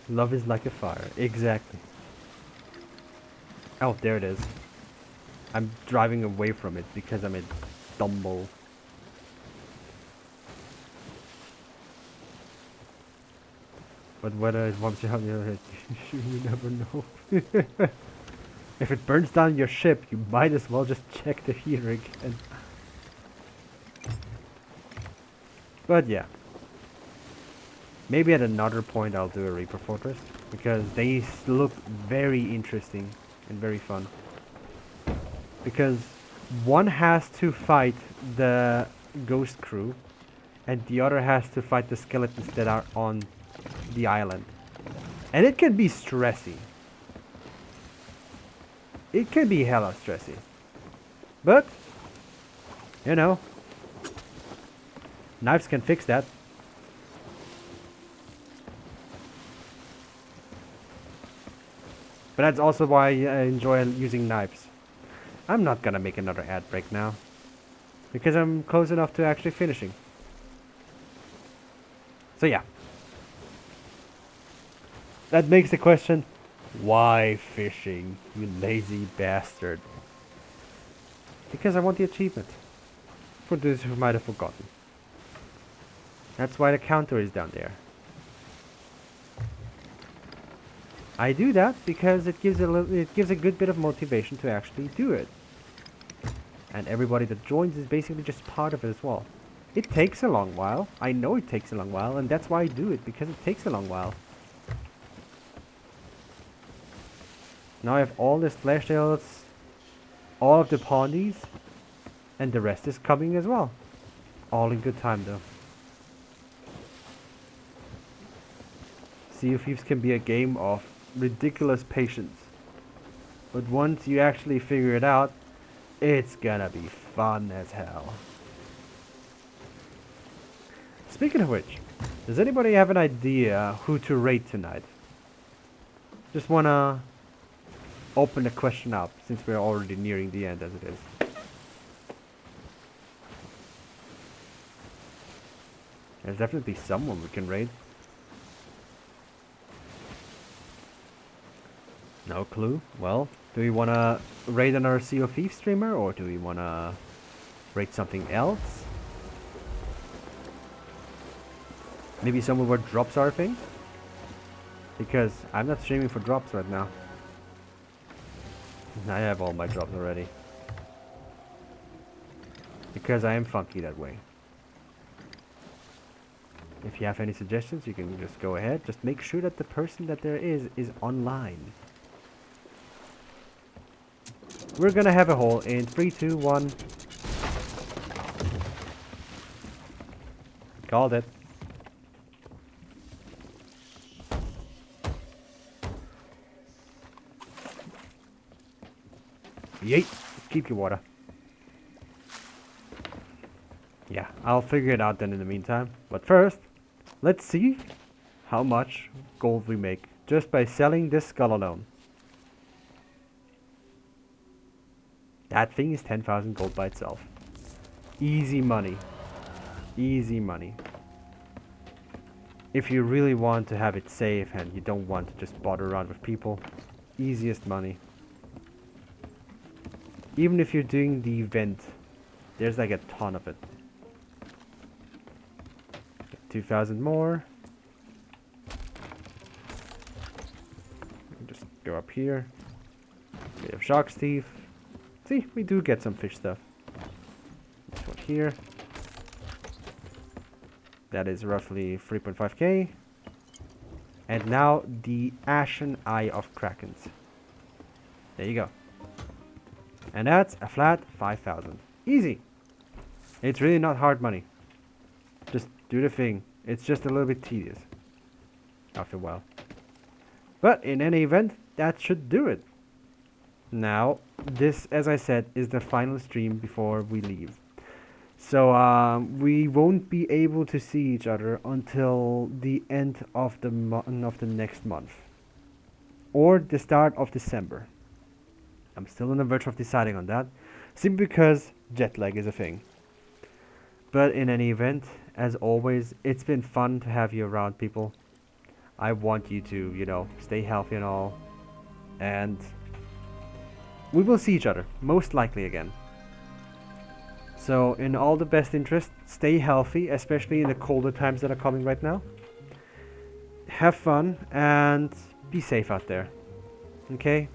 Love is like a fire. Exactly. Oh, there it is. I'm driving away from it because I'm a dumble. But whether it wants you on your head, you never know. If it burns down your ship, you might as well just check the heater again. But yeah. Maybe at another point I'll do a Reaper Fortress, because they look very interesting and very fun. Because one has to fight the ghost crew, and the other has to fight the skeletons that are on the island. And it can be stressy. It can be hella stressy. But, you know, knives can fix that. But that's also why I enjoy using knives. I'm not gonna make another ad break now, because I'm close enough to actually finishing. So yeah. That makes the question, why fishing, you lazy bastard? Because I want the achievement. For those who might have forgotten. That's why the counter is down there. I do that because it gives a good bit of motivation to actually do it. And everybody that joins is basically just part of it as well. It takes a long while. I know it takes a long while, and that's why I do it, because it takes a long while. Now I have all the splash tails, all of the pondies, and the rest is coming as well. All in good time though. Sea of Thieves can be a game of ridiculous patience. But once you actually figure it out, it's gonna be fun as hell. Speaking of which, does anybody have an idea who to rate tonight? Just wanna open the question up, since we're already nearing the end as it is. There's definitely someone we can raid. No clue. Well, do we wanna raid another Sea of Thieves streamer, or do we wanna raid something else? Maybe somewhere where drops are a thing? Because I'm not streaming for drops right now. I have all my drops already. Because I am funky that way. If you have any suggestions, you can just go ahead. Just make sure that the person that there is online. We're gonna have a hole in 3, 2, 1. Called it. Yeet. Keep your water. Yeah, I'll figure it out then in the meantime. But first, let's see how much gold we make just by selling this skull alone. That thing is 10,000 gold by itself. Easy money. Easy money. If you really want to have it safe and you don't want to just bother around with people, easiest money. Even if you're doing the event, there's like a ton of it. 2,000 more. Just go up here. Bit of shark's teeth. See, we do get some fish stuff. This one here. That is roughly 3.5k. And now the Ashen Eye of Krakens. There you go. And that's a flat 5,000. Easy. It's really not hard money. Just do the thing. It's just a little bit tedious after a while. But in any event, that should do it. Now, this, as I said, is the final stream before we leave. So we won't be able to see each other until the end of the next month, or the start of December. I'm still on the verge of deciding on that, simply because jet lag is a thing. But in any event, as always, it's been fun to have you around, people. I want you to, you know, stay healthy and all, and we will see each other, most likely again. So, in all the best interest, stay healthy, especially in the colder times that are coming right now. Have fun, and be safe out there. Okay?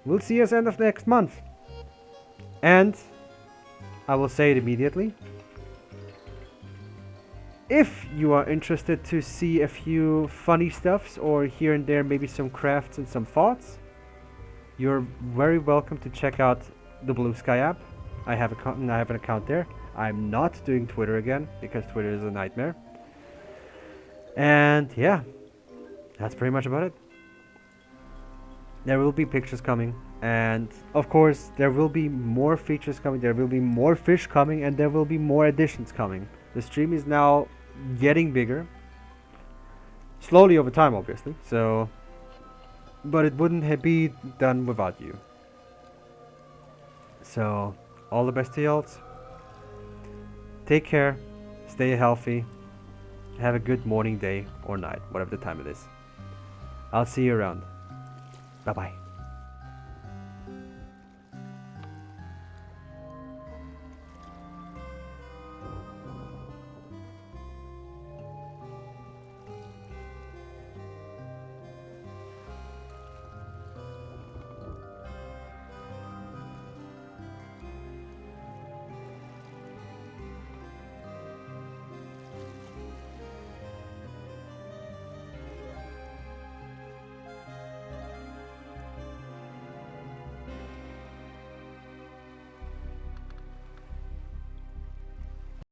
We'll see us end of next month. And, I will say it immediately. If you are interested to see a few funny stuffs, or here and there maybe some crafts and some thoughts, you're very welcome to check out the Blue Sky app. I have an account there. I'm not doing Twitter again, because Twitter is a nightmare. And yeah, that's pretty much about it. There will be pictures coming, and of course there will be more features coming, there will be more fish coming, and there will be more additions coming. The stream is now getting bigger, slowly over time obviously, so but it wouldn't be done without you. So all the best to y'all. Take care, stay healthy, have a good morning, day, or night, whatever the time it is. I'll see you around. Bye bye.